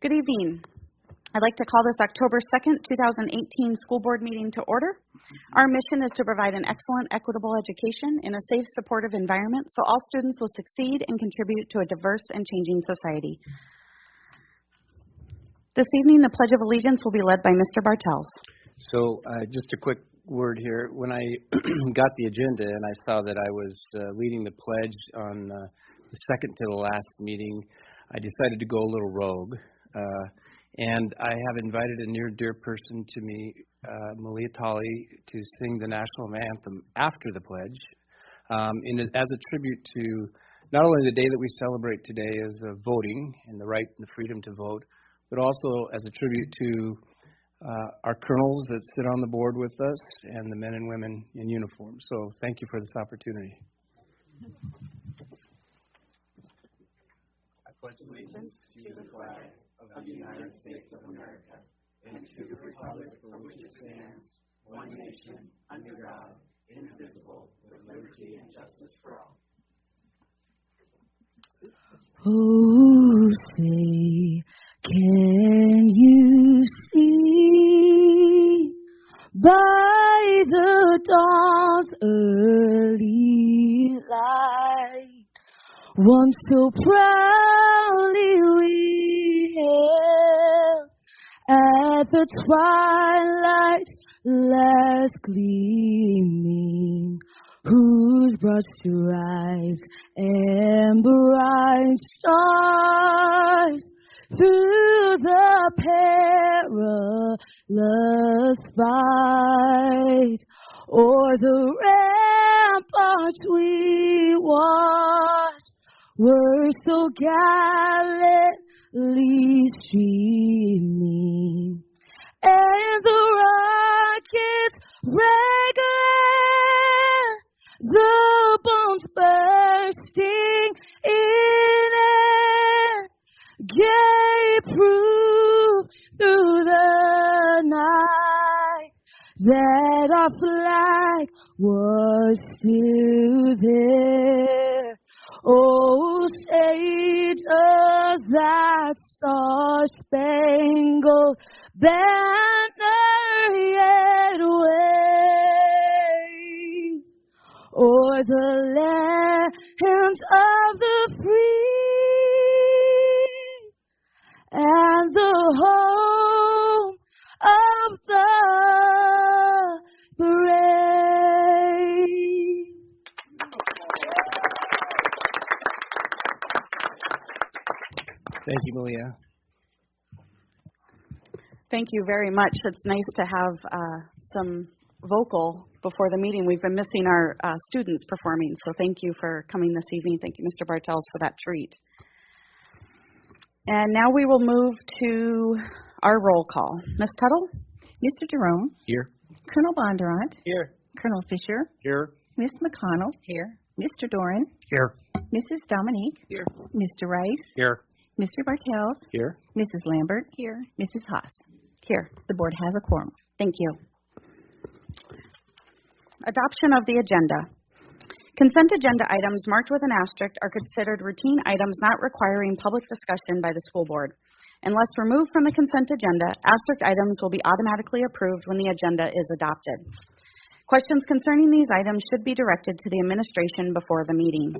Good evening. I'd like to call this October 2nd, 2018 school board meeting to order. Our mission is to provide an excellent, equitable education in a safe, supportive environment so all students will succeed and contribute to a diverse and changing society. This evening, the Pledge of Allegiance will be led by Mr. Bartels. So just a quick word here. When I got the agenda and I saw that I was leading the pledge on the second to the last meeting, I decided to go a little rogue. And I have invited a near dear person to me, Malia Tali, to sing the national anthem after the pledge as a tribute to not only the day that we celebrate today as voting and the right and the freedom to vote, but also as a tribute to our colonels that sit on the board with us and the men and women in uniform. So thank you for this opportunity. I pledge allegiance to the flag of the United States of America and to the republic for which it stands, one nation, under God, indivisible, with liberty and justice for all. Oh, say, can you see by the dawn's early light, once so proudly we hailed at the twilight's last gleaming, whose broad stripes and bright stars through the perilous fight o'er the ramparts we watched were so gallantly streaming, and the rockets regular, the bombs bursting in air, gave proof through the night that our flag was still there. Oh, say does that star-spangled banner yet wave o'er the land of the free and the home of the brave? Thank you, Malia. Thank you very much. It's nice to have some vocal before the meeting. We've been missing our students performing, so thank you for coming this evening. Thank you, Mr. Bartels, for that treat. And now we will move to our roll call. Ms. Tuttle? Mr. Jerome? Here. Colonel Bondurant? Here. Colonel Fisher? Here. Ms. McConnell? Here. Mr. Doran? Here. Mrs. Dominique? Here. Mr. Rice? Here. Mr. Bartels? Here. Mrs. Lambert? Here. Mrs. Haas? Here. The board has a quorum. Thank you. Adoption of the agenda. Consent agenda items marked with an asterisk are considered routine items not requiring public discussion by the school board. Unless removed from the consent agenda, asterisk items will be automatically approved when the agenda is adopted. Questions concerning these items should be directed to the administration before the meeting.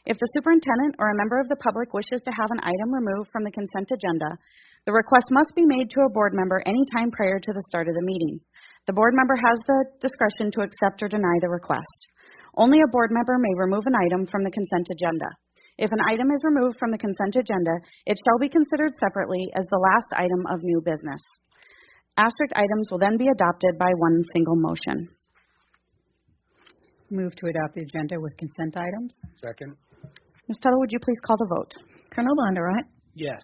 If the superintendent or a member of the public wishes to have an item removed from the consent agenda, the request must be made to a board member any time prior to the start of the meeting. The board member has the discretion to accept or deny the request. Only a board member may remove an item from the consent agenda. If an item is removed from the consent agenda, it shall be considered separately as the last item of new business. Asterisk items will then be adopted by one single motion. Move to adopt the agenda with consent items. Second. Ms. Tuttle, would you please call the vote? Colonel Bondurant? Yes.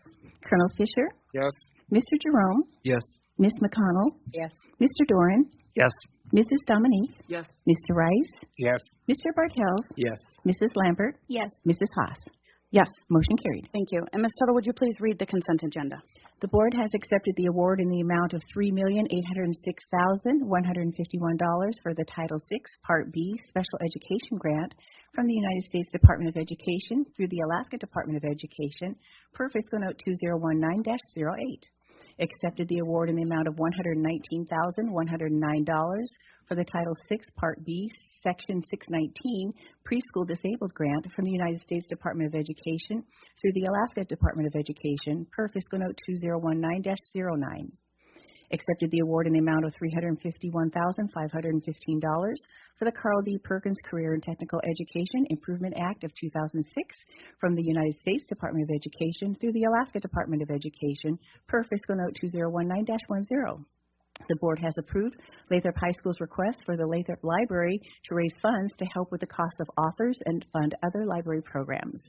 Colonel Fisher? Yes. Mr. Jerome? Yes. Ms. McConnell? Yes. Mr. Doran? Yes. Mrs. Dominique? Yes. Mr. Rice? Yes. Mr. Bartels? Yes. Mrs. Lambert? Yes. Mrs. Haas? Yes. Motion carried. Thank you. And Ms. Tuttle, would you please read the consent agenda? The board has accepted the award in the amount of $3,806,151 for the Title VI Part B Special Education Grant From the United States Department of Education through the Alaska Department of Education per Fiscal Note 2019-08. Accepted the award in the amount of $119,109 for the Title VI Part B, Section 619 Preschool Disabled Grant from the United States Department of Education through the Alaska Department of Education per Fiscal Note 2019-09. Accepted the award in the amount of $351,515 for the Carl D. Perkins Career and Technical Education Improvement Act of 2006 from the United States Department of Education through the Alaska Department of Education per Fiscal Note 2019-10. The Board has approved Lathrop High School's request for the Lathrop Library to raise funds to help with the cost of authors and fund other library programs.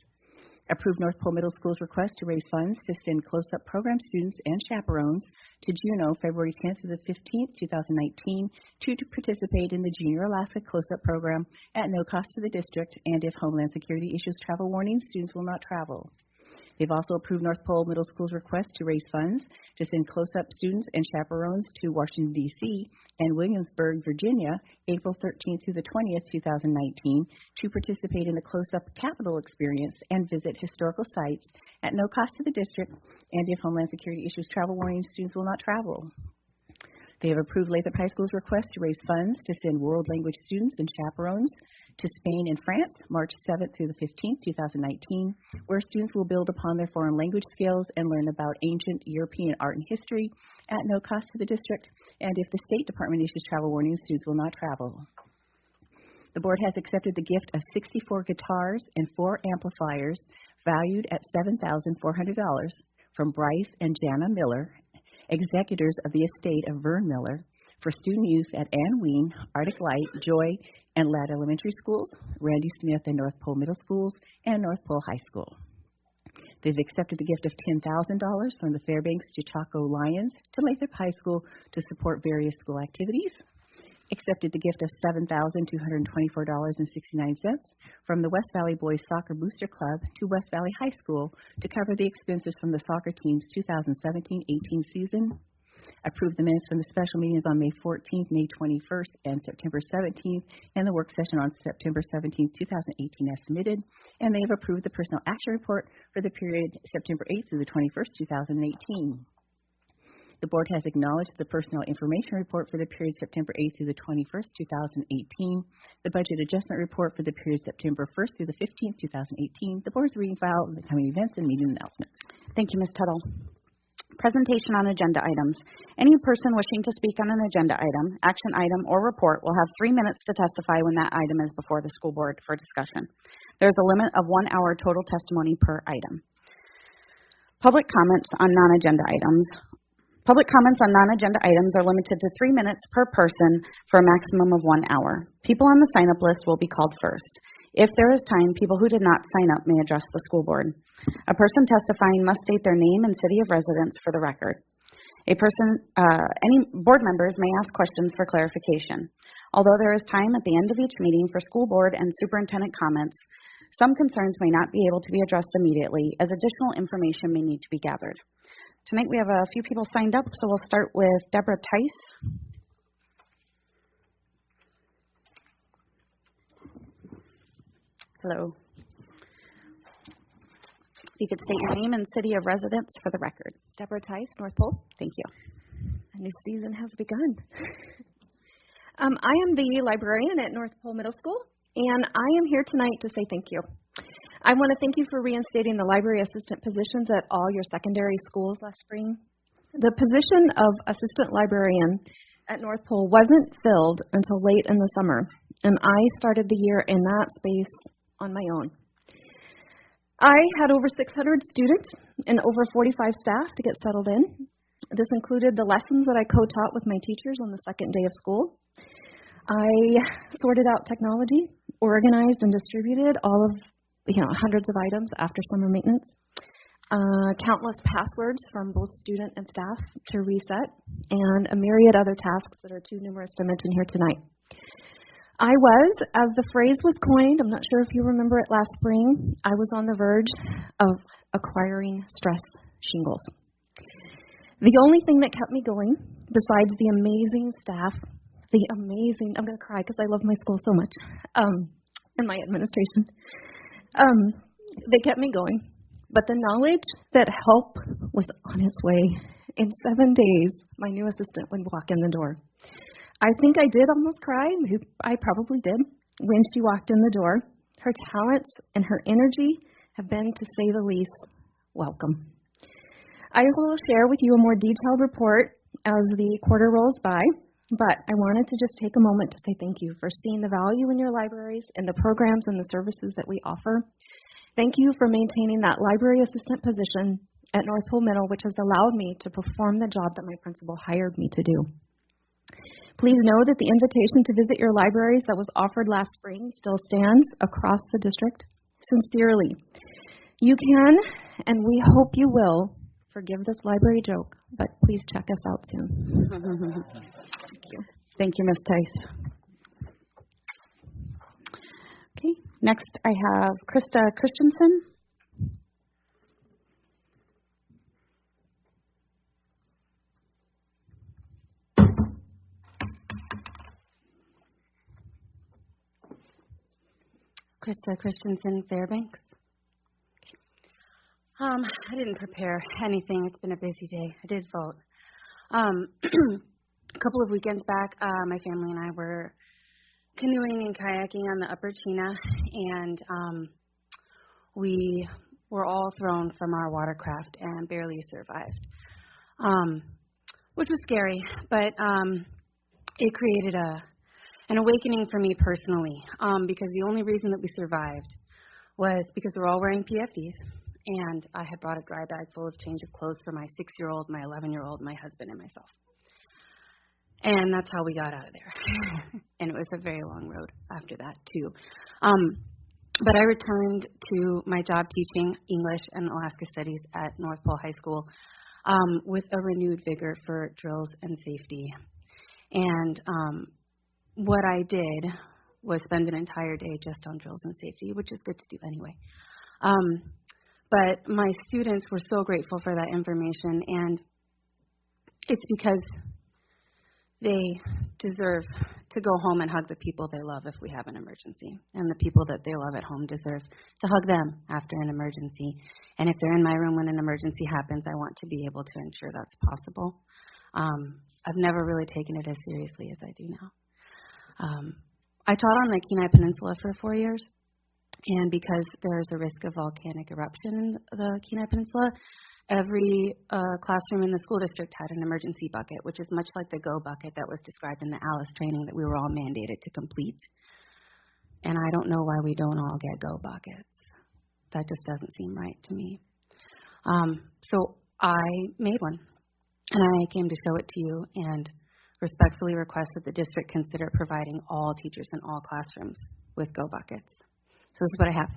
Approved North Pole Middle School's request to raise funds to send close-up program students and chaperones to Juneau February 10th to the 15th, 2019 to participate in the Junior Alaska Close-Up program at no cost to the district, and if Homeland Security issues travel warnings, students will not travel. They've also approved North Pole Middle School's request to raise funds to send close-up students and chaperones to Washington, D.C. and Williamsburg, Virginia, April 13th through the 20th, 2019, to participate in the close-up Capitol experience and visit historical sites at no cost to the district, and if Homeland Security issues travel warnings, students will not travel. They have approved Lathrop High School's request to raise funds to send world language students and chaperones to Spain and France, March 7th through the 15th, 2019, where students will build upon their foreign language skills and learn about ancient European art and history at no cost to the district, and if the State Department issues travel warnings, students will not travel. The Board has accepted the gift of 64 guitars and 4 amplifiers valued at $7,400 from Bryce and Jana Miller, executors of the estate of Vern Miller, for student use at Ann Ween, Arctic Light, Joy, and Ladd Elementary Schools, Randy Smith and North Pole Middle Schools, and North Pole High School. They've accepted the gift of $10,000 from the Fairbanks Chachaco Lions to Lathrop High School to support various school activities. Accepted the gift of $7,224.69 from the West Valley Boys Soccer Booster Club to West Valley High School to cover the expenses from the soccer team's 2017-18 season. Approved the minutes from the special meetings on May 14th, May 21st, and September 17th, and the work session on September 17th, 2018 as submitted. And they have approved the personnel action report for the period September 8th through the 21st, 2018. The Board has acknowledged the personnel information report for the period September 8th through the 21st, 2018, the budget adjustment report for the period September 1st through the 15th, 2018, the Board's reading file, the coming events, and meeting announcements. Thank you, Ms. Tuttle. Presentation on agenda items. Any person wishing to speak on an agenda item, action item, or report will have 3 minutes to testify when that item is before the school board for discussion. There is a limit of 1 hour total testimony per item. Public comments on non-agenda items. Public comments on non-agenda items are limited to 3 minutes per person for a maximum of 1 hour. People on the sign-up list will be called first. If there is time, people who did not sign up may address the school board. A person testifying must state their name and city of residence for the record. Any board members may ask questions for clarification. Although there is time at the end of each meeting for school board and superintendent comments, some concerns may not be able to be addressed immediately, as additional information may need to be gathered. Tonight we have a few people signed up, so we'll start with Deborah Tice. Hello. You could state your name and city of residence for the record. Deborah Tice, North Pole. Thank you. A new season has begun. I am the librarian at North Pole Middle School, and I am here tonight to say thank you. I want to thank you for reinstating the library assistant positions at all your secondary schools last spring. The position of assistant librarian at North Pole wasn't filled until late in the summer, and I started the year in that space on my own. I had over 600 students and over 45 staff to get settled in. This included the lessons that I co-taught with my teachers on the second day of school. I sorted out technology, organized and distributed all of hundreds of items after summer maintenance, countless passwords from both student and staff to reset, and a myriad other tasks that are too numerous to mention here tonight. I was, as the phrase was coined, I'm not sure if you remember it last spring, I was on the verge of acquiring stress shingles. The only thing that kept me going, besides the amazing staff, I'm going to cry because I love my school so much, and my administration. They kept me going, but the knowledge that help was on its way. In 7 days, my new assistant would walk in the door. I think I did almost cry. I probably did when she walked in the door. Her talents and her energy have been, to say the least, welcome. I will share with you a more detailed report as the quarter rolls by, but I wanted to just take a moment to say thank you for seeing the value in your libraries and the programs and the services that we offer. Thank you for maintaining that library assistant position at North Pole Middle, which has allowed me to perform the job that my principal hired me to do. Please know that the invitation to visit your libraries that was offered last spring still stands across the district. Sincerely, you can, and we hope you will, forgive this library joke, but please check us out soon. Thank you. Thank you, Ms. Tice. Okay, next I have Krista Christensen. Krista Christensen, Fairbanks. I didn't prepare anything. It's been a busy day. I did vote. A couple of weekends back, my family and I were canoeing and kayaking on the Upper Chena, and we were all thrown from our watercraft and barely survived, which was scary, but it created an awakening for me personally, because the only reason that we survived was because we were all wearing PFDs, and I had brought a dry bag full of change of clothes for my 6-year-old, my 11-year-old, my husband, and myself. And that's how we got out of there. And it was a very long road after that, too. But I returned to my job teaching English and Alaska Studies at North Pole High School with a renewed vigor for drills and safety. And what I did was spend an entire day just on drills and safety, which is good to do anyway. But my students were so grateful for that information, and it's because they deserve to go home and hug the people they love if we have an emergency. And the people that they love at home deserve to hug them after an emergency. And if they're in my room when an emergency happens, I want to be able to ensure that's possible. I've never really taken it as seriously as I do now. I taught on the Kenai Peninsula for 4 years, and because there's a risk of volcanic eruption in the Kenai Peninsula, every classroom in the school district had an emergency bucket, which is much like the GO bucket that was described in the ALICE training that we were all mandated to complete. And I don't know why we don't all get GO buckets. That just doesn't seem right to me. So I made one, and I came to show it to you and respectfully request that the district consider providing all teachers in all classrooms with GO buckets. So this is what I have.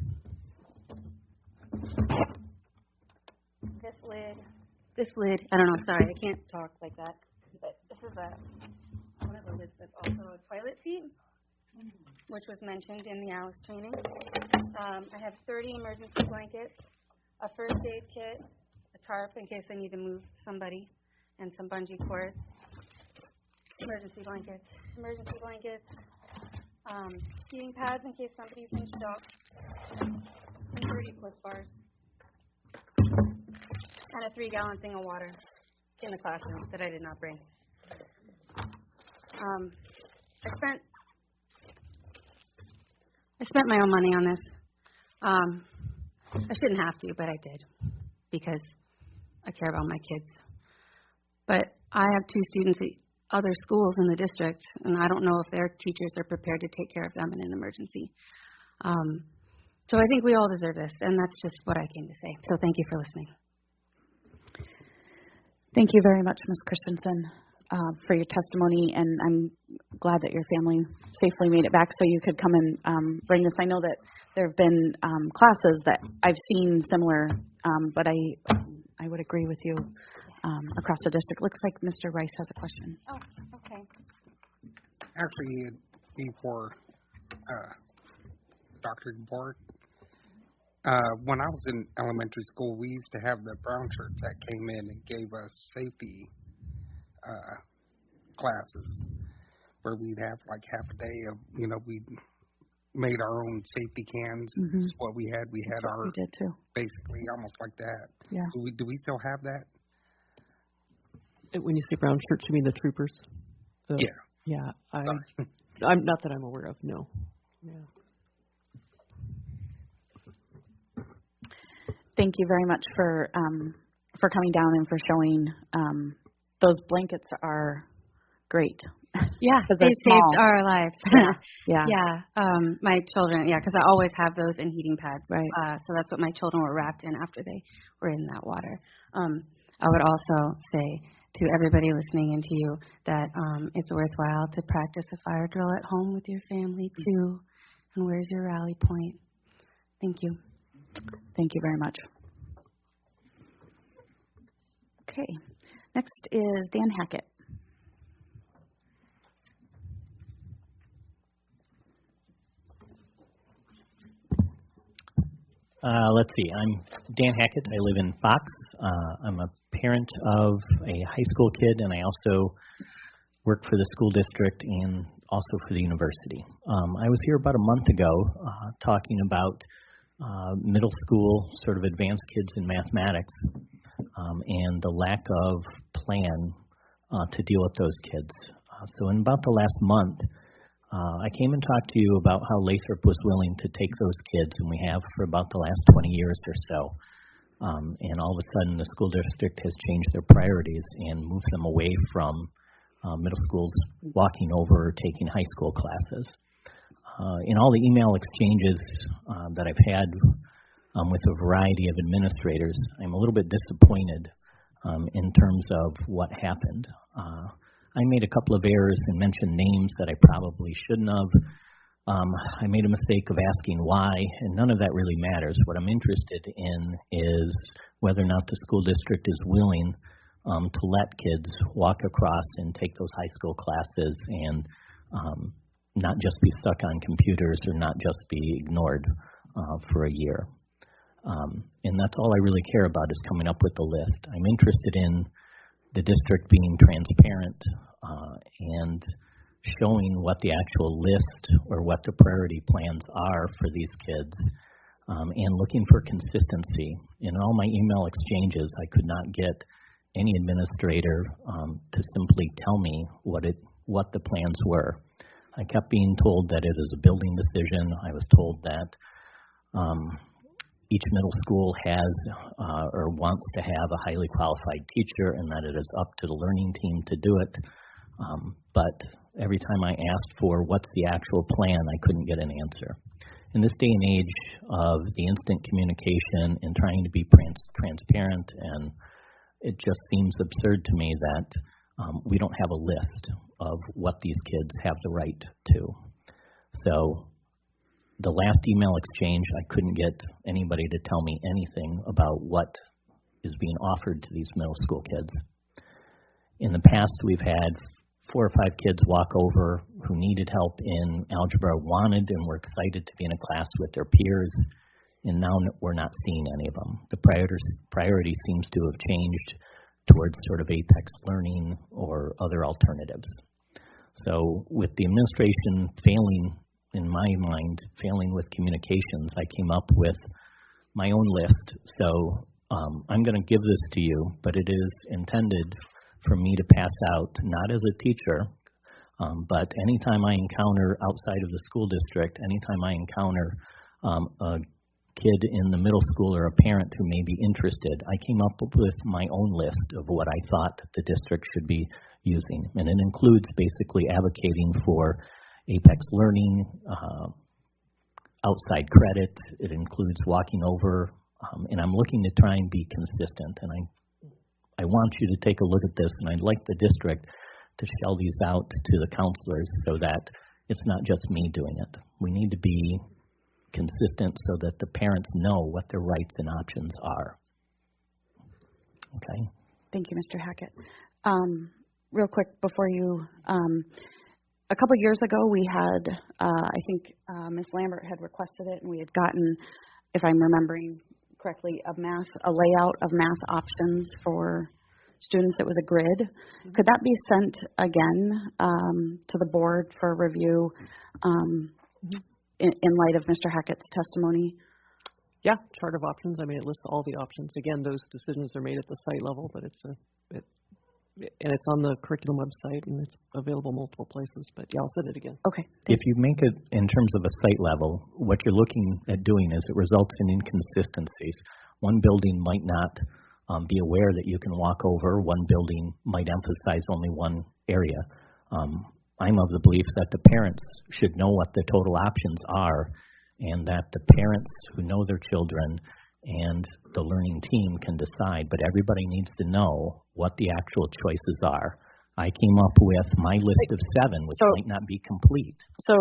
This lid, I don't know, sorry, I can't talk like that, but this is one of the lids that's also a toilet seat, which was mentioned in the ALICE training. I have 30 emergency blankets, a first aid kit, a tarp in case I need to move somebody, and some bungee cords. Emergency blankets, heating pads in case somebody's in shock, and 30 push bars, and a 3-gallon thing of water in the classroom that I did not bring. I spent my own money on this. I shouldn't have to, but I did because I care about my kids. But I have 2 students at other schools in the district, and I don't know if their teachers are prepared to take care of them in an emergency. So I think we all deserve this, and that's just what I came to say. So thank you for listening. Thank you very much, Ms. Christensen, for your testimony, and I'm glad that your family safely made it back so you could come and bring this. I know that there have been classes that I've seen similar, but I would agree with you across the district. Looks like Mr. Rice has a question. Oh, okay. Actually, it'd be for Dr. Bork. When I was in elementary school, we used to have the brown shirts that came in and gave us safety classes where we'd have like half a day of, we'd made our own safety cans. Mhm. Is what we had. We That's had what our we did too. basically almost like that. Yeah. Do we still have that? When you say brown shirts, you mean the troopers? Yeah. Yeah. Sorry. I'm not that I'm aware of. No. Yeah. Thank you very much for coming down and for showing. Those blankets are great. Yeah, 'Cause they they're saved small. our lives. Yeah. Yeah, my children, because I always have those in heating pads. Right. So that's what my children were wrapped in after they were in that water. I would also say to everybody listening and to you that it's worthwhile to practice a fire drill at home with your family too. And where's your rally point? Thank you. Thank you very much. Okay. Next is Dan Hackett. Let's see. I'm Dan Hackett. I live in Fox. I'm a parent of a high school kid, and I also work for the school district and also for the university. I was here about a month ago talking about middle school, sort of advanced kids in mathematics, and the lack of plan to deal with those kids. So in about the last month, I came and talked to you about how Lathrop was willing to take those kids, and we have for about the last 20 years or so. And all of a sudden, the school district has changed their priorities and moved them away from middle schools walking over or taking high school classes. In all the email exchanges that I've had with a variety of administrators, I'm a little bit disappointed in terms of what happened. I made a couple of errors and mentioned names that I probably shouldn't have. I made a mistake of asking why, and none of that really matters. What I'm interested in is whether or not the school district is willing to let kids walk across and take those high school classes and not just be stuck on computers or not just be ignored for a year. And that's all I really care about is coming up with the list. I'm interested in the district being transparent and showing what the actual list or what the priority plans are for these kids and looking for consistency. In all my email exchanges, I could not get any administrator to simply tell me what the plans were. I kept being told that it is a building decision. I was told that each middle school has or wants to have a highly qualified teacher and that it is up to the learning team to do it. But every time I asked for what's the actual plan, I couldn't get an answer. In this day and age of the instant communication and trying to be transparent, and it just seems absurd to me that we don't have a list of what these kids have the right to. So the last email exchange, I couldn't get anybody to tell me anything about what is being offered to these middle school kids. In the past, we've had 4 or 5 kids walk over who needed help in algebra, wanted and were excited to be in a class with their peers, and now we're not seeing any of them. The priority seems to have changed towards sort of apex learning or other alternatives. So with the administration failing, in my mind, failing with communications, I came up with my own list. So I'm going to give this to you, but it is intended for me to pass out, not as a teacher, but anytime I encounter outside of the school district, anytime I encounter a kid in the middle school or a parent who may be interested, I came up with my own list of what I thought the district should be using. And it includes basically advocating for apex learning, outside credit. It includes walking over, and I'm looking to try and be consistent. And I want you to take a look at this, and I'd like the district to shell these out to the counselors so that it's not just me doing it. We need to be consistent so that the parents know what their rights and options are. Okay? Thank you, Mr. Hackett. Real quick, before you, a couple years ago we had, I think Ms. Lambert had requested it, and we had gotten, if I'm remembering correctly, a layout of math options for students. It was a grid. Mm-hmm. Could that be sent again to the board for review? Mm-hmm. in light of Mr. Hackett's testimony? Yeah, chart of options. I mean, it lists all the options. Again, those decisions are made at the site level, but and it's on the curriculum website, and it's available multiple places. But yeah, I'll send it again. Okay. If you make it in terms of a site level, what you're looking at doing is it results in inconsistencies. One building might not be aware that you can walk over. One building might emphasize only one area. I'm of the belief that the parents should know what the total options are, and that the parents who know their children and the learning team can decide, but everybody needs to know what the actual choices are. I came up with my list of 7, which might not be complete. So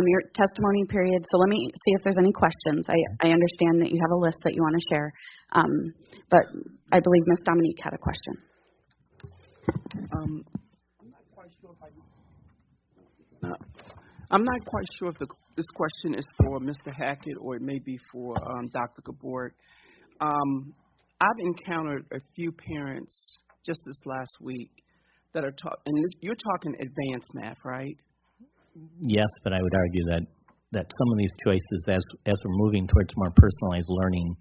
your testimony period, so let me see if there's any questions. I understand that you have a list that you want to share, but I believe Ms. Dominique had a question. I'm not quite sure if this question is for Mr. Hackett or it may be for Dr. Gabor. I've encountered a few parents just this last week that are and you're talking advanced math, right? Yes, but I would argue that some of these choices, as we're moving towards more personalized learning,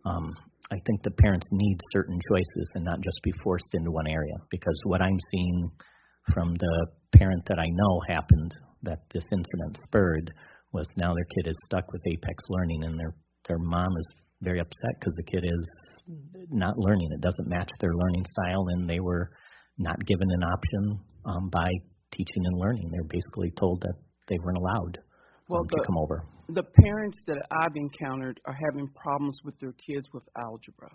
I think the parents need certain choices and not just be forced into one area. Because what I'm seeing from the parent that I know happened, that this incident spurred, was now their kid is stuck with Apex Learning, and their mom is very upset because the kid is not learning. It doesn't match their learning style, and they were not given an option by Teaching and Learning. They're basically told that they weren't allowed to come over. The parents that I've encountered are having problems with their kids with algebra.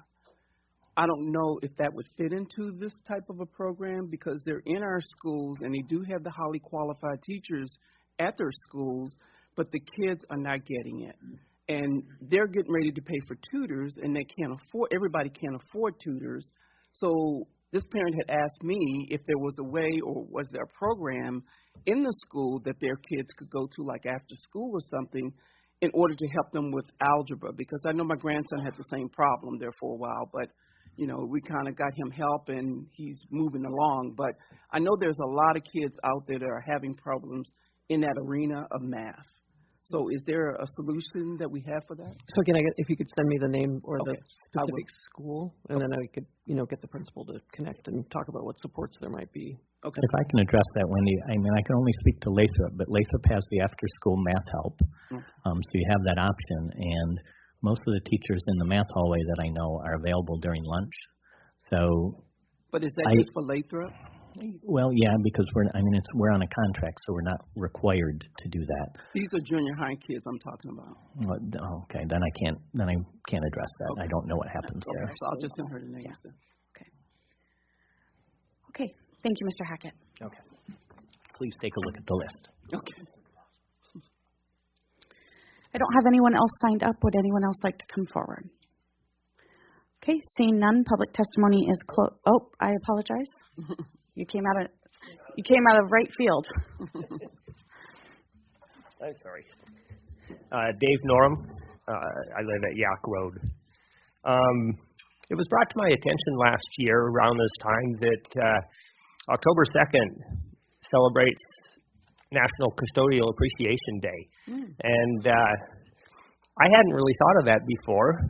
I don't know if that would fit into this type of a program because they're in our schools and they do have the highly qualified teachers at their schools, but the kids are not getting it. And they're getting ready to pay for tutors, and everybody can't afford tutors. So this parent had asked me if there was a way or was there a program in the school that their kids could go to, like after school or something, in order to help them with algebra, because I know my grandson had the same problem there for a while, but you know, we kind of got him help and he's moving along. But I know there's a lot of kids out there that are having problems in that arena of math. So is there a solution that we have for that? So again, if you could send me the name or the specific school, and then I could, get the principal to connect and talk about what supports there might be. Okay. If I can address that, Wendy, I mean, I can only speak to Lathrop, but Lathrop has the after-school math help, so you have that option. And most of the teachers in the math hallway that I know are available during lunch. So. But is that just for Lathrop? Well, yeah, because we're on a contract, so we're not required to do that. These are junior high kids I'm talking about. Well, okay, then I can't address that. Okay. I don't know what happens there. So I'll just send her the names then. Okay. Thank you, Mr. Hackett. Okay. Please take a look at the list. Okay. I don't have anyone else signed up. Would anyone else like to come forward? Okay, seeing none, public testimony is closed. Oh, I apologize. You came out of right field. I'm sorry. Dave Norum. I live at Yak Road. It was brought to my attention last year around this time that October 2nd celebrates National Custodial Appreciation Day. And I hadn't really thought of that before.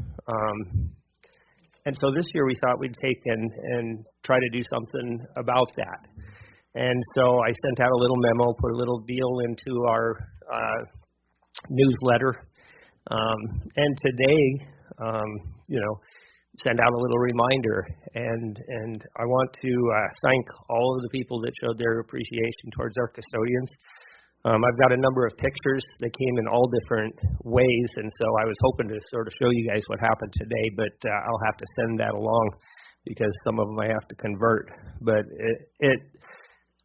And so this year we thought we'd take and try to do something about that. And so I sent out a little memo, put a little deal into our newsletter. And today, send out a little reminder. And I want to thank all of the people that showed their appreciation towards our custodians. I've got a number of pictures that came in all different ways, and so I was hoping to sort of show you guys what happened today, but I'll have to send that along because some of them I have to convert. But it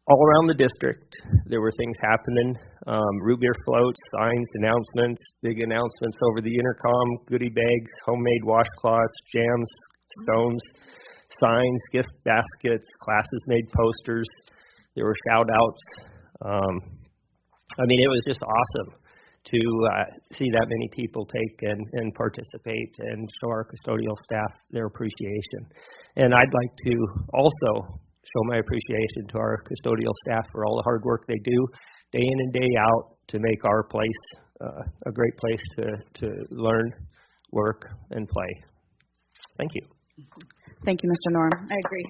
all around the district, there were things happening, root beer floats, signs, announcements, big announcements over the intercom, goodie bags, homemade washcloths, jams, stones, signs, gift baskets, classes made posters. There were shout-outs. I mean, it was just awesome to see that many people take and participate and show our custodial staff their appreciation. And I'd like to also show my appreciation to our custodial staff for all the hard work they do day in and day out to make our place a great place to learn, work, and play. Thank you. Thank you, Mr. Norm. I agree.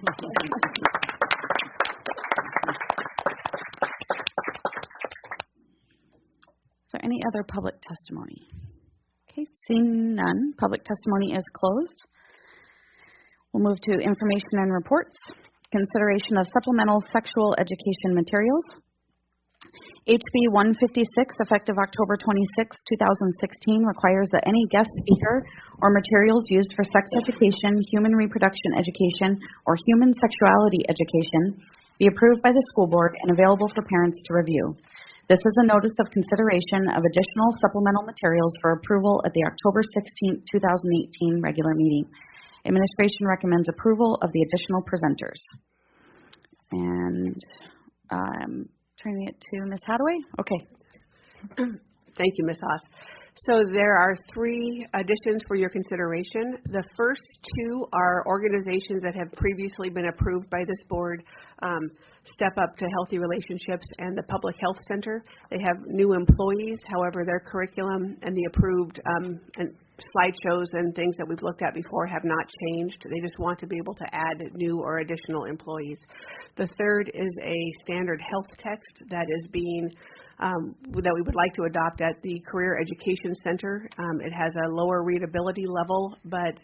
Is there any other public testimony? Okay, seeing none, public testimony is closed. We'll move to information and reports. Consideration of supplemental sexual education materials. HB 156, effective October 26, 2016, requires that any guest speaker or materials used for sex education, human reproduction education, or human sexuality education be approved by the school board and available for parents to review. This is a notice of consideration of additional supplemental materials for approval at the October 16, 2018 regular meeting. Administration recommends approval of the additional presenters. And turning it to Ms. Hadaway. Okay. Thank you, Ms. Haas. So there are 3 additions for your consideration. The first 2 are organizations that have previously been approved by this board, Step Up to Healthy Relationships and the Public Health Center. They have new employees. However, their curriculum and the approved and slideshows and things that we've looked at before have not changed. They just want to be able to add new or additional employees. The third is a standard health text that is being that we would like to adopt at the Career Education Center. It has a lower readability level, but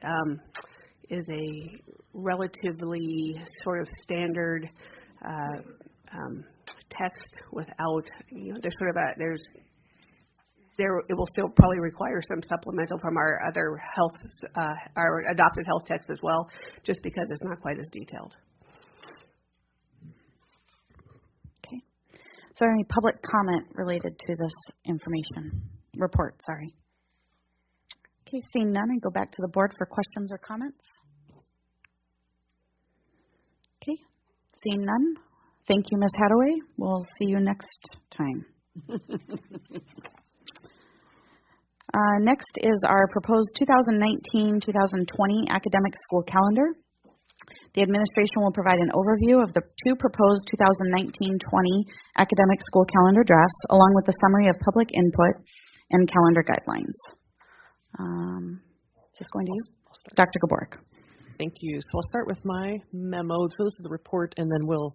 is a relatively sort of standard text without, there's sort of it will still probably require some supplemental from our other health, our adopted health text as well, just because it's not quite as detailed. Okay. Is there any public comment related to this report? Okay, seeing none, I go back to the board for questions or comments. Okay, seeing none. Thank you, Ms. Hadaway. We'll see you next time. Next is our proposed 2019-2020 academic school calendar. The administration will provide an overview of the 2 proposed 2019-20 academic school calendar drafts, along with a summary of public input and calendar guidelines. Just going to you, Dr. Gaborik. Thank you. So I'll start with my memo. So this is a report, and then we'll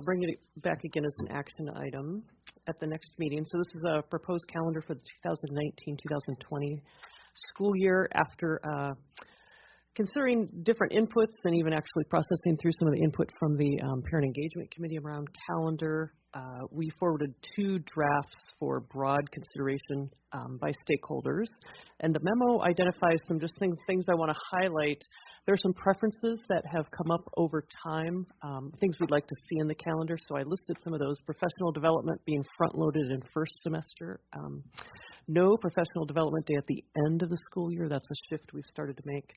bring it back again as an action item at the next meeting. So this is a proposed calendar for the 2019-2020 school year after considering different inputs and even actually processing through some of the input from the Parent Engagement Committee around calendar. We forwarded 2 drafts for broad consideration by stakeholders. And the memo identifies some just things I want to highlight. There are some preferences that have come up over time, things we'd like to see in the calendar. So I listed some of those. Professional development being front-loaded in first semester. No professional development day at the end of the school year. That's a shift we've started to make.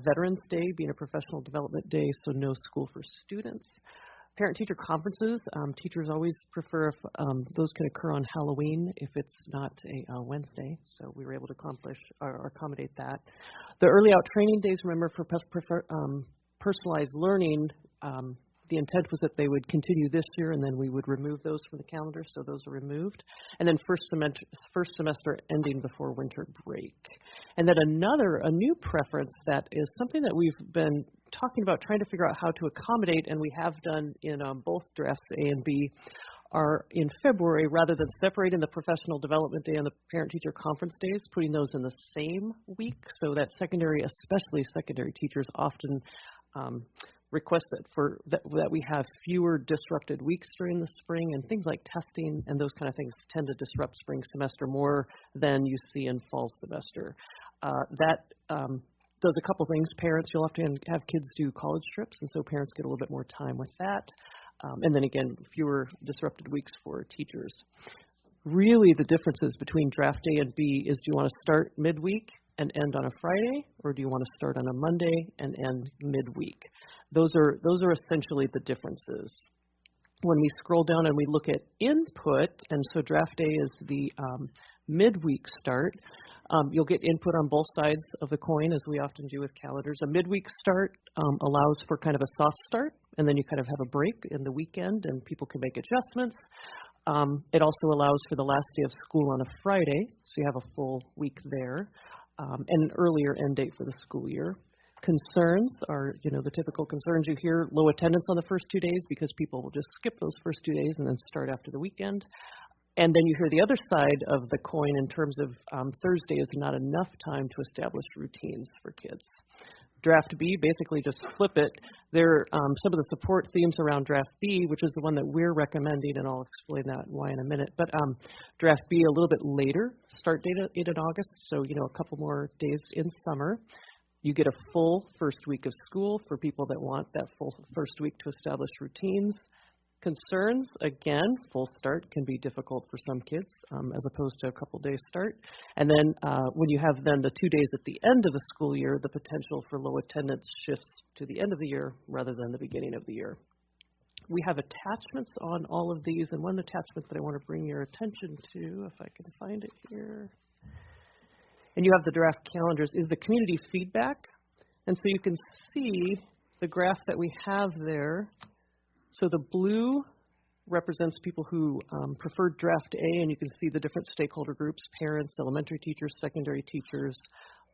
Veterans Day being a professional development day, so no school for students. Parent-teacher conferences. Teachers always prefer if those can occur on Halloween if it's not a Wednesday, so we were able to accommodate that. The early out training days, remember, for personalized learning, the intent was that they would continue this year and then we would remove those from the calendar, so those are removed. And then first semester ending before winter break. And then a new preference that is something that we've been talking about, trying to figure out how to accommodate, and we have done in both drafts A and B, are in February, rather than separating the professional development day and the parent-teacher conference days, putting those in the same week, so that especially secondary teachers often request that we have fewer disrupted weeks during the spring, and things like testing and those kind of things tend to disrupt spring semester more than you see in fall semester. That does a couple things. Parents, you'll have to have kids do college trips, and so parents get a little bit more time with that. And then again, fewer disrupted weeks for teachers. Really, the differences between draft A and B is, do you want to start midweek and end on a Friday, or do you want to start on a Monday and end midweek? Those are essentially the differences. When we scroll down and we look at input, and so draft A is the midweek start, you'll get input on both sides of the coin, as we often do with calendars. A midweek start allows for kind of a soft start, and then you kind of have a break in the weekend, and people can make adjustments. It also allows for the last day of school on a Friday, so you have a full week there, and an earlier end date for the school year. Concerns are, the typical concerns you hear: low attendance on the first 2 days because people will just skip those first 2 days and then start after the weekend. And then you hear the other side of the coin in terms of Thursday is not enough time to establish routines for kids. Draft B, basically just flip it. There are some of the support themes around Draft B, which is the one that we're recommending, and I'll explain that why in a minute. But Draft B a little bit later, start date in August, so a couple more days in summer. You get a full first week of school for people that want that full first week to establish routines. Concerns, again, full start can be difficult for some kids as opposed to a couple days start. And then when you have then the 2 days at the end of the school year, the potential for low attendance shifts to the end of the year rather than the beginning of the year. We have attachments on all of these, and one attachment that I want to bring your attention to, if I can find it here, and you have the draft calendars, is the community feedback. And so you can see the graph that we have there. So the blue represents people who preferred draft A, and you can see the different stakeholder groups: parents, elementary teachers, secondary teachers,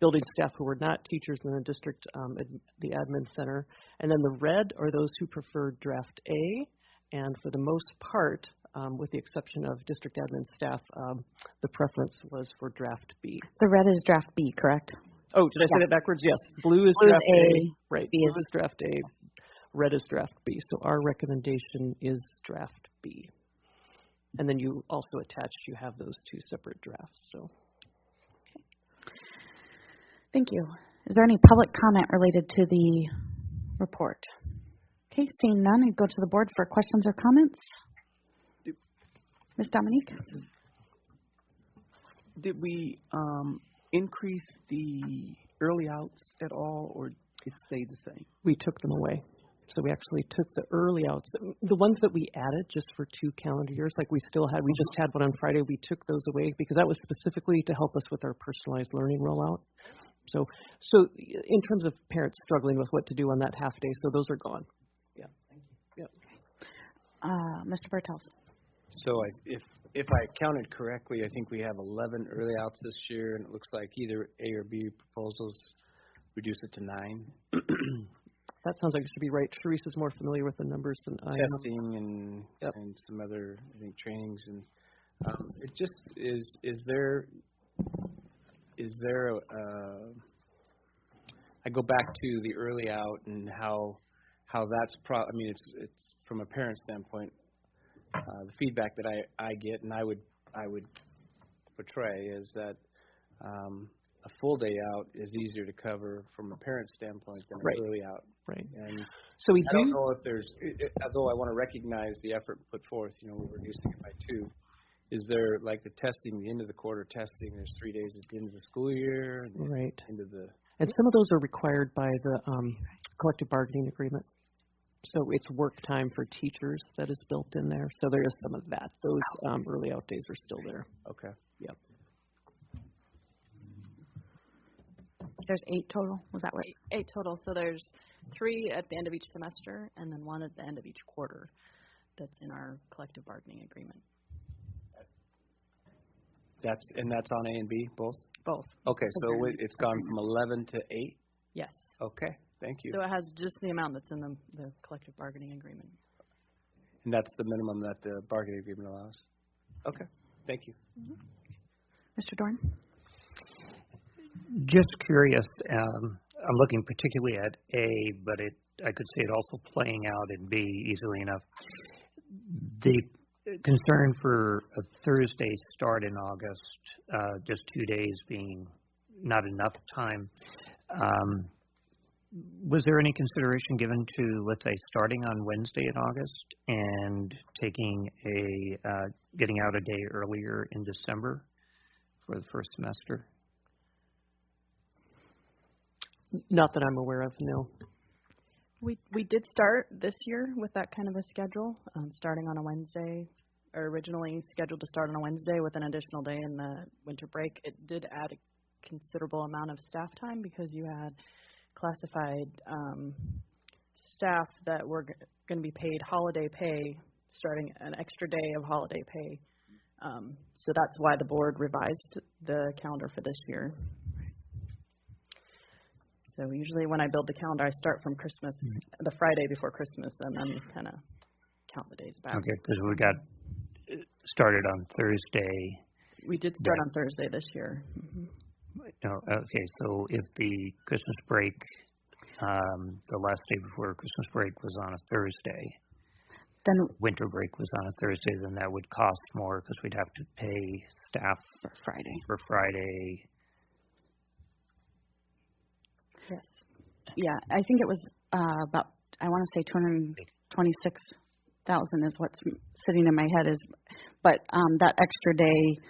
building staff who were not teachers in the district, the admin center. And then the red are those who preferred draft A, and for the most part, with the exception of district admin staff, the preference was for draft B. The red is draft B, correct? Oh, did I say that backwards? Yes. Blue is draft A. Right. Blue is draft A. Red is draft B. So our recommendation is draft B. And then you also attached, you have those two separate drafts. So. Okay. Thank you. Is there any public comment related to the report? Okay, seeing none, I'd go to the board for questions or comments. Ms. Dominique? Did we increase the early outs at all, or it stayed the same? We took them away. So we actually took the early outs, the ones that we added just for 2 calendar years, like we just had one on Friday. We took those away because that was specifically to help us with our personalized learning rollout. So in terms of parents struggling with what to do on that half day, so those are gone. Yeah. Thank you. Yeah. Mr. Bertels. So if I counted correctly, I think we have 11 early outs this year, and it looks like either A or B proposals reduce it to 9. That sounds like it should be right. Therese is more familiar with the numbers than I am. Testing and some other, I think, trainings. And it just is there I go back to the early out and how that's it's from a parent standpoint, the feedback that I get and I would portray is that a full day out is easier to cover from a parent standpoint than an early out. Right. And so I don't know if there's, although I want to recognize the effort put forth, we're reducing it by 2. Is there, like the testing, the end of the quarter testing, there's 3 days at the end of the school year? And right. End of the... And some of those are required by the collective bargaining agreement. So it's work time for teachers that is built in there. So there is some of that. Those early out days are still there. Okay. Yep. There's 8 total. Was that what? 8 total. So there's 3 at the end of each semester and then 1 at the end of each quarter. That's in our collective bargaining agreement. That's on A and B, both? Both. Okay, so it's gone from 11 to 8? Yes. Okay, thank you. So it has just the amount that's in the collective bargaining agreement. And that's the minimum that the bargaining agreement allows? Okay, thank you. Mm-hmm. Mr. Dorn? Just curious, I'm looking particularly at A, but I could see it also playing out in B easily enough. The concern for a Thursday start in August, just 2 days being not enough time. Was there any consideration given to, let's say, starting on Wednesday in August and taking getting out a day earlier in December for the first semester? Not that I'm aware of, no. We did start this year with that kind of a schedule, starting on a Wednesday, or originally scheduled to start on a Wednesday with an additional day in the winter break. It did add a considerable amount of staff time because you had classified staff that were going to be paid holiday pay starting an extra day of holiday pay. So that's why the board revised the calendar for this year. So usually when I build the calendar, I start from Christmas, the Friday before Christmas, and then kind of count the days back. Okay, because we got started on Thursday. We did start on Thursday this year. No, okay, so if the Christmas break, the last day before Christmas break was on a Thursday, then winter break was on a Thursday, then that would cost more because we'd have to pay staff for Friday. Yes. Yeah, I think it was about, I want to say 226,000 is what's sitting in my head but that extra day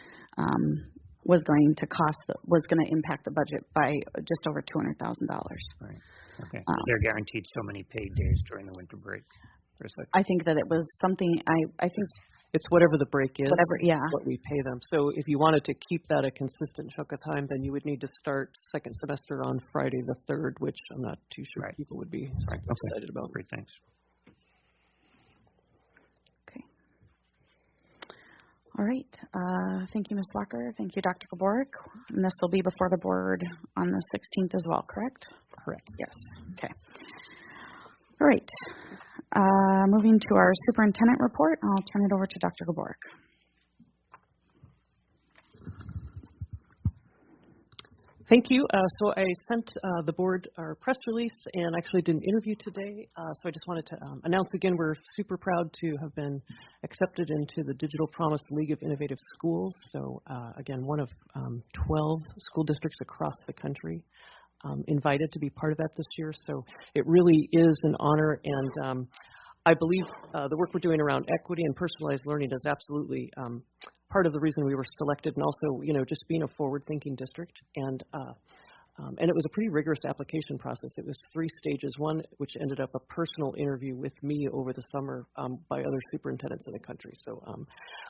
was going to impact the budget by just over $200,000. Right. Okay. They're guaranteed so many paid days during the winter break. I think that it was something, I think it's whatever the break is. Whatever, yeah. It's what we pay them. So if you wanted to keep that a consistent chunk of time, then you would need to start second semester on Friday the 3rd, which I'm not too sure people would be excited about. Great, thanks. Okay. All right. Thank you, Ms. Walker. Thank you, Dr. Gaborik. And this will be before the board on the 16th as well, correct? Correct. Yes. Okay. All right. Moving to our superintendent report, I'll turn it over to Dr. Gaborik. Thank you. So I sent the board our press release and actually did an interview today. So I just wanted to announce again, we're super proud to have been accepted into the Digital Promise League of Innovative Schools. So again, one of 12 school districts across the country invited to be part of that this year. So it really is an honor, and I believe the work we're doing around equity and personalized learning is absolutely part of the reason we were selected, and also, just being a forward-thinking district. And it was a pretty rigorous application process. It was 3 stages. One, which ended up a personal interview with me over the summer by other superintendents in the country. So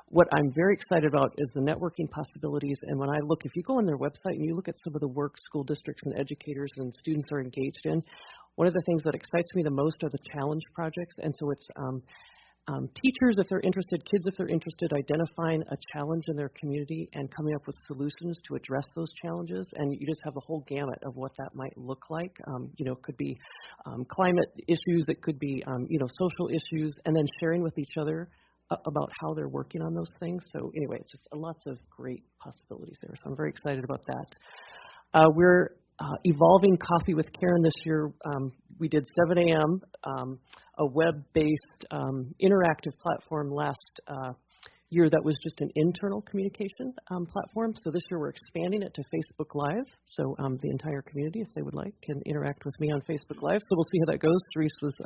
what I'm very excited about is the networking possibilities. And when I look, if you go on their website and you look at some of the work school districts and educators and students are engaged in, one of the things that excites me the most are the challenge projects. And so it's teachers, if they're interested, kids, if they're interested, identifying a challenge in their community and coming up with solutions to address those challenges. And you just have the whole gamut of what that might look like. It could be climate issues, it could be, social issues, and then sharing with each other about how they're working on those things. So anyway, it's just lots of great possibilities there. So I'm very excited about that. We're evolving Coffee with Karen this year. We did 7 a.m., a web-based interactive platform last year that was just an internal communication platform. So this year we're expanding it to Facebook Live. So the entire community, if they would like, can interact with me on Facebook Live. So we'll see how that goes. Therese was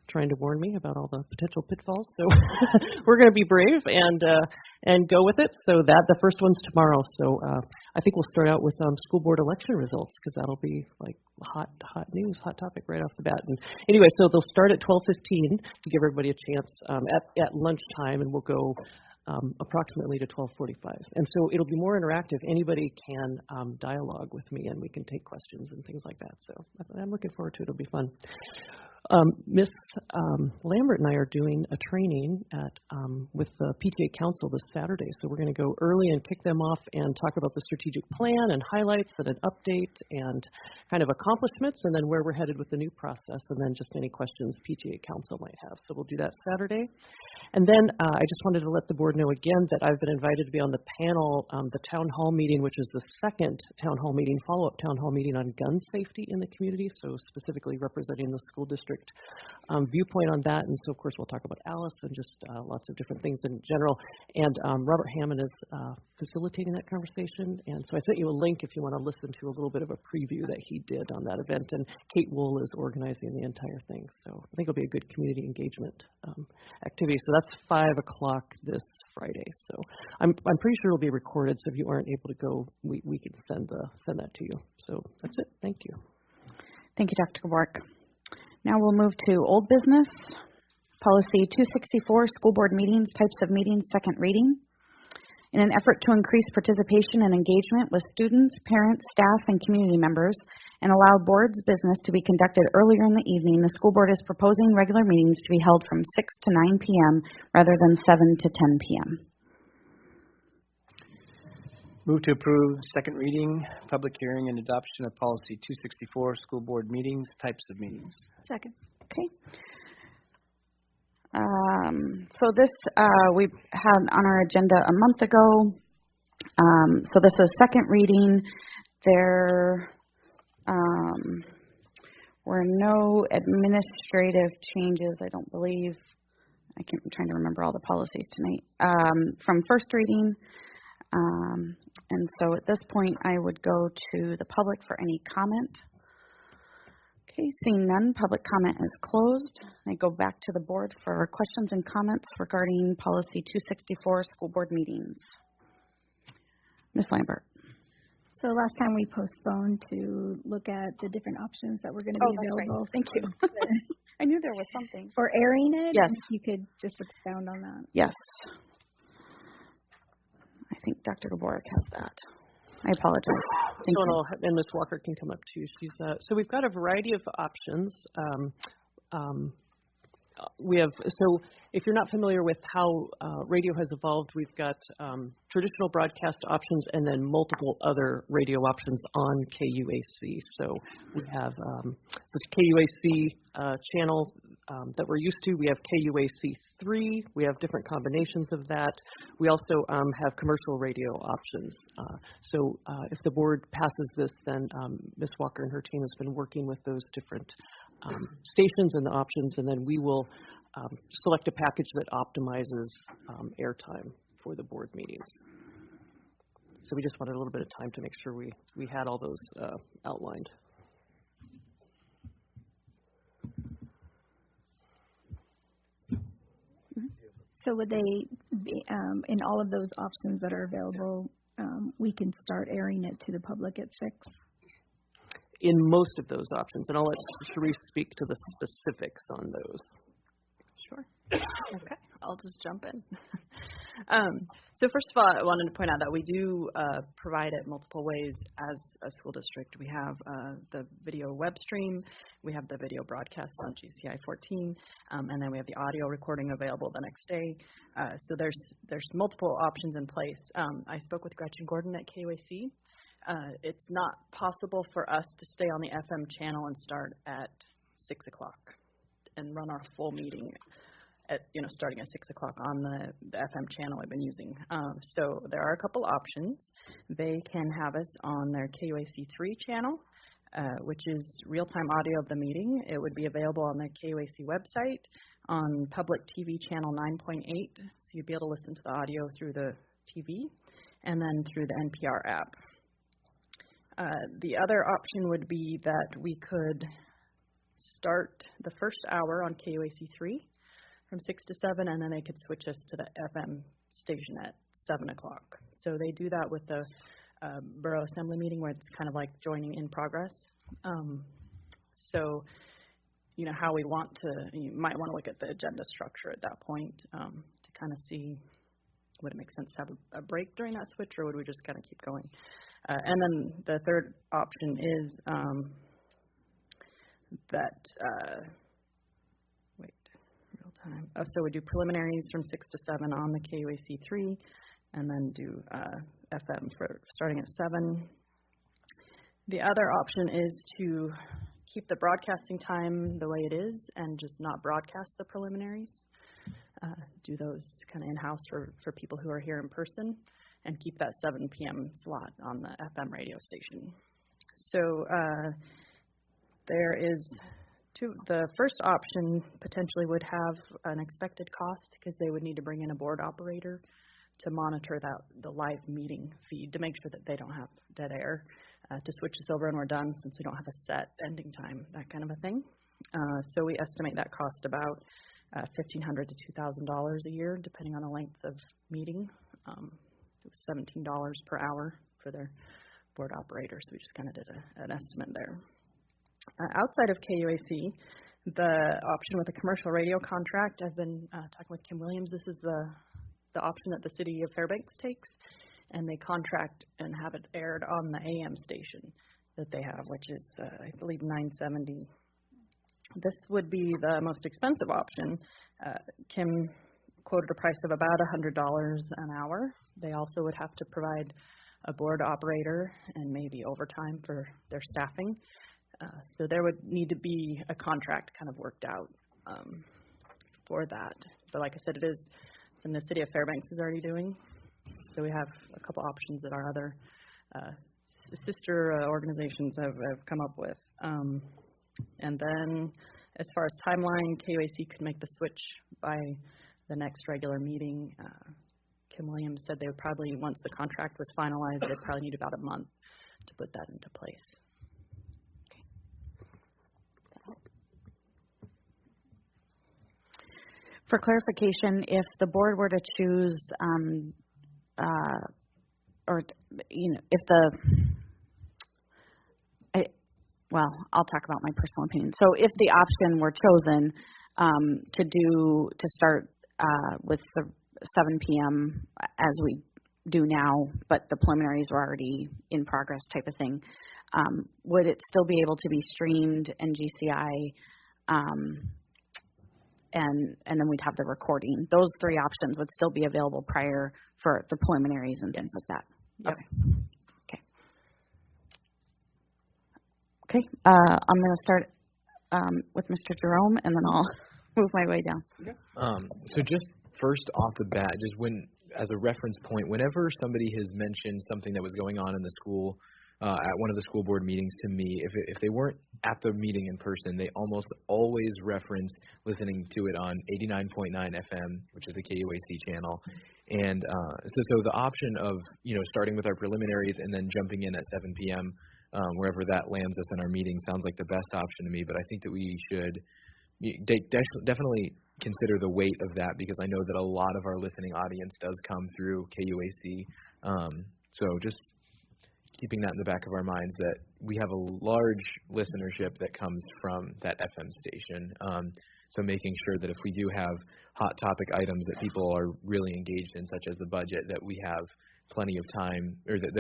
trying to warn me about all the potential pitfalls. So we're going to be brave and go with it. So the first one's tomorrow. So I think we'll start out with school board election results, because that'll be like hot news, hot topic right off the bat. And anyway, so they'll start at 12:15 to give everybody a chance at lunchtime, and we'll go approximately to 12:45. And so it'll be more interactive. Anybody can dialogue with me, and we can take questions and things like that. So I'm looking forward to it. It'll be fun. Miss Lambert and I are doing a training with the PTA Council this Saturday. So we're going to go early and kick them off and talk about the strategic plan and highlights and an update and kind of accomplishments, and then where we're headed with the new process, and then just any questions PTA Council might have. So we'll do that Saturday. And then I just wanted to let the board know again that I've been invited to be on the panel, the town hall meeting, which is the second town hall meeting, follow-up town hall meeting on gun safety in the community, so specifically representing the school district viewpoint on that. And so, of course, we'll talk about Alice and just lots of different things in general. And Robert Hammond is facilitating that conversation. And so I sent you a link if you want to listen to a little bit of a preview that he did on that event. And Kate Wool is organizing the entire thing. So I think it'll be a good community engagement activity. So that's 5 o'clock this Friday. So I'm pretty sure it'll be recorded. So if you aren't able to go, we can send that to you. So that's it. Thank you. Thank you, Dr. Gaborik. Now we'll move to old business. Policy 264, school board meetings, types of meetings, second reading. In an effort to increase participation and engagement with students, parents, staff, and community members, and allow board's business to be conducted earlier in the evening, the school board is proposing regular meetings to be held from 6 to 9 p.m. rather than 7 to 10 p.m. Move to approve second reading, public hearing, and adoption of policy 264, school board meetings, types of meetings. Second. Okay. So this we had on our agenda a month ago. So this is second reading. There were no administrative changes, I don't believe. I'm trying to remember all the policies tonight. From first reading. And so at this point, I would go to the public for any comment. Okay, seeing none, public comment is closed. I go back to the board for questions and comments regarding policy 264, school board meetings. Ms. Lambert. So last time we postponed to look at the different options that were going to be available. Right. Thank you. I knew there was something. For airing it? Yes. If you could just expound on that. Yes. I think Dr. Gaborik has that. I apologize. And Ms. Walker can come up too. She's so we've got a variety of options. We have, so if you're not familiar with how radio has evolved, we've got traditional broadcast options and then multiple other radio options on KUAC. So we have the KUAC channel that we're used to. We have KUAC 3. We have different combinations of that. We also have commercial radio options. So if the board passes this, then Ms. Walker and her team has been working with those different stations and the options, and then we will select a package that optimizes airtime for the board meetings. So we just wanted a little bit of time to make sure we had all those outlined. So would they be, in all of those options that are available, we can start airing it to the public at 6? In most of those options, and I'll let Sharice speak to the specifics on those. Sure. Okay, I'll just jump in. So first of all, I wanted to point out that we do provide it multiple ways as a school district. We have the video web stream, we have the video broadcast on GCI 14, and then we have the audio recording available the next day. So there's multiple options in place. I spoke with Gretchen Gordon at KUAC. It's not possible for us to stay on the FM channel and start at 6 o'clock and run our full meeting at, starting at 6 o'clock on the FM channel I've been using. So there are a couple options. They can have us on their KUAC 3 channel, which is real-time audio of the meeting. It would be available on the KUAC website on public TV channel 9.8. So you'd be able to listen to the audio through the TV and then through the NPR app. The other option would be that we could start the first hour on KUAC 3 from 6 to 7, and then they could switch us to the FM station at 7 o'clock. So they do that with the Borough Assembly meeting where it's kind of like joining in progress. So, how we want to, you might want to look at the agenda structure at that point to kind of see, would it make sense to have a break during that switch, or would we just kind of keep going? And then the third option is real time. So we do preliminaries from 6 to 7 on the KUAC 3, and then do FM for starting at 7. The other option is to keep the broadcasting time the way it is and just not broadcast the preliminaries. Do those kind of in-house for people who are here in person, and keep that 7 p.m. slot on the FM radio station. So there is the first option potentially would have an expected cost because they would need to bring in a board operator to monitor the live meeting feed to make sure that they don't have dead air, to switch us over and we're done since we don't have a set ending time, that kind of a thing. So we estimate that cost about $1,500 to $2,000 a year, depending on the length of meeting. It was $17 per hour for their board operator, so we just kind of did an estimate there. Outside of KUAC, the option with a commercial radio contract, I've been talking with Kim Williams. This is the the option that the city of Fairbanks takes, and they contract and have it aired on the AM station that they have, which is, I believe, $9.70. This would be the most expensive option. Kim quoted a price of about $100 an hour. They also would have to provide a board operator and maybe overtime for their staffing. So there would need to be a contract kind of worked out for that. But like I said, it's in the city of Fairbanks is already doing. So we have a couple options that our other sister organizations have come up with. And then as far as timeline, KUAC could make the switch by the next regular meeting. Kim Williams said they would probably, once the contract was finalized, they'd probably need about a month to put that into place. For clarification, if the board were to choose, I'll talk about my personal opinion. So if the option were chosen to start with the 7 p.m. as we do now, but the preliminaries were already in progress type of thing, would it still be able to be streamed in GCI? And then we'd have the recording. Those three options would still be available prior for the preliminaries and things like that. Yep. Okay. I'm going to start with Mr. Jerome, and then I'll move my way down. So just first off the bat, just as a reference point, whenever somebody has mentioned something that was going on in the school at one of the school board meetings to me, if they weren't at the meeting in person, they almost always reference listening to it on 89.9 FM, which is the KUAC channel. And so the option of, starting with our preliminaries and then jumping in at 7 p.m., wherever that lands us in our meeting sounds like the best option to me, but I think that we should definitely consider the weight of that, because I know that a lot of our listening audience does come through KUAC. So just keeping that in the back of our minds, that we have a large listenership that comes from that FM station. So making sure that if we do have hot topic items that people are really engaged in, such as the budget, that we have plenty of time, or that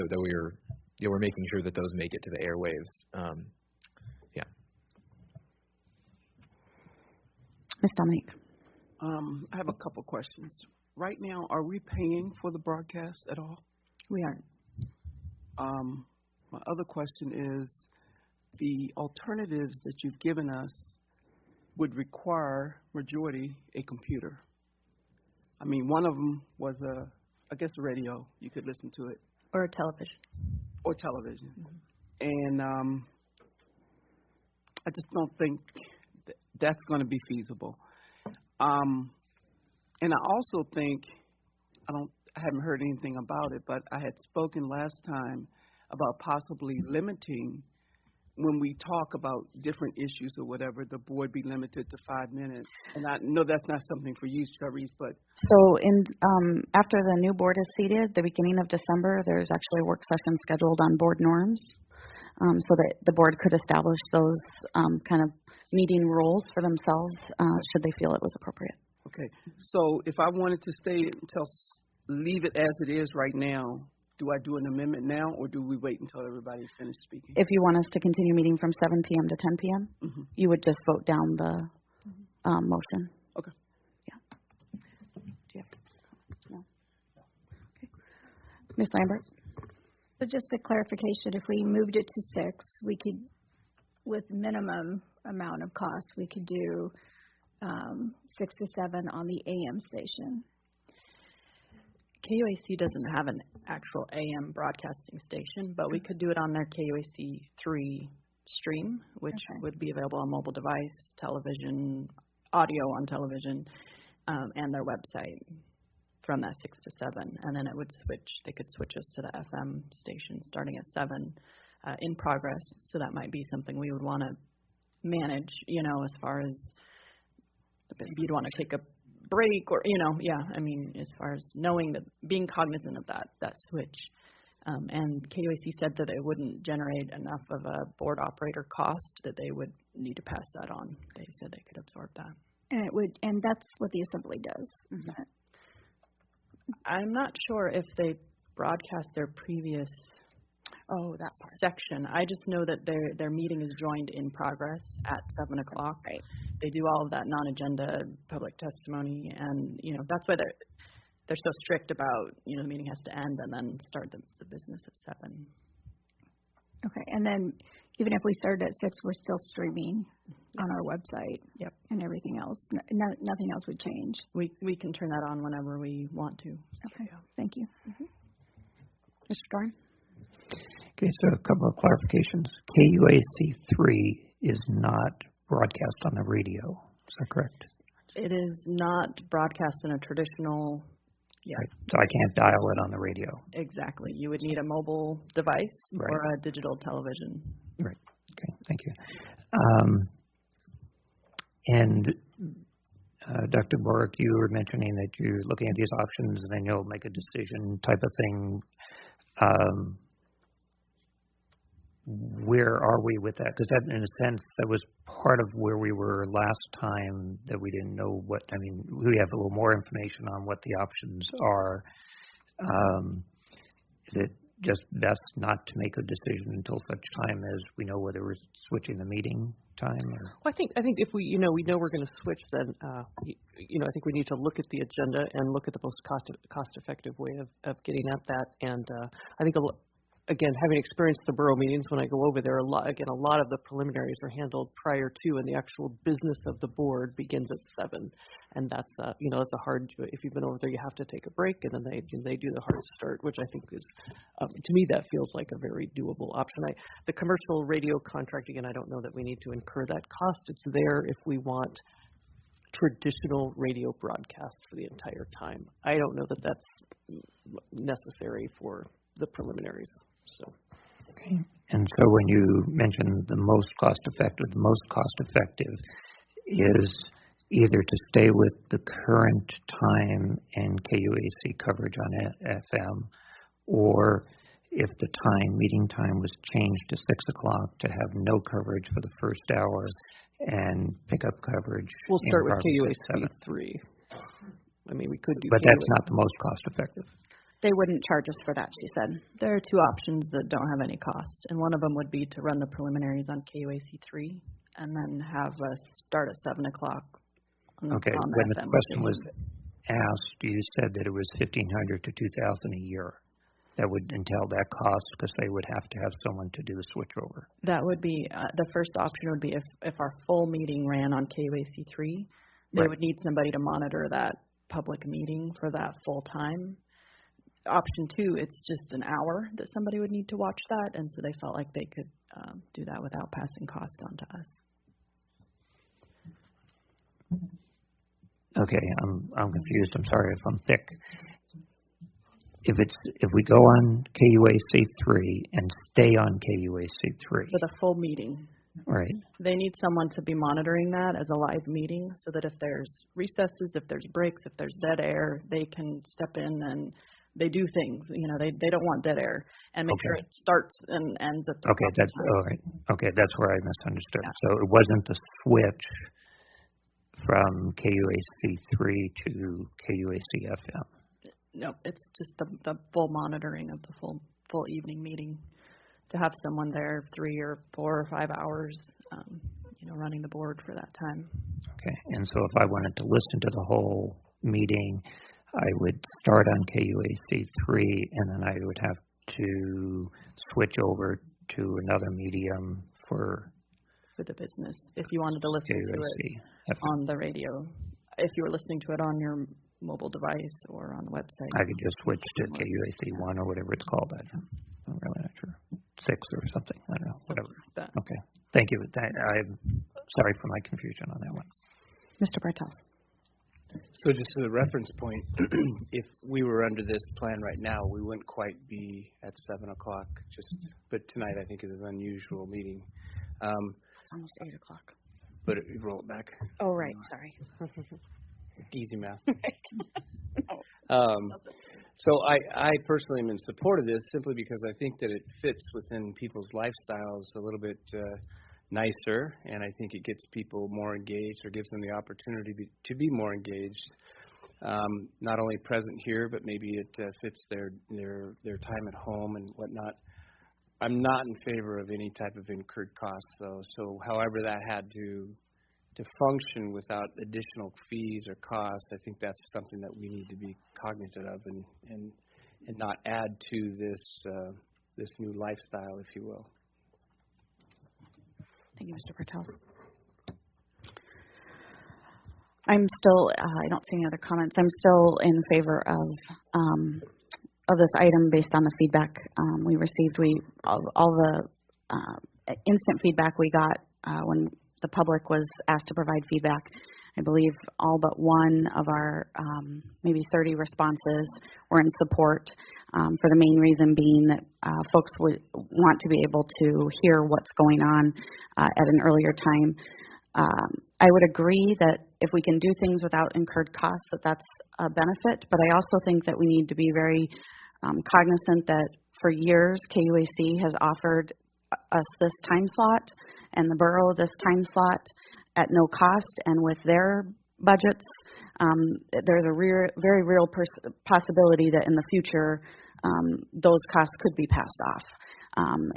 we're making sure that those make it to the airwaves. Ms. Dominique. I have a couple questions. Right now, are we paying for the broadcast at all? We aren't. My other question is, the alternatives that you've given us would require, majority, a computer. I mean, one of them was a radio. You could listen to it. Or a television. Or television. Mm-hmm. And I just don't think that's going to be feasible. And I also think, I haven't heard anything about it, but I had spoken last time about possibly limiting, when we talk about different issues or whatever, the board be limited to 5 minutes. And I know that's not something for you, Charisse, but... So after the new board is seated, the beginning of December, there's actually a work session scheduled on board norms, so that the board could establish those kind of meeting rules for themselves, should they feel it was appropriate. Okay. So if I wanted to leave it as it is right now, do I do an amendment now, or do we wait until everybody's finished speaking? If you want us to continue meeting from 7 p.m. to 10 p.m., mm-hmm. you would just vote down the motion. Okay. Yeah. Do you have? No. Okay. Ms. Lambert? So just a clarification, if we moved it to 6, we could, with minimum amount of cost, we could do 6 to 7 on the AM station. KUAC doesn't have an actual AM broadcasting station, but we could do it on their KUAC 3 stream, which would be available on mobile device, television, audio on television, and their website from that 6 to 7. And then they could switch us to the FM station starting at 7 in progress. So that might be something we would want to manage, as far as if you'd want to take a break or, as far as knowing that, being cognizant of that switch. And KUAC said that it wouldn't generate enough of a board operator cost that they would need to pass that on. They said they could absorb that. And that's what the assembly does. Mm-hmm. I'm not sure if they broadcast their previous that section. I just know that their meeting is joined in progress at 7 o'clock. Right. They do all of that non-agenda public testimony, and that's why they're so strict about the meeting has to end and then start the business at 7. Okay, and then even if we started at 6, we're still streaming on our website. Yep. And everything else. Nothing else would change. We can turn that on whenever we want to. Okay, thank you. Mr. Dorn? Okay, so a couple of clarifications. KUAC 3 is not broadcast on the radio. Is that correct? It is not broadcast in a traditional. Yeah. Right. So I can't dial it on the radio. Exactly. You would need a mobile device Right. or a digital television. Right. Okay. Thank you. And Dr. Bork, you were mentioning that you're looking at these options and then you'll make a decision type of thing. Where are we with that? Because that, in a sense, that was part of where we were last time, that we didn't know what, we have a little more information on what the options are. Is it just best not to make a decision until such time as we know whether we're switching the meeting time? Or? Well, I think if we know we're going to switch, then I think we need to look at the agenda and look at the most cost-effective way of getting at that. And I think again, having experienced the borough meetings, when I go over there, a lot of the preliminaries are handled prior to, and the actual business of the board begins at 7. And that's it's a hard. If you've been over there, you have to take a break, and then they do the hard start, which I think is, to me, that feels like a very doable option. The commercial radio contract, again, I don't know that we need to incur that cost. It's there if we want traditional radio broadcast for the entire time. I don't know that that's necessary for the preliminaries. So. Okay. And so when you mention the most cost effective is either to stay with the current time and KUAC coverage on FM, or if the meeting time was changed to 6 o'clock, to have no coverage for the first hour and pick up coverage. We'll start with KUAC 3. We could do. But that's not the most cost effective. They wouldn't charge us for that, she said. There are 2 options that don't have any cost, and one of them would be to run the preliminaries on KUAC 3 and then have us start at 7 o'clock. Okay, when the question was asked, you said that it was $1,500 to $2,000 a year. That would entail that cost because they would have to have someone to do the switchover. That would be, the first option would be if our full meeting ran on KUAC 3, they would need somebody to monitor that public meeting for that full time. Option 2, it's just an hour that somebody would need to watch that, and so they felt like they could do that without passing cost on to us. Okay, I'm confused. I'm sorry if I'm thick. If we go on KUAC 3 and stay on KUAC 3 for the full meeting, right? They need someone to be monitoring that as a live meeting, so that if there's recesses, if there's breaks, if there's dead air, they can step in and they do things. They don't want dead air, and make sure it starts and ends at the that's time. All right. Okay, that's where I misunderstood. Yeah. So it wasn't the switch from KUAC 3 to KUAC FM. No, it's just the full monitoring of the full evening meeting, to have someone there 3 or 4 or 5 hours, running the board for that time. Okay, and so if I wanted to listen to the whole meeting, I would start on KUAC 3, and then I would have to switch over to another medium for the business. If you wanted to listen to it on the radio, if you were listening to it on your mobile device or on the website, I could just switch to KUAC 1 or whatever it's called. I'm really not sure. 6 or something. I don't know. Whatever. Like okay. Thank you. I'm sorry for my confusion on that one. Mr. Bartels. So just as a reference point, if we were under this plan right now, we wouldn't quite be at 7 o'clock. But tonight I think is an unusual meeting. It's almost 8 o'clock. But roll it back. Oh, right. Sorry. Easy math. So I personally am in support of this simply because I think that it fits within people's lifestyles a little bit nicer, and I think it gets people more engaged or gives them the opportunity to be more engaged. not only present here, but maybe it fits their time at home and whatnot. I'm not in favor of any type of incurred costs, though. So, however that had to function without additional fees or costs, I think that's something that we need to be cognizant of and not add to this new lifestyle, if you will. Thank you, Mr. Pertels. I'm still, I don't see any other comments. I'm still in favor of this item based on the feedback we received. All the instant feedback we got when the public was asked to provide feedback. I believe all but one of our maybe 30 responses were in support, for the main reason being that folks would want to be able to hear what's going on at an earlier time. I would agree that if we can do things without incurred costs, that's a benefit, but I also think that we need to be very cognizant that for years KUAC has offered us this time slot and the borough this time slot at no cost, and with their budgets, there's a very real possibility that in the future those costs could be passed off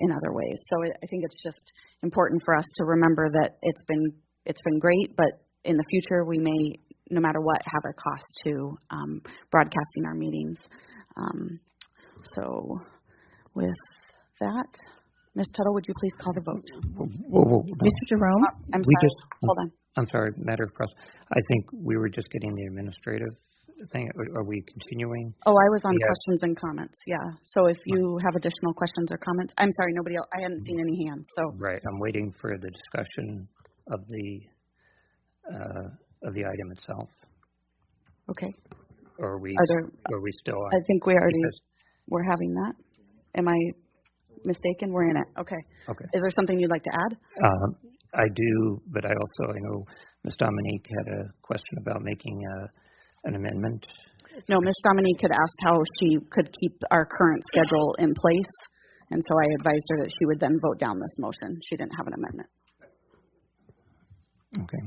in other ways. So I think it's just important for us to remember that it's been great, but in the future we may, no matter what, have a cost to broadcasting our meetings. So with that, Ms. Tuttle, would you please call the vote? Mr. Jerome? I'm sorry. Hold on. I'm sorry, matter of process. I think we were just getting the administrative thing. Are we continuing? Oh, I was on questions and comments, yeah. So if you have additional questions or comments, I'm sorry, nobody else, I hadn't seen any hands, so. Right, I'm waiting for the discussion of the item itself. Okay. Or are we still on? I think we're having that. Am I mistaken? We're in it. Okay. Okay. Is there something you'd like to add? I do, but I know Ms. Dominique had a question about making an amendment. No, Ms. Dominique had asked how she could keep our current schedule in place, and so I advised her that she would then vote down this motion. She didn't have an amendment. Okay,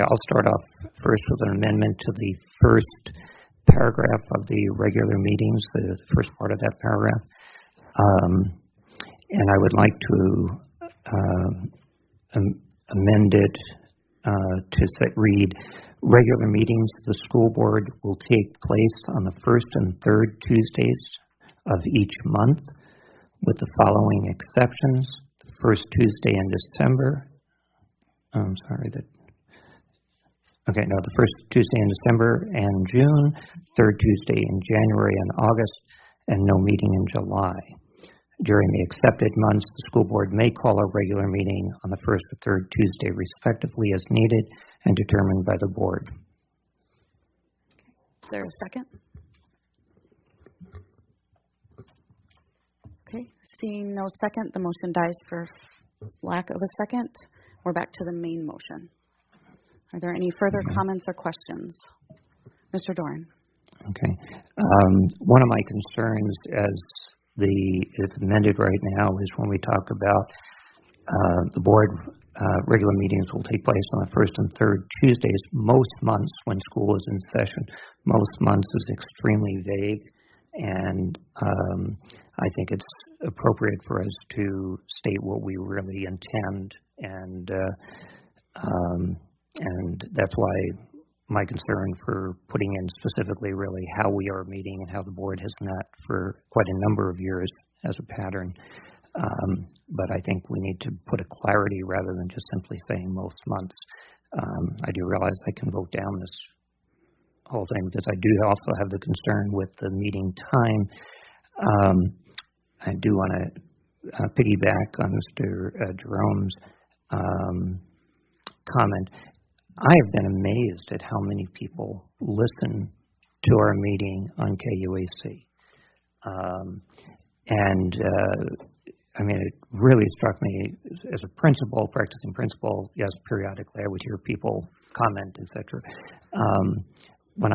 I'll start off first with an amendment to the first paragraph of the regular meetings, the first part of that paragraph. And I would like to amend it to read, regular meetings of the school board will take place on the first and third Tuesdays of each month, with the following exceptions. The first Tuesday in December, the first Tuesday in December and June, third Tuesday in January and August, and no meeting in July. During the accepted months, the school board may call a regular meeting on the first or third Tuesday, respectively, as needed and determined by the board. Is there a second? Okay, seeing no second, the motion dies for lack of a second. We're back to the main motion. Are there any further comments or questions? Mr. Doran. Okay. One of my concerns as it's amended right now is when we talk about the board regular meetings will take place on the first and third Tuesdays. Most months when school is in session, most months is extremely vague, and I think it's appropriate for us to state what we really intend, and that's why my concern for putting in specifically really how we are meeting and how the board has met for quite a number of years as a pattern. But I think we need to put a clarity rather than just simply saying most months. I do realize I can vote down this whole thing because I do also have the concern with the meeting time. I do want to piggyback on Mr. Jerome's comment. I have been amazed at how many people listen to our meeting on KUAC. I mean, it really struck me as a practicing principal, yes, periodically I would hear people comment, etc. When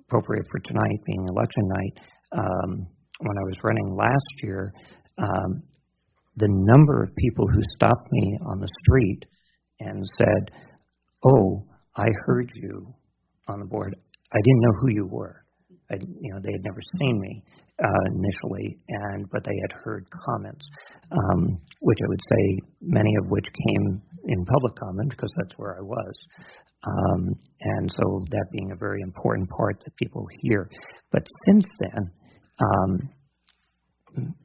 appropriate for tonight, being election night, when I was running last year, the number of people who stopped me on the street and said, "Oh, I heard you on the board. I didn't know who you were. They had never seen me initially, but they had heard comments, which I would say many of which came in public comment because that's where I was. And so that being a very important part that people hear. But since then,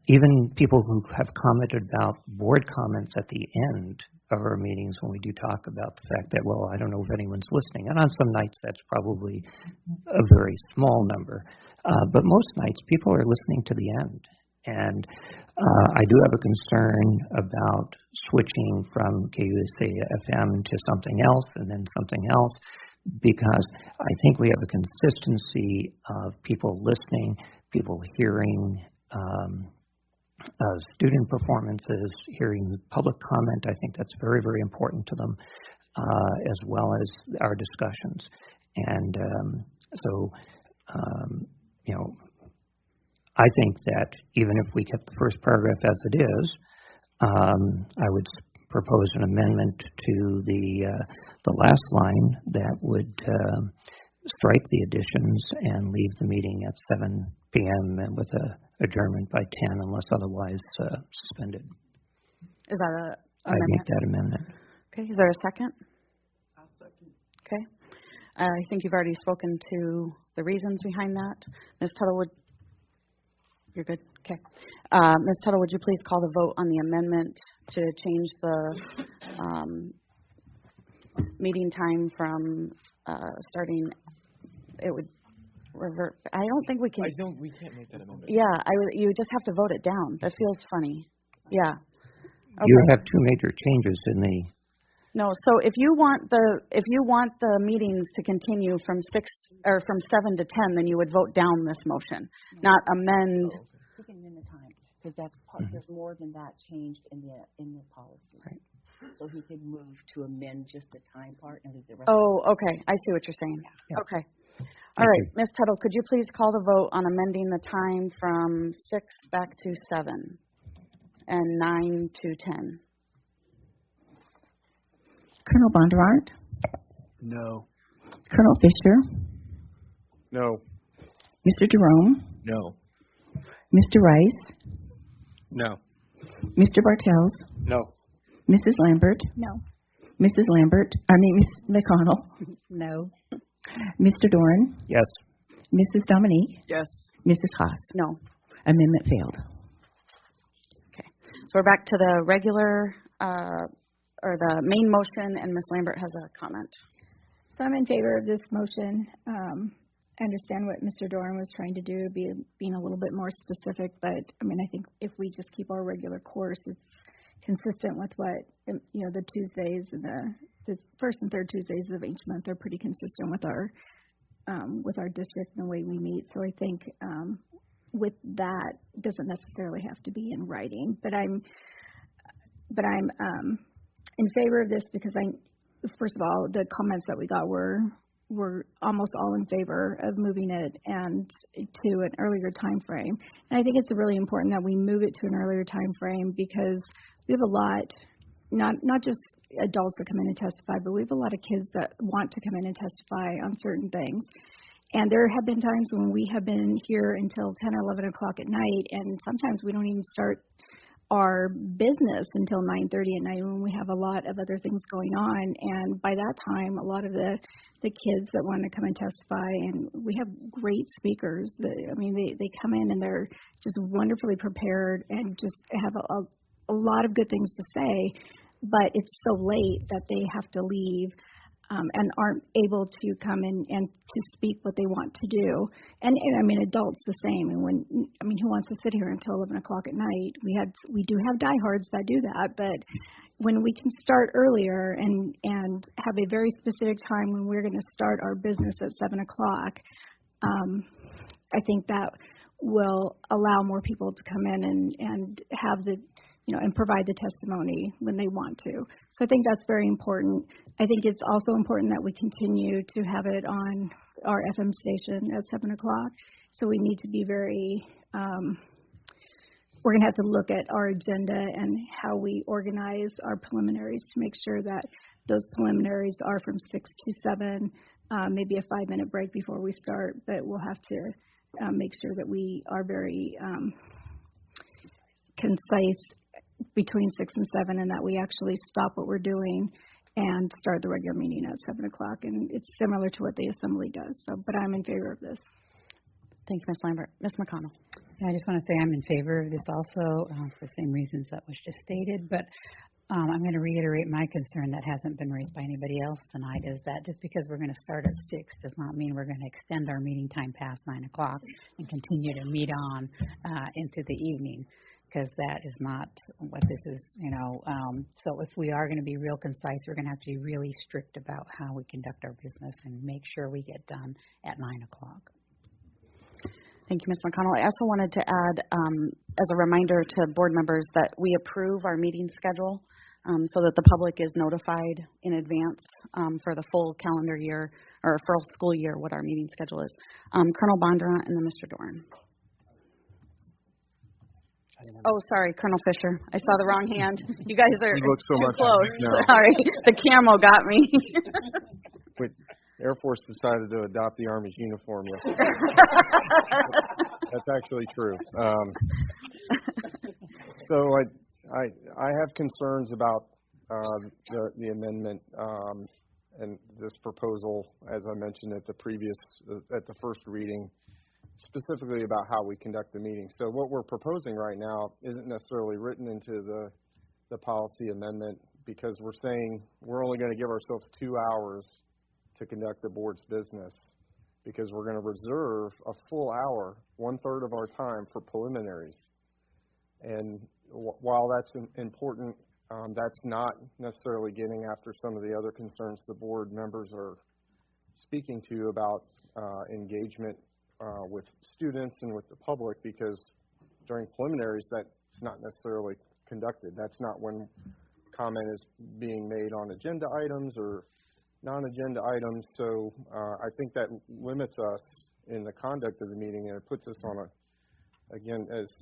even people who have commented about board comments at the end of our meetings when we do talk about the fact that, well, I don't know if anyone's listening. And on some nights, that's probably a very small number. But most nights, people are listening to the end. And I do have a concern about switching from KUSA FM to something else and then something else, because I think we have a consistency of people listening, people hearing student performances, hearing public comment. I think that's very, very important to them, as well as our discussions. And I think that even if we kept the first paragraph as it is, I would propose an amendment to the last line that would strike the additions and leave the meeting at 7 p.m. and with a adjournment by 10 unless otherwise suspended. Is that a I make that amendment. Okay. Is there a second? I'll second. Okay. I think you've already spoken to the reasons behind that. Ms. Tuttle, you're good? Okay. Ms. Tuttle, would you please call the vote on the amendment to change the meeting time from starting, it would revert. I don't think we can. We can't make that amendment. Yeah, you just have to vote it down. That feels funny. Yeah. Okay. You have two major changes in the. No, so if you want the meetings to continue from 7 to 10, then you would vote down this motion, not amend. Oh, okay. You can amend the time because that's part. There's more than that changed in the policy. Right. So he could move to amend just the time part and leave the rest. Oh, okay. I see what you're saying. Yeah. Okay. All right, Ms. Tuttle, could you please call the vote on amending the time from 6 back to 7 and 9 to 10? Colonel Bondurant? No. Colonel Fisher? No. Mr. Jerome? No. Mr. Rice? No. Mr. Bartels? No. Mrs. Lambert? No. Ms. McConnell? No. Mr. Doran? Yes. Mrs. Dominique? Yes. Mrs. Haas? No. Amendment failed. Okay. So we're back to the regular or the main motion, and Ms. Lambert has a comment. So I'm in favor of this motion. I understand what Mr. Doran was trying to do, being a little bit more specific, but I mean, I think if we just keep our regular course, it's consistent with what, the Tuesdays and the first and third Tuesdays of each month are pretty consistent with our district and the way we meet. So I think with that, it doesn't necessarily have to be in writing, but I'm in favor of this because first of all, the comments that we got were almost all in favor of moving it and to an earlier time frame. And I think it's really important that we move it to an earlier time frame because we have a lot, not just adults that come in and testify, but we have a lot of kids that want to come in and testify on certain things. And there have been times when we have been here until 10 or 11 o'clock at night, and sometimes we don't even start our business until 9:30 at night when we have a lot of other things going on. And by that time, a lot of the kids that want to come and testify, and we have great speakers. They come in and they're just wonderfully prepared and just have a lot of good things to say, but it's so late that they have to leave and aren't able to come in and to speak what they want to do. And adults the same. And who wants to sit here until 11 o'clock at night? We do have diehards that do that, but when we can start earlier and have a very specific time when we're going to start our business at 7 o'clock, I think that will allow more people to come in and have and provide the testimony when they want to. So I think that's very important. I think it's also important that we continue to have it on our FM station at 7 o'clock. So we need to be very, we're going to have to look at our agenda and how we organize our preliminaries to make sure that those preliminaries are from 6 to 7, maybe a 5-minute break before we start, but we'll have to make sure that we are very concise between 6 and 7, and that we actually stop what we're doing and start the regular meeting at 7 o'clock. And it's similar to what the assembly does. So, but I'm in favor of this. Thank you, Ms. Lambert. Ms. McConnell. Yeah, I just want to say I'm in favor of this also for the same reasons that was just stated. But I'm going to reiterate my concern that hasn't been raised by anybody else tonight, is that just because we're going to start at 6 does not mean we're going to extend our meeting time past 9 o'clock and continue to meet on into the evening, because that is not what this is, So if we are going to be real concise, we're going to have to be really strict about how we conduct our business and make sure we get done at 9 o'clock. Thank you, Ms. McConnell. I also wanted to add, as a reminder to board members, that we approve our meeting schedule so that the public is notified in advance for the full calendar year or full school year what our meeting schedule is. Colonel Bondurant and then Mr. Doran. Oh, sorry, Colonel Fisher. I saw the wrong hand. You guys are too close. Sorry, the camo got me. Wait, Air Force decided to adopt the Army's uniform yesterday. That's actually true. So I have concerns about the amendment and this proposal, as I mentioned at the first reading, specifically about how we conduct the meeting. So what we're proposing right now isn't necessarily written into the policy amendment, because we're saying we're only going to give ourselves 2 hours to conduct the board's business, because we're going to reserve a full hour, 1/3 of our time, for preliminaries. And while that's important, that's not necessarily getting after some of the other concerns the board members are speaking to about engagement with students and with the public, because during preliminaries that's not necessarily conducted. That's not when comment is being made on agenda items or non-agenda items. So I think that limits us in the conduct of the meeting, and it puts us on again, as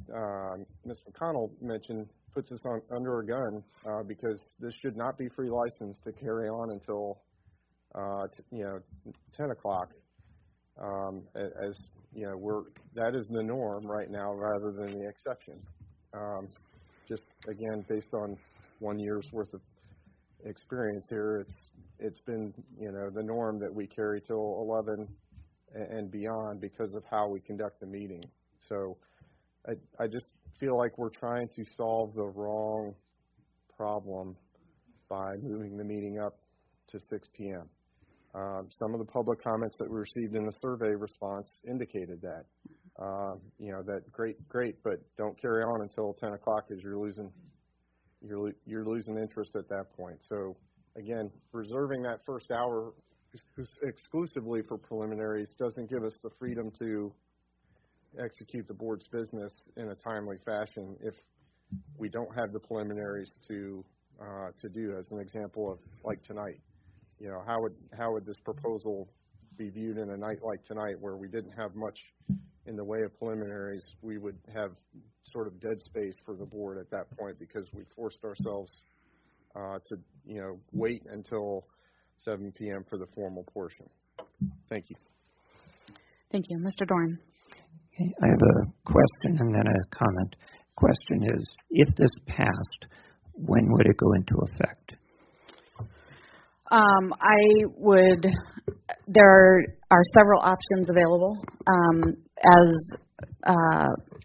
Ms. McConnell mentioned, puts us under a gun, because this should not be free license to carry on until 10 o'clock. As you know, that is the norm right now rather than the exception. Just again, based on 1 year's worth of experience here, it's been the norm that we carry till 11 and beyond because of how we conduct the meeting. So I just feel like we're trying to solve the wrong problem by moving the meeting up to 6 p.m. Some of the public comments that we received in the survey response indicated that, that great, but don't carry on until 10 o'clock, because you're losing interest at that point. So again, reserving that first hour exclusively for preliminaries doesn't give us the freedom to execute the board's business in a timely fashion if we don't have the preliminaries to do. As an example of like tonight, how would this proposal be viewed in a night like tonight, where we didn't have much in the way of preliminaries? We would have sort of dead space for the board at that point, because we forced ourselves to wait until 7 p.m. for the formal portion. Thank you. Thank you. Mr. Dorn. Okay, I have a question and then a comment. Question is, if this passed, when would it go into effect? There are several options available.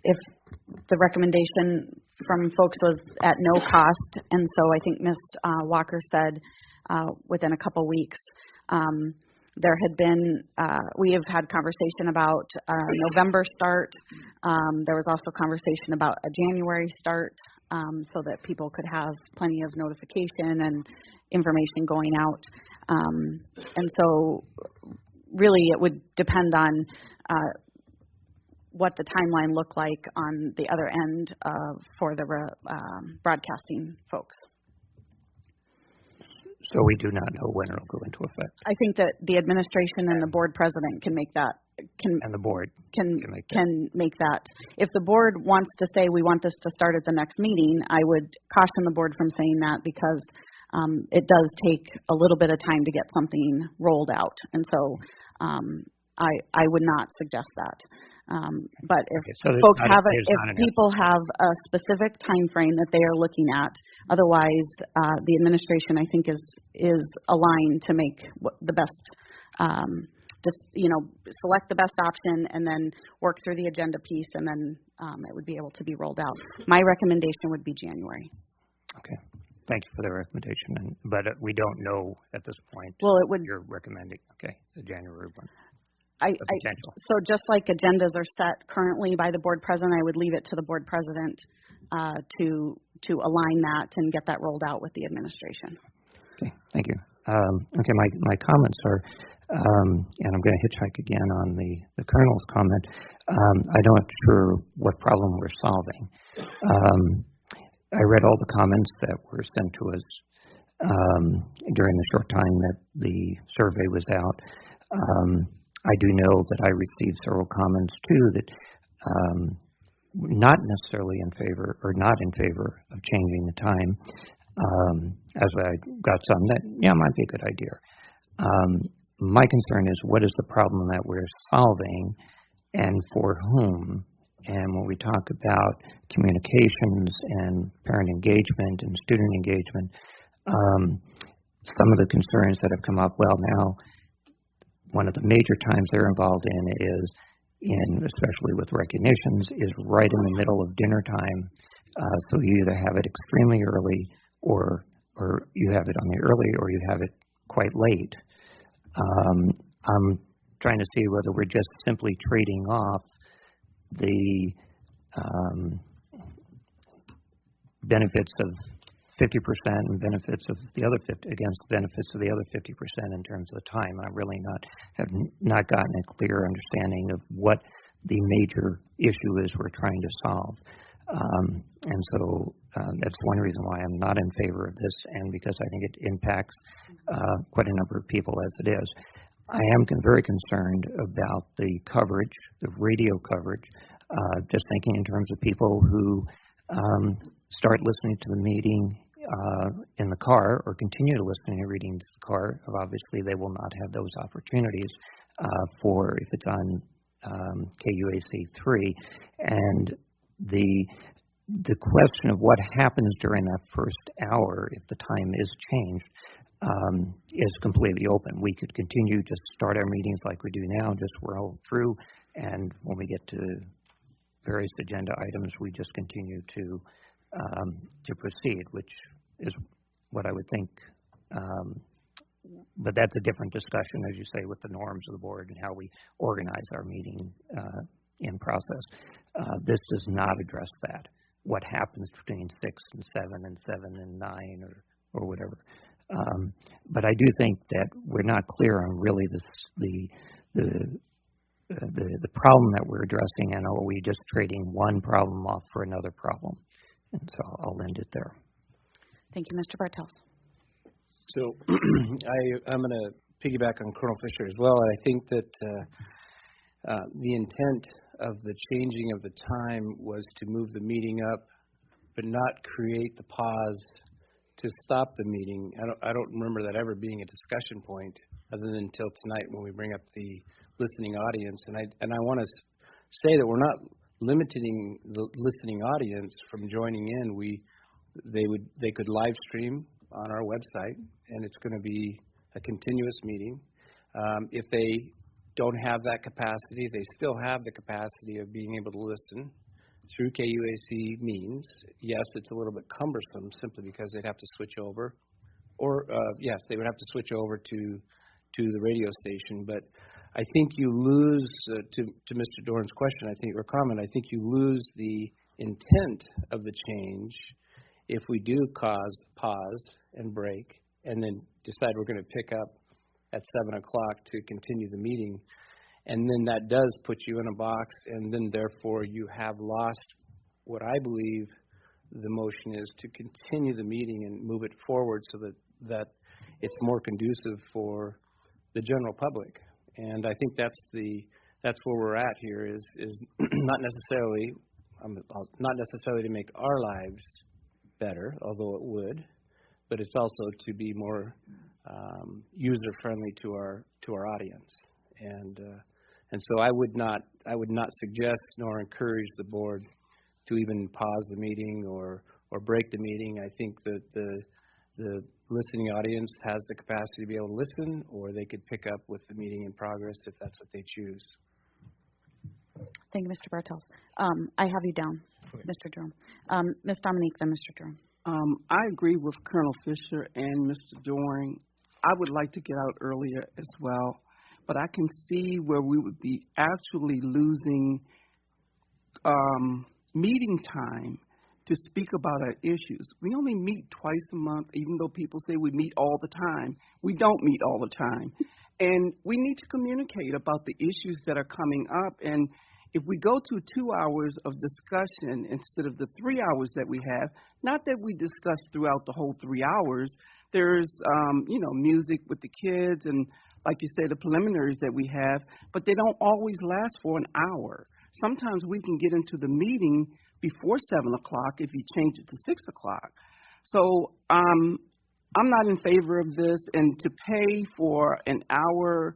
If the recommendation from folks was at no cost, and so I think Ms. Walker said within a couple weeks. There had been, we have had conversation about November start. There was also conversation about a January start, so that people could have plenty of notification and information going out. And so really it would depend on what the timeline looked like on the other end for the broadcasting folks. So we do not know when it will go into effect. I think that the administration and the board president can make that. And the board can make that. If the board wants to say we want this to start at the next meeting, I would caution the board from saying that, because it does take a little bit of time to get something rolled out. And so I would not suggest that. But if folks have it, if people have a specific time frame that they are looking at, otherwise the administration I think is aligned to make the best, just select the best option and then work through the agenda piece, and then it would be able to be rolled out. My recommendation would be January. Okay. Thank you for the recommendation, but we don't know at this point. Well, it would. You're recommending, okay, the January one. So just like agendas are set currently by the board president, I would leave it to the board president to align that and get that rolled out with the administration. Okay, thank you. Okay, my comments are, and I'm going to hitchhike again on the colonel's comment. I'm not sure what problem we're solving. I read all the comments that were sent to us during the short time that the survey was out. I do know that I received several comments too that not necessarily in favor or not in favor of changing the time. As I got some that might be a good idea. My concern is what is the problem that we're solving and for whom? And when we talk about communications and parent engagement and student engagement, some of the concerns that have come up, now, one of the major times they're involved in, especially with recognitions, is right in the middle of dinner time. So you either have it extremely early or you have it on the early or you have it quite late. I'm trying to see whether we're just simply trading off the benefits of 50% and benefits of the other 50 against the benefits of the other 50% in terms of the time. I really have not gotten a clear understanding of what the major issue is we're trying to solve. And so that's one reason why I'm not in favor of this, and because I think it impacts quite a number of people as it is. I am very concerned about the coverage, the radio coverage, just thinking in terms of people who start listening to the meeting in the car or continue to listen to reading in the car. Obviously, they will not have those opportunities for if it's on KUAC 3. And the question of what happens during that first hour if the time is changed is completely open. We could continue to start our meetings like we do now, just roll through, and when we get to various agenda items, we just continue to proceed, which is what I would think. But that's a different discussion, as you say, with the norms of the board and how we organize our meeting in process. This does not address that. What happens between 6 and 7 and 7 and 9 or whatever. But I do think that we're not clear on really the problem that we're addressing, and are we just trading one problem off for another problem? And so I'll end it there. Thank you, Mr. Bartels. So I'm going to piggyback on Colonel Fisher as well. I think that the intent of the changing of the time was to move the meeting up, but not create the pause to stop the meeting. I don't remember that ever being a discussion point other than until tonight when we bring up the listening audience. And I want to say that we're not limiting the listening audience from joining in. They could live stream on our website, and it's going to be a continuous meeting. If they don't have that capacity, they still have the capacity of being able to listen through KUAC means. Yes, it's a little bit cumbersome simply because they'd have to switch over, or yes, they would have to switch over to the radio station. But I think you lose, to Mr. Doran's question, I think, or comment, I think you lose the intent of the change if we do pause and break and then decide we're going to pick up at 7 o'clock to continue the meeting. And then that does put you in a box, and then therefore you have lost what I believe the motion is to continue the meeting and move it forward so that it's more conducive for the general public. And I think that's where we're at here is not necessarily to make our lives better, although it would, but it's also to be more user friendly to our audience. And so I would not suggest nor encourage the board to even pause the meeting or break the meeting. I think that the listening audience has the capacity to be able to listen, or they could pick up with the meeting in progress if that's what they choose. Thank you, Mr. Bartels. I have you down, okay. Mr. Jerome. Ms. Dominique, then Mr. Jerome. I agree with Colonel Fisher and Mr. Doring. I would like to get out earlier as well, but I can see where we would be actually losing meeting time to speak about our issues. We only meet twice a month, even though people say we meet all the time. We don't meet all the time. And we need to communicate about the issues that are coming up. And if we go to 2 hours of discussion instead of the 3 hours that we have, not that we discuss throughout the whole 3 hours, there's, music with the kids and, like you say, the preliminaries that we have, but they don't always last for an hour. Sometimes we can get into the meeting before 7 o'clock if you change it to 6 o'clock. So I'm not in favor of this, and to pay for an hour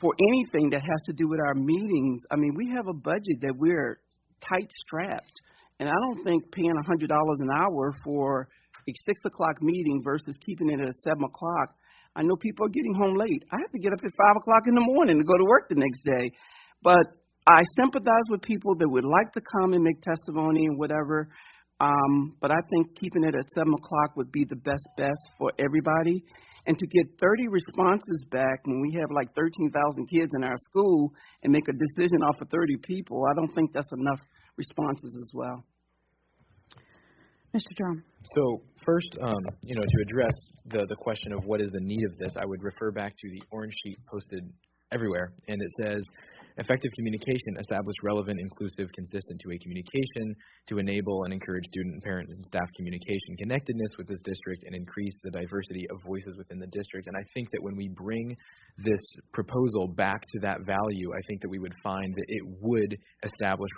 for anything that has to do with our meetings, I mean, we have a budget that we're tight-strapped, and I don't think paying $100 an hour for a 6 o'clock meeting versus keeping it at 7 o'clock. I know people are getting home late. I have to get up at 5 o'clock in the morning to go to work the next day. But I sympathize with people that would like to come and make testimony and whatever. But I think keeping it at 7 o'clock would be the best for everybody. And to get 30 responses back when we have like 13,000 kids in our school and make a decision off of 30 people, I don't think that's enough responses as well. Mr. Jerome. So first, to address the question of what is the need of this, I would refer back to the orange sheet posted everywhere, and it says, effective communication, establish relevant, inclusive, consistent two-way communication to enable and encourage student and parent and staff communication, connectedness with this district, and increase the diversity of voices within the district. And I think that when we bring this proposal back to that value, I think that we would find that it would establish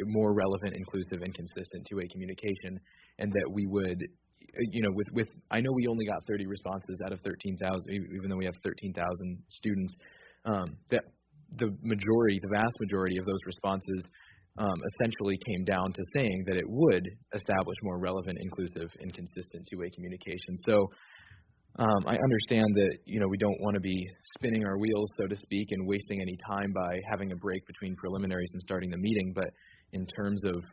more relevant, inclusive, and consistent two-way communication, and that we would, I know we only got 30 responses out of 13,000, even though we have 13,000 students, that the vast majority of those responses essentially came down to saying that it would establish more relevant, inclusive, and consistent two-way communication. So I understand that, we don't want to be spinning our wheels, so to speak, and wasting any time by having a break between preliminaries and starting the meeting, but in terms of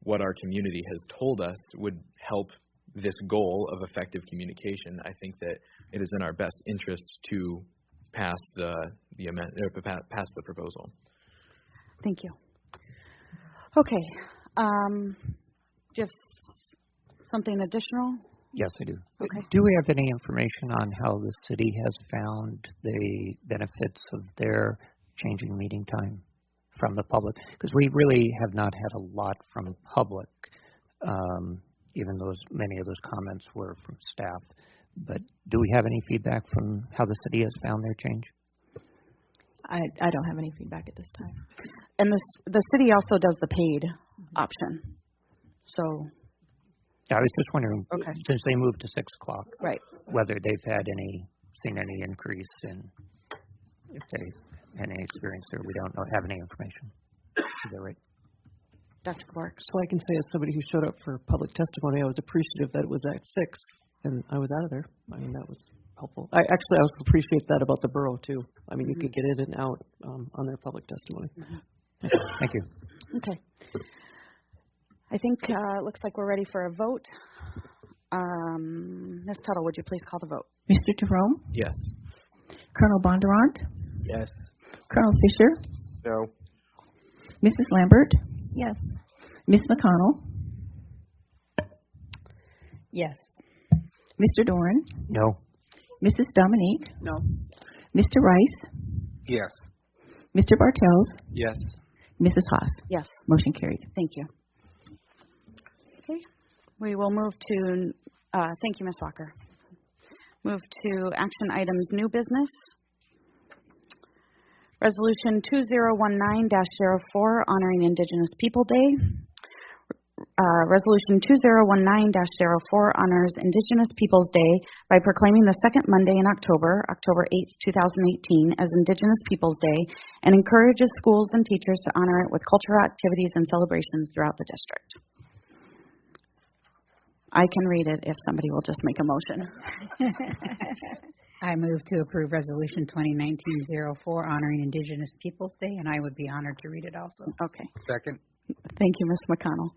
what our community has told us would help this goal of effective communication, I think that it is in our best interests to pass the proposal. Thank you. Okay. Do you have something additional? Yes, I do. Okay. Do we have any information on how the city has found the benefits of their changing meeting time from the public? Because we really have not had a lot from public, even though many of those comments were from staff. But do we have any feedback from how the city has found their change? I don't have any feedback at this time. And the city also does the paid option. So. Yeah, I was just wondering, okay, since they moved to 6 o'clock, right, whether they've seen any increase in, if they had any experience there. We don't have any information. Is that right? Dr. Clark. So I can say, as somebody who showed up for public testimony, I was appreciative that it was at 6, and I was out of there. I mean, that was helpful. I also appreciate that about the borough, too. I mean, you could get in and out on their public testimony. Thank you. Okay. I think it looks like we're ready for a vote. Ms. Tuttle, would you please call the vote? Mr. Jerome? Yes. Colonel Bondurant? Yes. Colonel Fisher? No. Mrs. Lambert? Yes. Ms. McConnell? Yes. Mr. Doran? No. Mrs. Dominique? No. Mr. Rice? Yes. Mr. Bartels? Yes. Mrs. Haas? Yes. Motion carried. Thank you. Okay. We will move to, thank you, Ms. Walker. Move to action items, new business. Resolution 2019-04, honoring Indigenous People Day. Resolution 2019-04 honors Indigenous Peoples Day by proclaiming the second Monday in October, October 8th, 2018, as Indigenous Peoples Day and encourages schools and teachers to honor it with cultural activities and celebrations throughout the district. I can read it if somebody will just make a motion. I move to approve Resolution 2019-04 honoring Indigenous Peoples Day, and I would be honored to read it also. Okay. Second. Thank you, Ms. McConnell.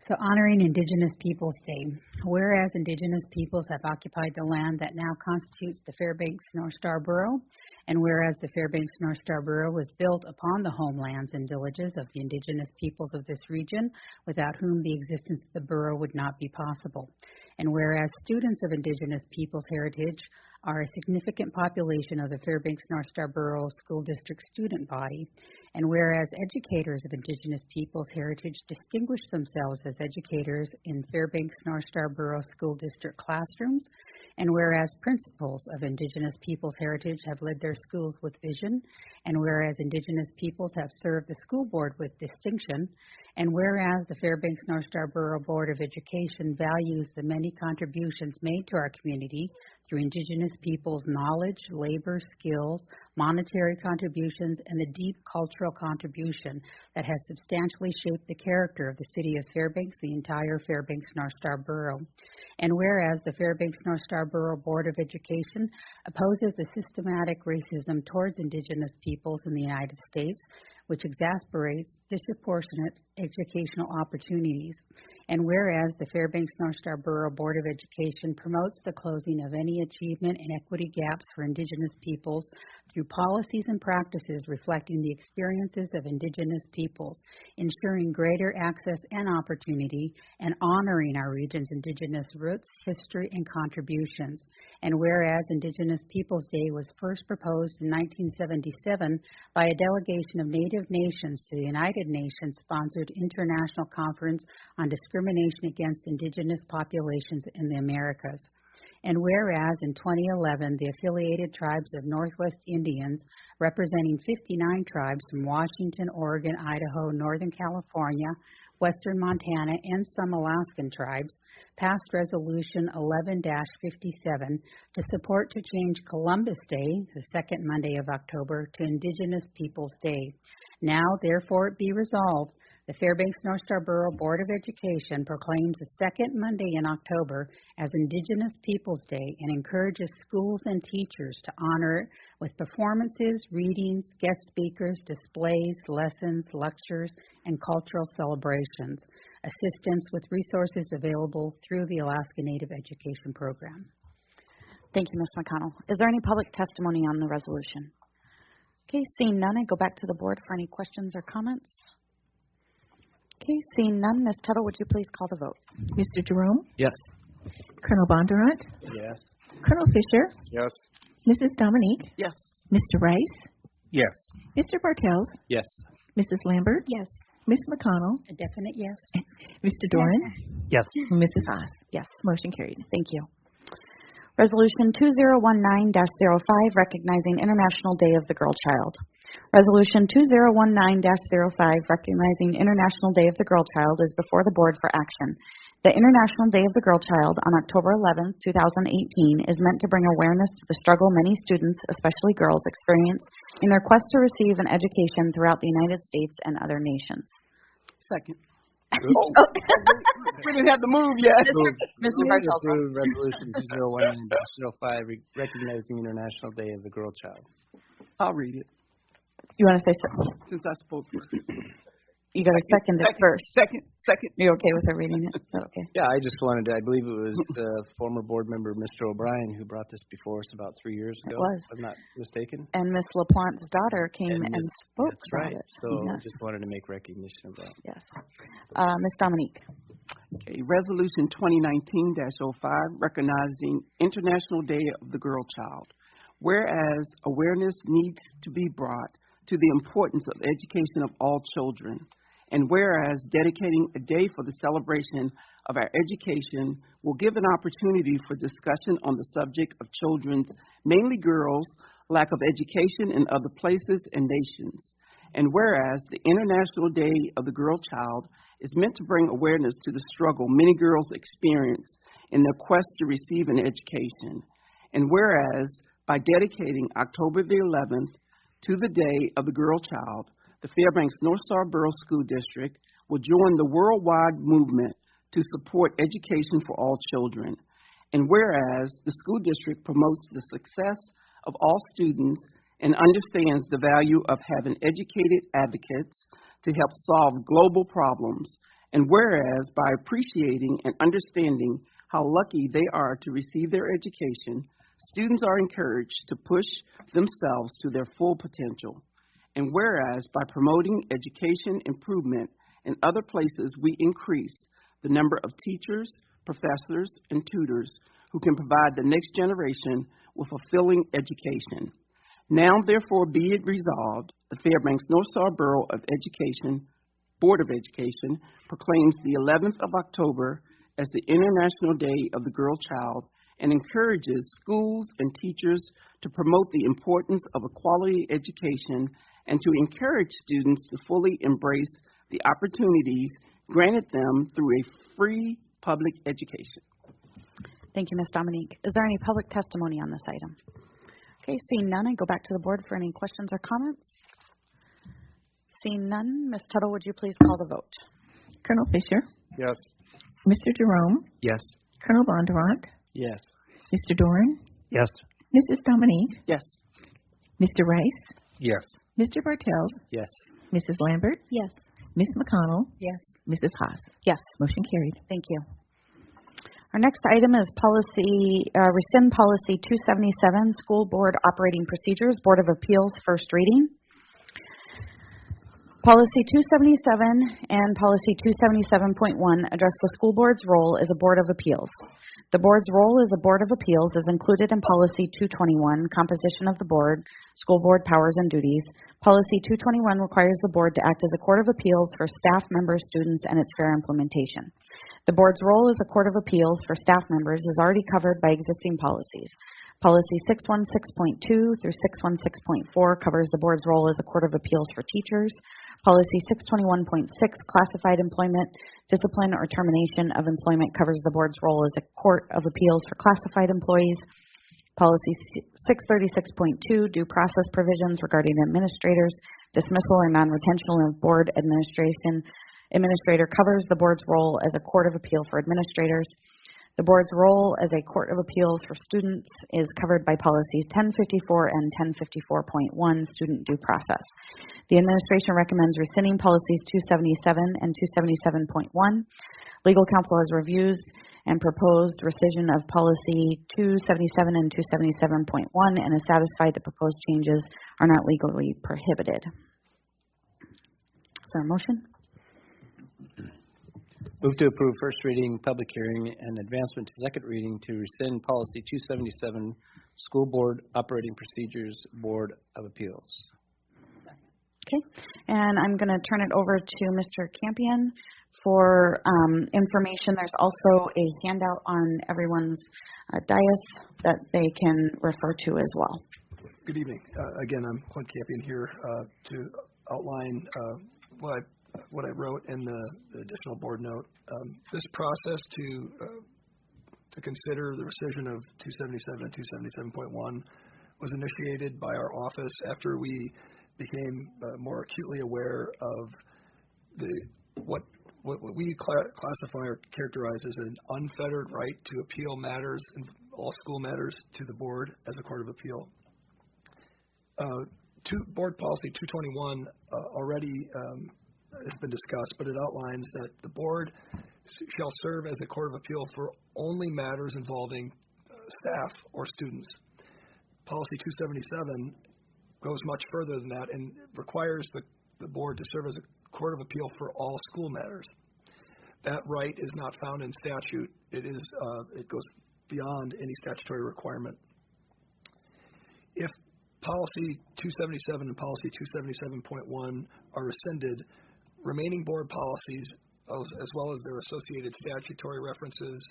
So, honoring Indigenous Peoples Day. Whereas Indigenous peoples have occupied the land that now constitutes the Fairbanks North Star Borough, and whereas the Fairbanks North Star Borough was built upon the homelands and villages of the Indigenous peoples of this region, without whom the existence of the borough would not be possible. And whereas students of Indigenous peoples' heritage are a significant population of the Fairbanks North Star Borough School District student body, and whereas educators of Indigenous peoples' heritage distinguish themselves as educators in Fairbanks North Star Borough School District classrooms, and whereas principals of Indigenous peoples' heritage have led their schools with vision, and whereas Indigenous peoples have served the school board with distinction, and whereas the Fairbanks North Star Borough Board of Education values the many contributions made to our community through Indigenous peoples' knowledge, labor, skills, monetary contributions, and the deep cultural contribution that has substantially shaped the character of the city of Fairbanks, the entire Fairbanks North Star Borough. And whereas the Fairbanks North Star Borough Board of Education opposes the systematic racism towards Indigenous peoples in the United States, which exacerbates disproportionate educational opportunities. And whereas the Fairbanks North Star Borough Board of Education promotes the closing of any achievement and equity gaps for Indigenous peoples through policies and practices reflecting the experiences of Indigenous peoples, ensuring greater access and opportunity, and honoring our region's Indigenous roots, history, and contributions. And whereas Indigenous Peoples Day was first proposed in 1977 by a delegation of Native nations to the United Nations-sponsored International Conference on Discrimination Against Indigenous Populations in the Americas. And whereas in 2011, the affiliated tribes of Northwest Indians, representing 59 tribes from Washington, Oregon, Idaho, Northern California, Western Montana, and some Alaskan tribes, passed Resolution 11-57 to support to change Columbus Day, the second Monday of October, to Indigenous Peoples Day. Now, therefore, it be resolved, the Fairbanks North Star Borough Board of Education proclaims the second Monday in October as Indigenous Peoples Day and encourages schools and teachers to honor it with performances, readings, guest speakers, displays, lessons, lectures, and cultural celebrations. Assistance with resources available through the Alaska Native Education Program. Thank you, Ms. McConnell. Is there any public testimony on the resolution? Okay, seeing none, I go back to the board for any questions or comments. Okay, seeing none, Ms. Tuttle, would you please call the vote? Mr. Jerome? Yes. Colonel Bondurant? Yes. Colonel Fisher? Yes. Mrs. Dominique? Yes. Mr. Rice? Yes. Mr. Bartels? Yes. Mrs. Lambert? Yes. Ms. McConnell? A definite yes. Mr. Doran? Yes. Mrs. Haas? Yes. Motion carried. Thank you. Resolution 2019-05, recognizing International Day of the Girl Child. Resolution 2019-05, recognizing International Day of the Girl Child, is before the board for action. The International Day of the Girl Child on October 11, 2018, is meant to bring awareness to the struggle many students, especially girls, experience in their quest to receive an education throughout the United States and other nations. Second. We didn't have to move yet. Mr. Bartels. Approve Resolution 2019-05, recognizing International Day of the Girl Child. I'll read it. You want to say something? Since I spoke first. You got to second it first. Second. You okay with her reading it? Is that okay? Yeah, I just wanted to, I believe it was former board member Mr. O'Brien who brought this before us about 3 years ago. It was. If I'm not mistaken. And Miss LaPlante's daughter came and spoke That's about right. it. So Yes. just wanted to make recognition of that. Yes. Miss Dominique. Okay, Resolution 2019-05, recognizing International Day of the Girl Child. Whereas awareness needs to be brought to the importance of education of all children, And whereas dedicating a day for the celebration of our education will give an opportunity for discussion on the subject of children's, mainly girls, lack of education in other places and nations. And whereas the International Day of the Girl Child is meant to bring awareness to the struggle many girls experience in their quest to receive an education. And whereas by dedicating October the 11th to the Day of the Girl Child, the Fairbanks North Star Borough School District will join the worldwide movement to support education for all children. And whereas the school district promotes the success of all students and understands the value of having educated advocates to help solve global problems, and whereas by appreciating and understanding how lucky they are to receive their education, students are encouraged to push themselves to their full potential. And whereas by promoting education improvement in other places, we increase the number of teachers, professors, and tutors who can provide the next generation with fulfilling education. Now, therefore, be it resolved, the Fairbanks North Star Borough of Education Board of Education proclaims the 11th of October as the International Day of the Girl Child and encourages schools and teachers to promote the importance of a quality education and to encourage students to fully embrace the opportunities granted them through a free public education. Thank you, Ms. Dominique. Is there any public testimony on this item? Okay, seeing none, I go back to the board for any questions or comments. Seeing none, Ms. Tuttle, would you please call the vote? Colonel Fisher? Yes. Mr. Jerome? Yes. Colonel Bondurant? Yes. Mr. Doran? Yes. Mrs. Dominique? Yes. Mr. Rice? Yes. Mr. Bartels? Yes. Mrs. Lambert? Yes. Ms. McConnell? Yes. Mrs. Haas? Yes. Motion carried. Thank you. Our next item is rescind policy 277, School Board Operating Procedures, Board of Appeals, first reading. Policy 277 and Policy 277.1 address the school board's role as a board of appeals. The board's role as a board of appeals is included in Policy 221, composition of the board, school board powers and duties. Policy 221 requires the board to act as a court of appeals for staff members, students, and its fair implementation. The board's role as a court of appeals for staff members is already covered by existing policies. Policy 616.2 through 616.4 covers the board's role as a court of appeals for teachers. Policy 621.6, classified employment, discipline, or termination of employment covers the board's role as a court of appeals for classified employees. Policy 636.2, due process provisions regarding administrators, dismissal or non-retention of board administrator covers the board's role as a court of appeal for administrators. The board's role as a court of appeals for students is covered by policies 1054 and 1054.1, student due process. The administration recommends rescinding policies 277 and 277.1. Legal counsel has reviewed and proposed rescission of policy 277 and 277.1 and is satisfied the proposed changes are not legally prohibited. Is there a motion? Move to approve first reading, public hearing, and advancement to second reading to rescind policy 277, School Board Operating Procedures, Board of Appeals. Okay, and I'm going to turn it over to Mr. Campion for information. There's also a handout on everyone's dais that they can refer to as well. Good evening. Again, I'm Clint Campion here to outline what I wrote in the additional board note. This process to consider the rescission of 277 and 277.1 was initiated by our office after we became more acutely aware of what we classify or characterize as an unfettered right to appeal matters, all school matters, to the board as a court of appeal. Board policy 221 already has been discussed, but it outlines that the board shall serve as a court of appeal for only matters involving staff or students. Policy 277 goes much further than that and requires the board to serve as a court of appeal for all school matters. That right is not found in statute. It goes beyond any statutory requirement. If policy 277 and policy 277.1 are rescinded, remaining board policies, as well as their associated statutory references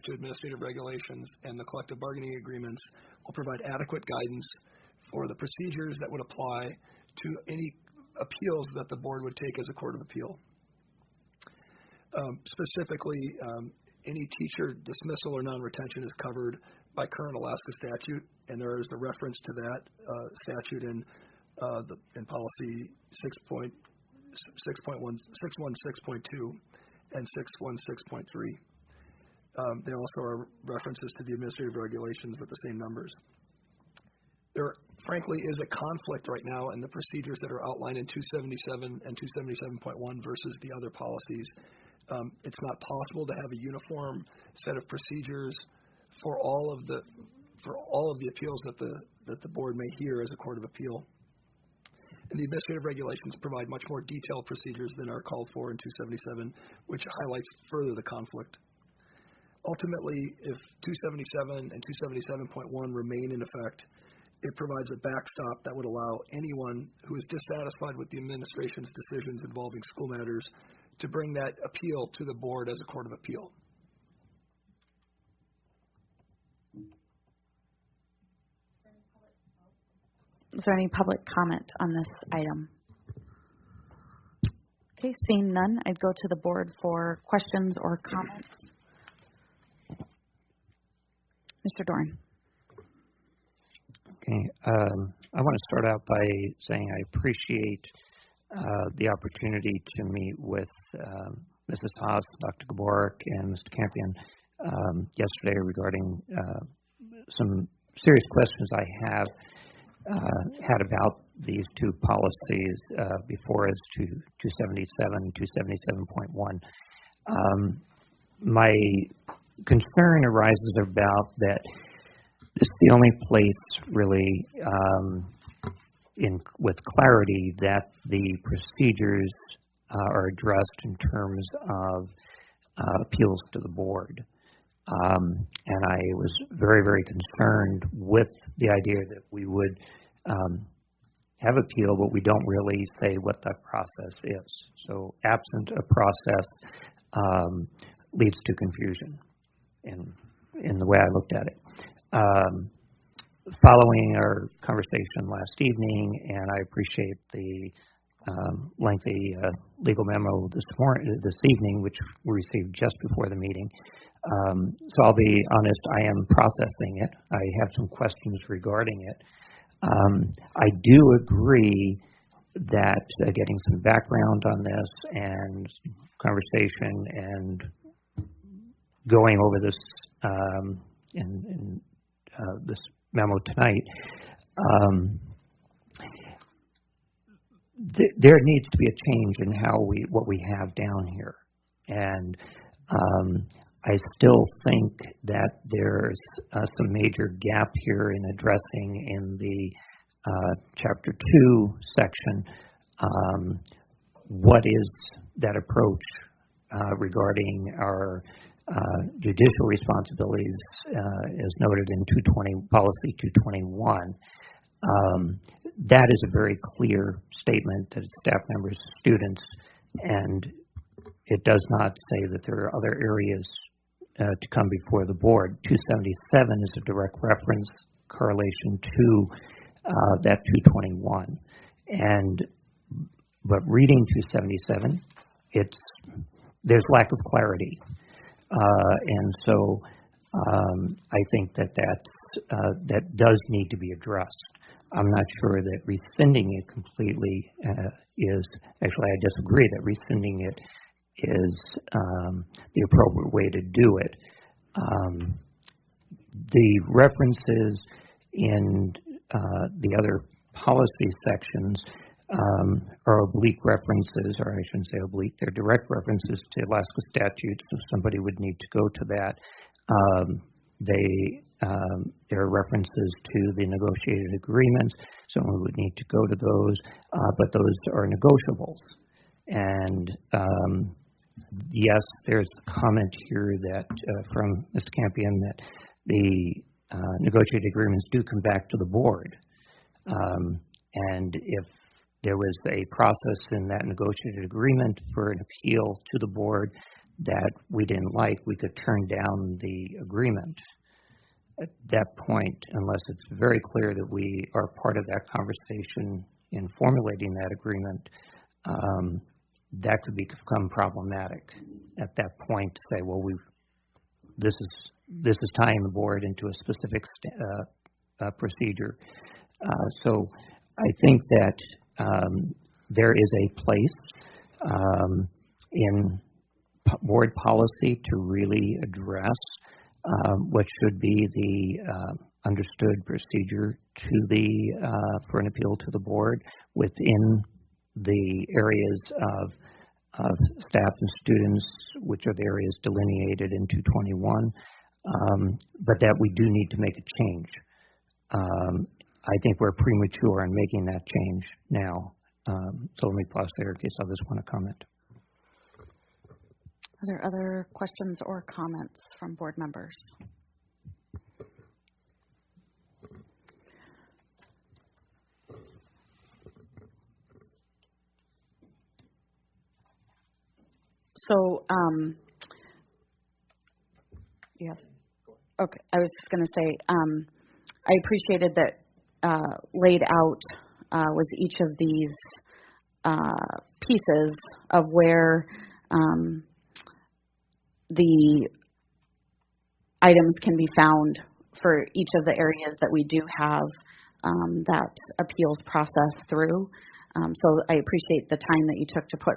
to administrative regulations, and the collective bargaining agreements will provide adequate guidance for the procedures that would apply to any appeals that the board would take as a court of appeal. Specifically, any teacher dismissal or non-retention is covered by current Alaska statute, and there is a reference to that statute in policy 6.16.2 and 616.3. They also are references to the administrative regulations with the same numbers. There, frankly, is a conflict right now in the procedures that are outlined in 277 and 277.1 versus the other policies. It's not possible to have a uniform set of procedures for all of the appeals that the board may hear as a court of appeal. And the administrative regulations provide much more detailed procedures than are called for in 277, which highlights further the conflict. Ultimately, if 277 and 277.1 remain in effect, it provides a backstop that would allow anyone who is dissatisfied with the administration's decisions involving school matters to bring that appeal to the board as a court of appeal. Is there any public comment on this item? Okay, seeing none, I'd go to the board for questions or comments. Mr. Doran. Okay, I want to start out by saying I appreciate the opportunity to meet with Mrs. Haas, Dr. Gaborik, and Mr. Campion yesterday regarding some serious questions I have had about these two policies before us, 277 and 277.1. My concern arises about that this is the only place really with clarity that the procedures are addressed in terms of appeals to the board. And I was very, very concerned with the idea that we would have appeal, but we don't really say what that process is. So absent a process leads to confusion in the way I looked at it. Following our conversation last evening, and I appreciate the lengthy legal memo this evening, which we received just before the meeting. So I'll be honest, I am processing it. I have some questions regarding it. I do agree that getting some background on this and conversation and going over this in this memo tonight, there needs to be a change in what we have down here, and I still think that there's some major gap here in addressing in the Chapter 2 section what is that approach regarding our judicial responsibilities as noted in policy 221. That is a very clear statement that it's staff members, students, and it does not say that there are other areas to come before the board. 277 is a direct reference correlation to that 221. But reading 277, there's lack of clarity. And so I think that does need to be addressed. I'm not sure that rescinding it completely is, actually I disagree that rescinding it is the appropriate way to do it. The references in the other policy sections are oblique references, or I shouldn't say oblique, they're direct references to Alaska statutes, so somebody would need to go to that. There are references to the negotiated agreements, someone would need to go to those, but those are negotiables. And yes, there's a comment here that from Mr. Campion that the negotiated agreements do come back to the board. And if there was a process in that negotiated agreement for an appeal to the board that we didn't like, we could turn down the agreement. At that point, unless it's very clear that we are part of that conversation in formulating that agreement, that could become problematic at that point to say, well, this is tying the board into a specific procedure. So I think that there is a place in board policy to really address what should be the understood procedure for an appeal to the board within the areas of staff and students, which are the areas delineated in 221, but that we do need to make a change. I think we're premature in making that change now. So let me pause there in case others want to comment. Are there other questions or comments from board members? So, yes. Okay, I was just going to say, I appreciated that laid out was each of these pieces of where the items can be found for each of the areas that we do have that appeals process through. So I appreciate the time that you took to put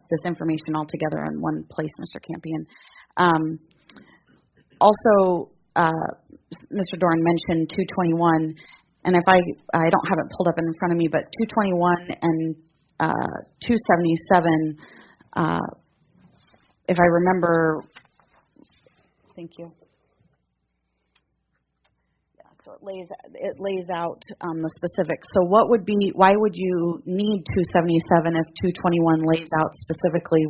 this information all together in one place, Mr. Campion. Also, Mr. Dorn mentioned 221, and if I don't have it pulled up in front of me, but 221 and 277, if I remember, thank you. So it lays out the specifics. So why would you need 277 if 221 lays out specifically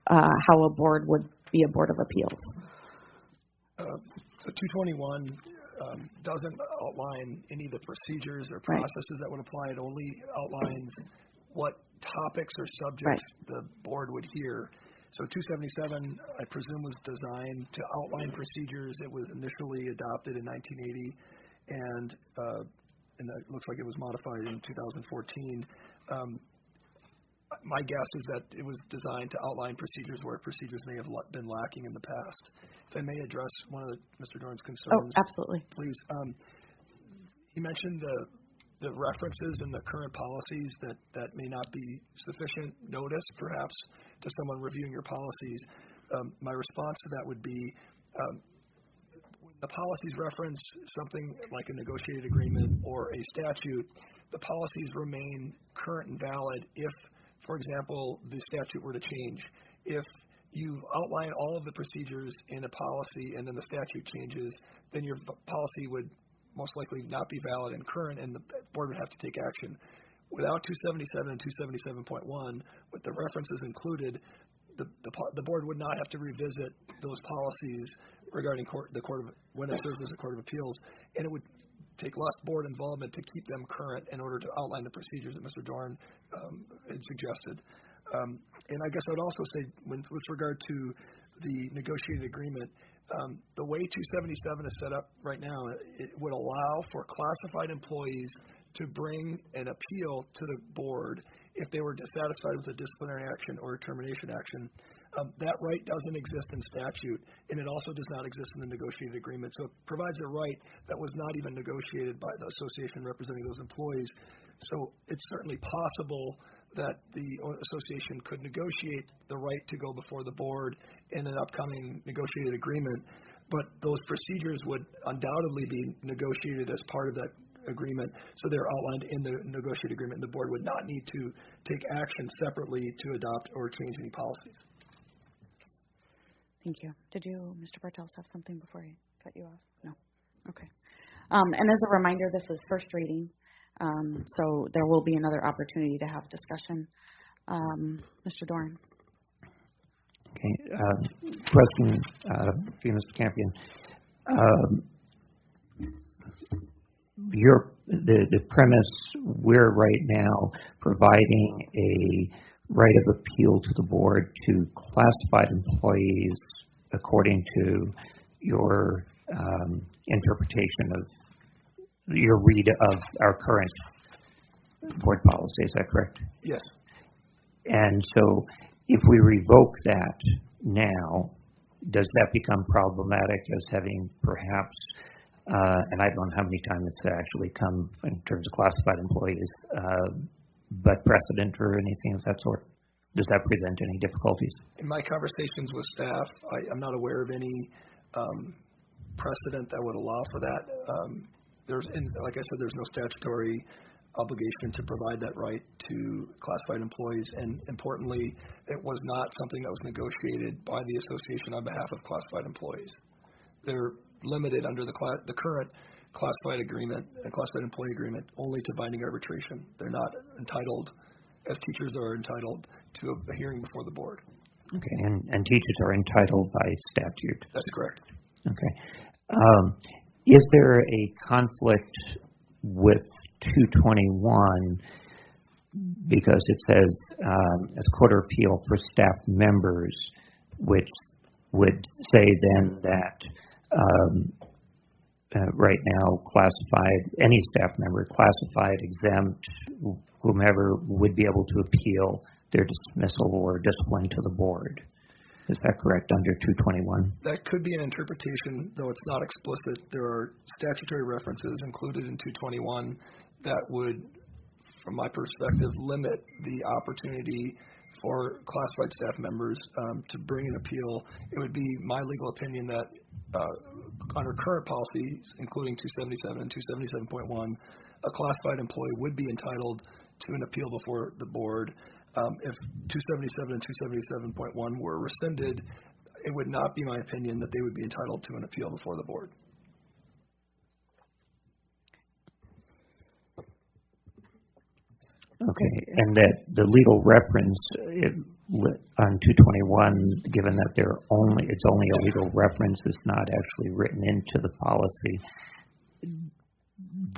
how a board would be a board of appeals? So 221 doesn't outline any of the procedures or processes that would apply. It only outlines what topics or subjects the board would hear. So 277, I presume, was designed to outline procedures. It was initially adopted in 1980, and it looks like it was modified in 2014. My guess is that it was designed to outline procedures where procedures may have been lacking in the past. If I may address one of Mr. Dorn's concerns. Oh, absolutely. Please. He mentioned the references in the current policies that may not be sufficient notice, perhaps, to someone reviewing your policies. My response to that would be when the policies reference something like a negotiated agreement or a statute, the policies remain current and valid if, for example, the statute were to change. If you outline all of the procedures in a policy and then the statute changes, then your policy would most likely not be valid and current, and the board would have to take action. Without 277 and 277.1, with the references included, the board would not have to revisit those policies regarding when it serves as a court of appeals, and it would take less board involvement to keep them current in order to outline the procedures that Mr. Dorn had suggested. And I guess I would also say, with regard to the negotiated agreement, the way 277 is set up right now, it would allow for classified employees to bring an appeal to the board if they were dissatisfied with a disciplinary action or a termination action. That right doesn't exist in statute, and it also does not exist in the negotiated agreement. So it provides a right that was not even negotiated by the association representing those employees. So it's certainly possible that the association could negotiate the right to go before the board in an upcoming negotiated agreement, but those procedures would undoubtedly be negotiated as part of that agreement, so they're outlined in the negotiated agreement, and the board would not need to take action separately to adopt or change any policies. Thank you. Did you, Mr. Bartels, have something before I cut you off? No. Okay. And as a reminder, this is first reading, so there will be another opportunity to have discussion. Mr. Dorn. Okay. Question for you, Mr. Campion. the premise, we're right now providing a right of appeal to the board to classified employees according to your interpretation of your read of our current board policy. Is that correct? Yes. And so if we revoke that now, does that become problematic as having perhaps, and I don't know how many times it's actually come in terms of classified employees, but precedent or anything of that sort? Does that present any difficulties? In my conversations with staff, I'm not aware of any precedent that would allow for that. Like I said, there's no statutory obligation to provide that right to classified employees, and importantly, it was not something that was negotiated by the association on behalf of classified employees. They're limited under the current classified agreement, a classified employee agreement, only to binding arbitration. They're not entitled, as teachers are entitled, to a hearing before the board. Okay, and teachers are entitled by statute. That's correct. Okay. Is there a conflict with 221 because it says as court of appeal for staff members, which would say then that right now any staff member, classified, exempt, whomever, would be able to appeal their dismissal or discipline to the board. Is that correct under 221? That could be an interpretation, though it's not explicit. There are statutory references included in 221 that would, from my perspective, limit the opportunity for classified staff members to bring an appeal. It would be my legal opinion that under current policies, including 277 and 277.1, a classified employee would be entitled to an appeal before the board. If 277 and 277.1 were rescinded, it would not be my opinion that they would be entitled to an appeal before the board. Okay, and that the legal reference on 221, given that it's only a legal reference, it's not actually written into the policy.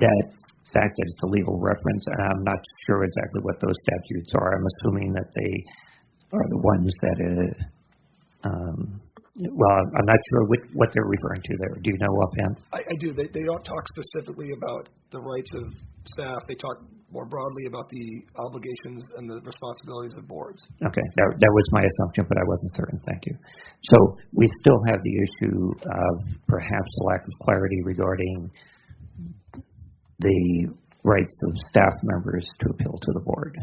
That fact that it's a legal reference, and I'm not sure exactly what those statutes are. I'm assuming that they are the ones that, I'm not sure what they're referring to there. Do you know offhand? I do. They don't talk specifically about the rights of staff. They talk more broadly about the obligations and the responsibilities of boards. Okay, that was my assumption, but I wasn't certain. Thank you. So we still have the issue of perhaps a lack of clarity regarding the rights of staff members to appeal to the board,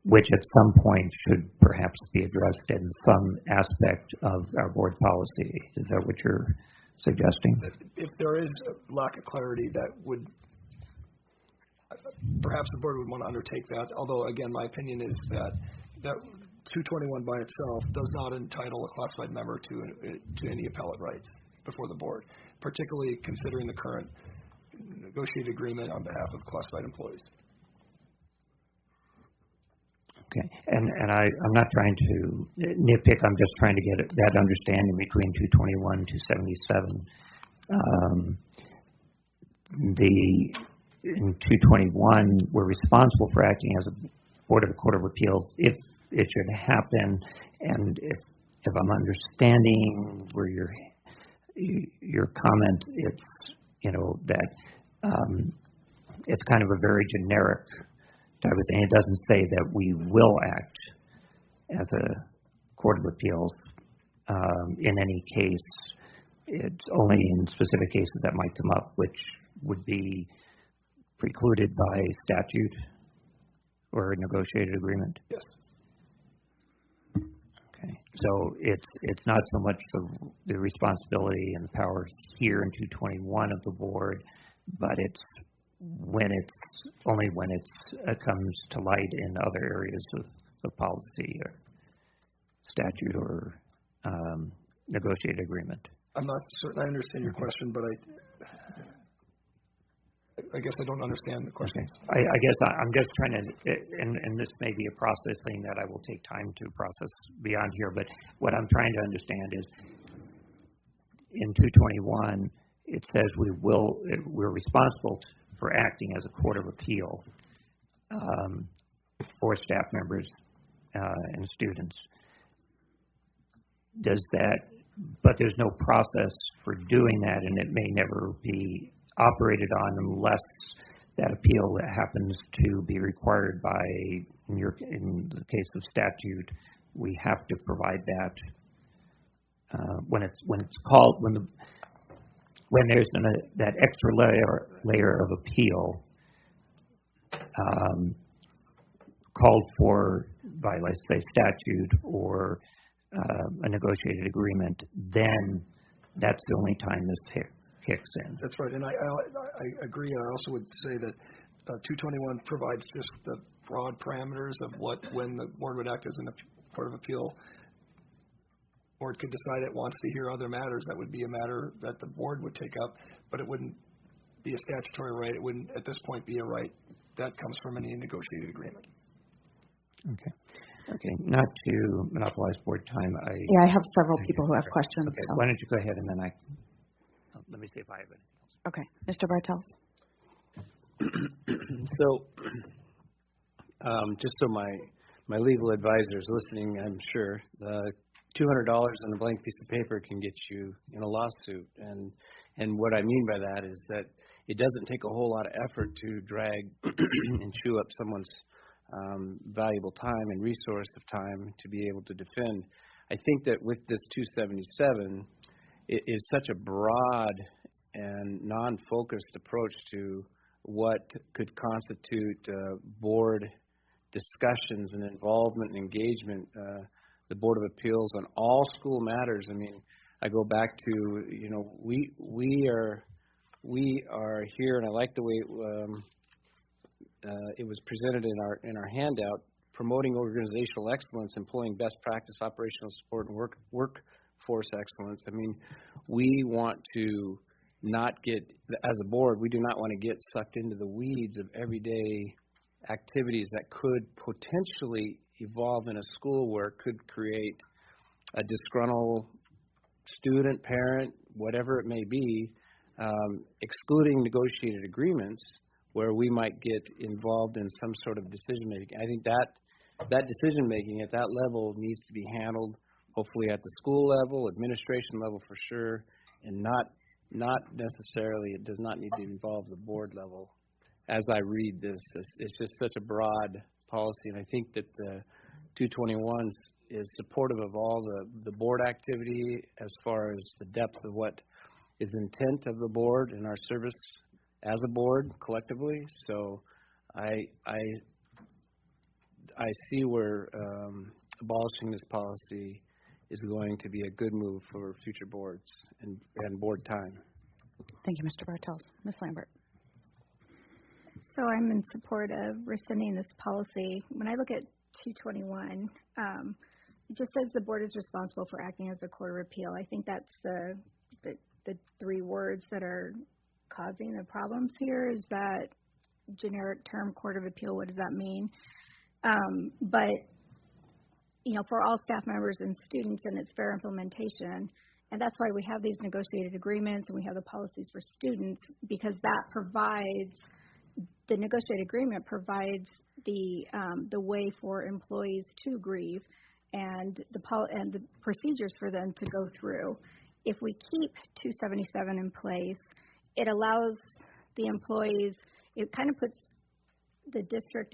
which at some point should perhaps be addressed in some aspect of our board policy. Is that what you're suggesting? If there is a lack of clarity, that would, perhaps the board would want to undertake that, although again, my opinion is that 221 by itself does not entitle a classified member to any appellate rights before the board, particularly considering the current negotiated agreement on behalf of classified employees. Okay, and I'm not trying to nitpick. I'm just trying to get that understanding between 221 and 277. In 221, we're responsible for acting as a board of a court of appeals if it should happen, and if I'm understanding where your comment, it's that it's kind of a very generic type of thing. It doesn't say that we will act as a court of appeals in any case. It's only in specific cases that might come up, which would be precluded by statute or a negotiated agreement. Yes. Okay. So it's not so much the responsibility and the power here in 221 of the board, but it's only when it comes to light in other areas of policy or statute or negotiated agreement. I'm not certain I understand your question, but I guess I don't understand the question. Okay. I guess I'm just trying to, and this may be a processing that I will take time to process beyond here, but what I'm trying to understand is in 221, it says we're responsible for acting as a court of appeal for staff members and students. Does that, but there's no process for doing that, and it may never be operated on unless that appeal happens to be required by, in the case of statute, we have to provide that when there's that extra layer of appeal called for by, let's say, statute or a negotiated agreement, then that's the only time this kicks in. That's right, and I agree. And I also would say that 221 provides just the broad parameters of when the board would act as a court of appeal. Board could decide it wants to hear other matters. That would be a matter that the board would take up, but it wouldn't be a statutory right. It wouldn't, at this point, be a right that comes from any negotiated agreement. Okay, not to monopolize board time. I have several people who have questions. Okay, so. why don't you go ahead and then let me see if I have anything else. Okay, Mr. Bartels. So, just so my legal advisor is listening, I'm sure, $200 on a blank piece of paper can get you in a lawsuit. And what I mean by that is that it doesn't take a whole lot of effort to drag and chew up someone's valuable time and resource of time to be able to defend. I think that with this 277, it is such a broad and non-focused approach to what could constitute board discussions and involvement and engagement, the Board of Appeals on all school matters. I mean, I go back to, we are here, and I like the way it was presented in our handout, promoting organizational excellence, employing best practice, operational support, and workforce excellence. I mean, we want to not get, as a board, we do not want to get sucked into the weeds of everyday activities that could potentially evolve in a school where it could create a disgruntled student, parent, whatever it may be, excluding negotiated agreements where we might get involved in some sort of decision making. I think that decision making at that level needs to be handled hopefully at the school level, administration level for sure, and not necessarily, it does not need to involve the board level. As I read this, it's just such a broad policy, and I think that the 221 is supportive of all the board activity as far as the depth of what is intent of the board and our service as a board collectively. So I see where abolishing this policy is going to be a good move for future boards and board time. Thank you, Mr. Bartels. Ms. Lambert. So I'm in support of rescinding this policy. When I look at 221, it just says the board is responsible for acting as a court of appeal. I think that's the three words that are causing the problems here. Is that generic term, court of appeal? What does that mean? But for all staff members and students, and its fair implementation. And that's why we have these negotiated agreements and we have the policies for students, because that provides, the negotiated agreement provides the way for employees to grieve and the procedures for them to go through. If we keep 277 in place, it allows the employees, it kind of puts the district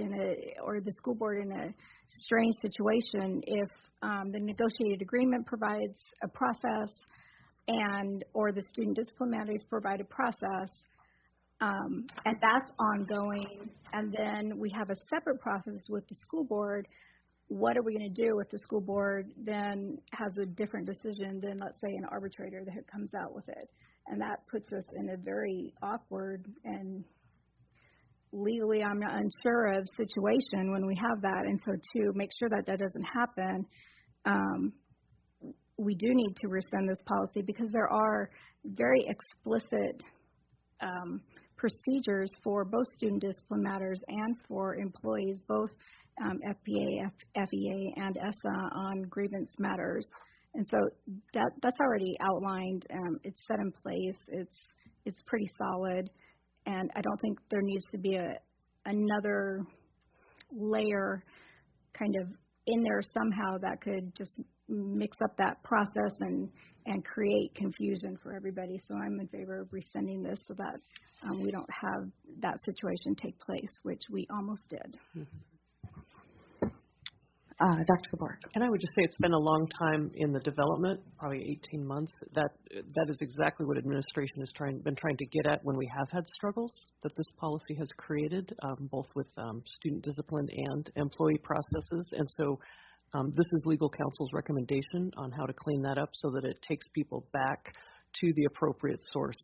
or the school board in a strange situation if the negotiated agreement provides a process or the student discipline manuals provide a process, and that's ongoing, and then we have a separate process with the school board. What are we going to do if the school board then has a different decision than, let's say, an arbitrator that comes out with it? And that puts us in a very awkward and legally I'm not unsure of situation when we have that. And so to make sure that doesn't happen, we do need to rescind this policy, because there are very explicit procedures for both student discipline matters and for employees, both FBA, FEA, and ESSA on grievance matters. And so that's already outlined. It's set in place. It's pretty solid, and I don't think there needs to be another layer kind of in there somehow that could just mix up that process and create confusion for everybody. So I'm in favor of rescinding this so that we don't have that situation take place, which we almost did. Dr. Gabor. And I would just say it's been a long time in the development, probably 18 months. That is exactly what administration has been trying to get at when we have had struggles that this policy has created, both with student discipline and employee processes. And so this is legal counsel's recommendation on how to clean that up so that it takes people back to the appropriate source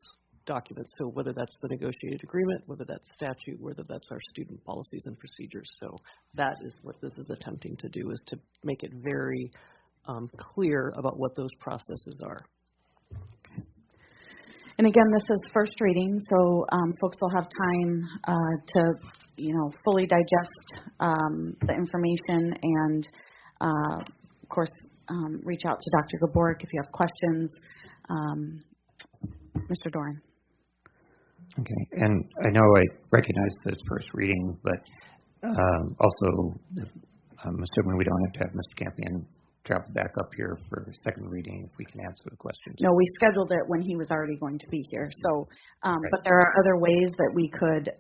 documents. So whether that's the negotiated agreement, whether that's statute, whether that's our student policies and procedures. So that is what this is attempting to do, is to make it very clear about what those processes are. Okay. And again, this is first reading, so folks will have time to, fully digest the information and, of course, reach out to Dr. Gaborek if you have questions. Mr. Doran. Okay, and I know I recognize this first reading, but also I'm assuming we don't have to have Mr. Campion travel back up here for second reading if we can answer the questions. No, we scheduled it when he was already going to be here. So, but there are other ways that we could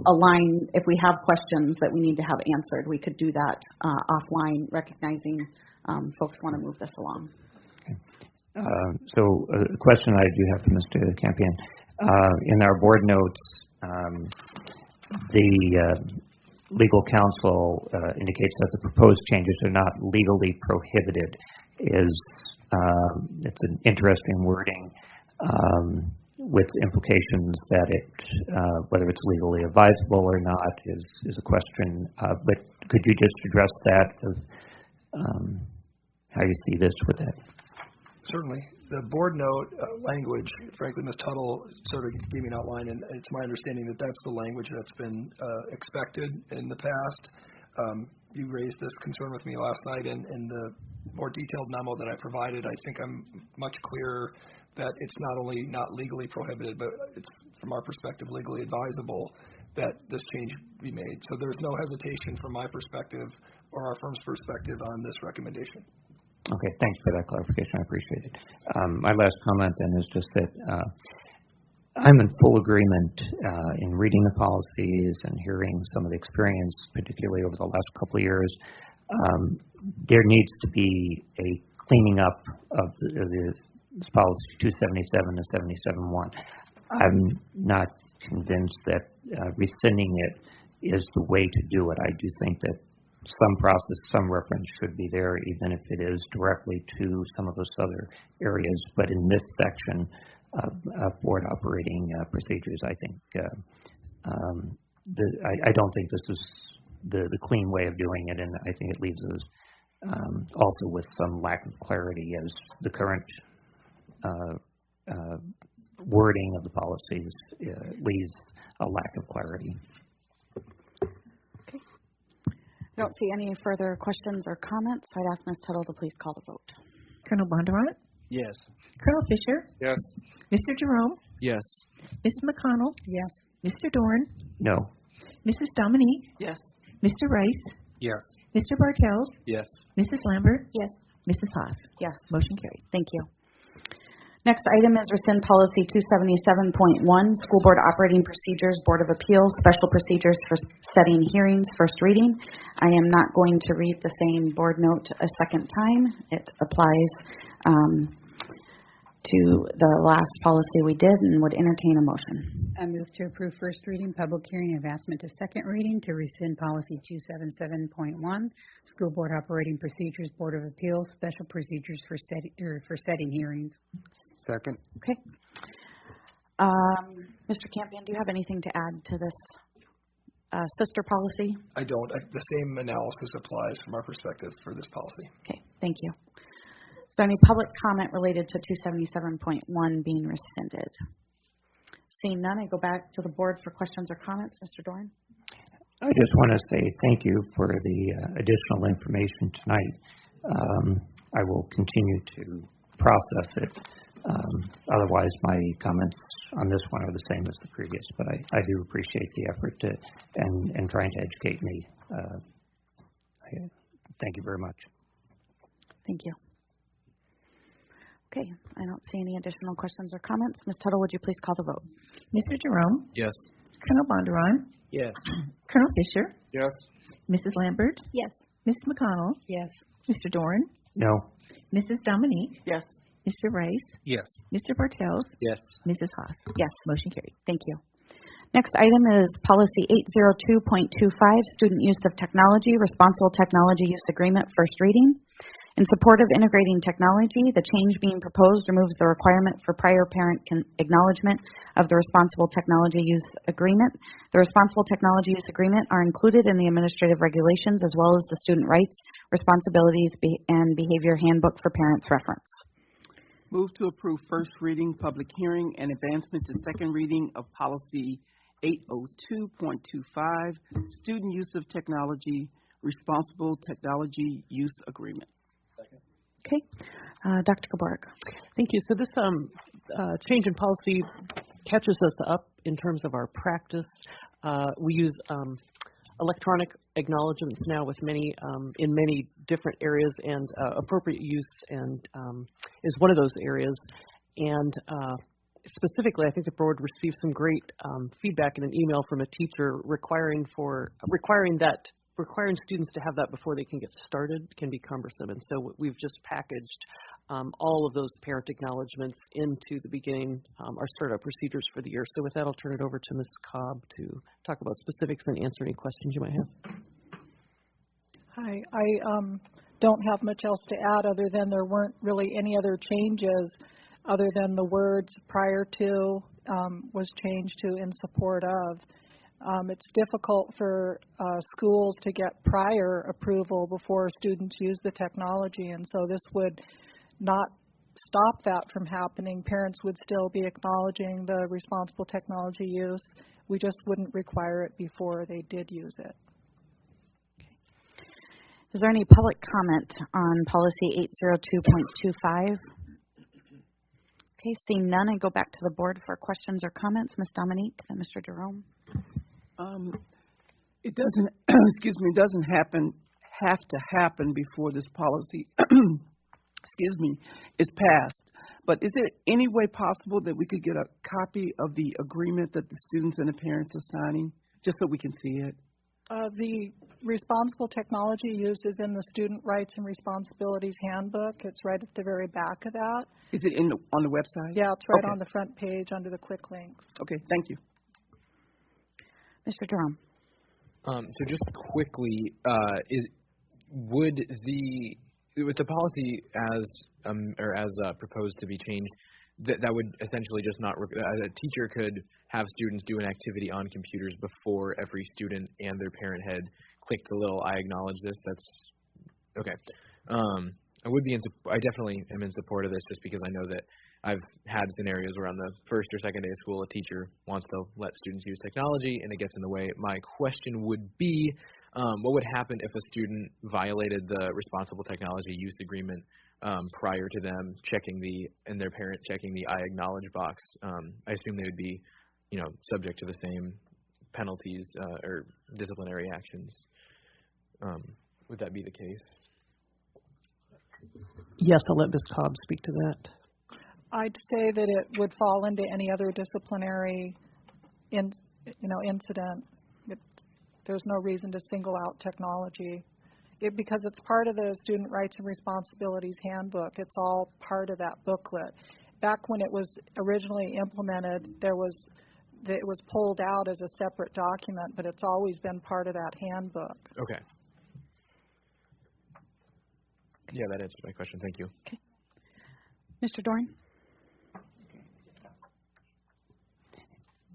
align. If we have questions that we need to have answered, we could do that offline, recognizing folks want to move this along. Okay. So a question I do have for Mr. Campion. In our board notes, the legal counsel indicates that the proposed changes are not legally prohibited. It's an interesting wording with implications that whether it's legally advisable or not is a question. But could you just address that, how you see this with that? Certainly. The board note language, frankly, Ms. Tuttle sort of gave me an outline, and it's my understanding that that's the language that's been expected in the past. You raised this concern with me last night in the more detailed memo that I provided. I think I'm much clearer that it's not only not legally prohibited, but it's, from our perspective, legally advisable that this change be made. So there's no hesitation from my perspective or our firm's perspective on this recommendation. Okay, thanks for that clarification. I appreciate it. My last comment then is just that I'm in full agreement in reading the policies and hearing some of the experience, particularly over the last couple of years. There needs to be a cleaning up of this policy 277 to 77-1. I'm not convinced that rescinding it is the way to do it. I do think that some process, some reference should be there, even if it is directly to some of those other areas. But in this section of board operating procedures, I think I don't think this is the clean way of doing it, and I think it leaves us also with some lack of clarity, as the current wording of the policies leaves a lack of clarity. I don't see any further questions or comments, so I'd ask Ms. Tuttle to please call the vote. Colonel Bondurant? Yes. Colonel Fisher? Yes. Mr. Jerome? Yes. Mrs. McConnell? Yes. Mr. Dorn? No. Mrs. Dominique? Yes. Mr. Rice? Yes. Mr. Bartels? Yes. Mrs. Lambert? Yes. Mrs. Haas? Yes. Motion carried. Thank you. Next item is rescind policy 277.1, School Board Operating Procedures, Board of Appeals, Special Procedures for Setting Hearings, first reading. I am not going to read the same board note a second time. It applies to the last policy we did, and would entertain a motion. I move to approve first reading, public hearing, advancement to second reading to rescind policy 277.1, School Board Operating Procedures, Board of Appeals, Special Procedures for setting hearings. Second. Okay. Mr. Campion, do you have anything to add to this sister policy? I don't. The same analysis applies from our perspective for this policy. Okay, thank you. Is there any public comment related to 277.1 being rescinded? Seeing none, I go back to the board for questions or comments. Mr. Doran? I just want to say thank you for the additional information tonight. I will continue to process it. Otherwise, my comments on this one are the same as the previous, but I do appreciate the effort and trying to educate me. Thank you very much. Thank you. Okay, I don't see any additional questions or comments. Ms. Tuttle, would you please call the vote? Mr. Jerome? Yes. Colonel Bondurant? Yes. Colonel Fisher? Yes. Mrs. Lambert? Yes. Mrs. McConnell? Yes. Mr. Doran? No. Mrs. Dominique? Yes. Mr. Rice? Yes. Mr. Bartels? Yes. Mrs. Haas? Yes. Motion carried. Thank you. Next item is Policy 802.25, Student Use of Technology, Responsible Technology Use Agreement, first reading. In support of integrating technology, the change being proposed removes the requirement for prior parent acknowledgement of the Responsible Technology Use Agreement. The Responsible Technology Use Agreement are included in the administrative regulations as well as the Student Rights, Responsibilities, and Behavior Handbook for Parents reference. Move to approve first reading, public hearing, and advancement to second reading of Policy 802.25, Student Use of Technology, Responsible Technology Use Agreement. Okay. Dr. Kaborg. Thank you. So this change in policy catches us up in terms of our practice. We use electronic acknowledgments now with many in many different areas, and appropriate use and is one of those areas. And specifically, I think the board received some great feedback in an email from a teacher requiring students to have that before they can get started can be cumbersome. And so we've just packaged all of those parent acknowledgments into the beginning, our startup procedures for the year. So with that, I'll turn it over to Ms. Cobb to talk about specifics and answer any questions you might have. Hi, I don't have much else to add other than there weren't really any other changes other than the words prior to was changed to in support of. It's difficult for schools to get prior approval before students use the technology, and so this would not stop that from happening. Parents would still be acknowledging the responsible technology use. We just wouldn't require it before they did use it. Is there any public comment on Policy 802.25? Okay, seeing none, I go back to the board for questions or comments. Ms. Dominique, then Mr. Jerome. It doesn't, excuse me, it doesn't have to happen before this policy, excuse me, is passed. But is there any way possible that we could get a copy of the agreement that the students and the parents are signing, just so we can see it? The responsible technology use is in the Student Rights and Responsibilities Handbook. It's right at the very back of that. Is it on the website? Yeah, it's right okay. on the front page under the quick links. Okay, thank you. Mr. Jerome. So just quickly, with the policy as proposed to be changed, that would essentially just not a teacher could have students do an activity on computers before every student and their parent had clicked the little I acknowledge this. That's okay. I definitely am in support of this, just because I know that I've had scenarios where on the first or second day of school, a teacher wants to let students use technology and it gets in the way. My question would be, what would happen if a student violated the responsible technology use agreement prior to them and their parent checking the I acknowledge box? I assume they would be, subject to the same penalties or disciplinary actions. Would that be the case? Yes, I'll let Ms. Cobb speak to that. I'd say that it would fall into any other disciplinary incident. There's no reason to single out technology. Because it's part of the Student Rights and Responsibilities Handbook. It's all part of that booklet. Back when it was originally implemented, it was pulled out as a separate document, but it's always been part of that handbook. Okay. Yeah, that answers my question. Thank you. Okay. Mr. Doran?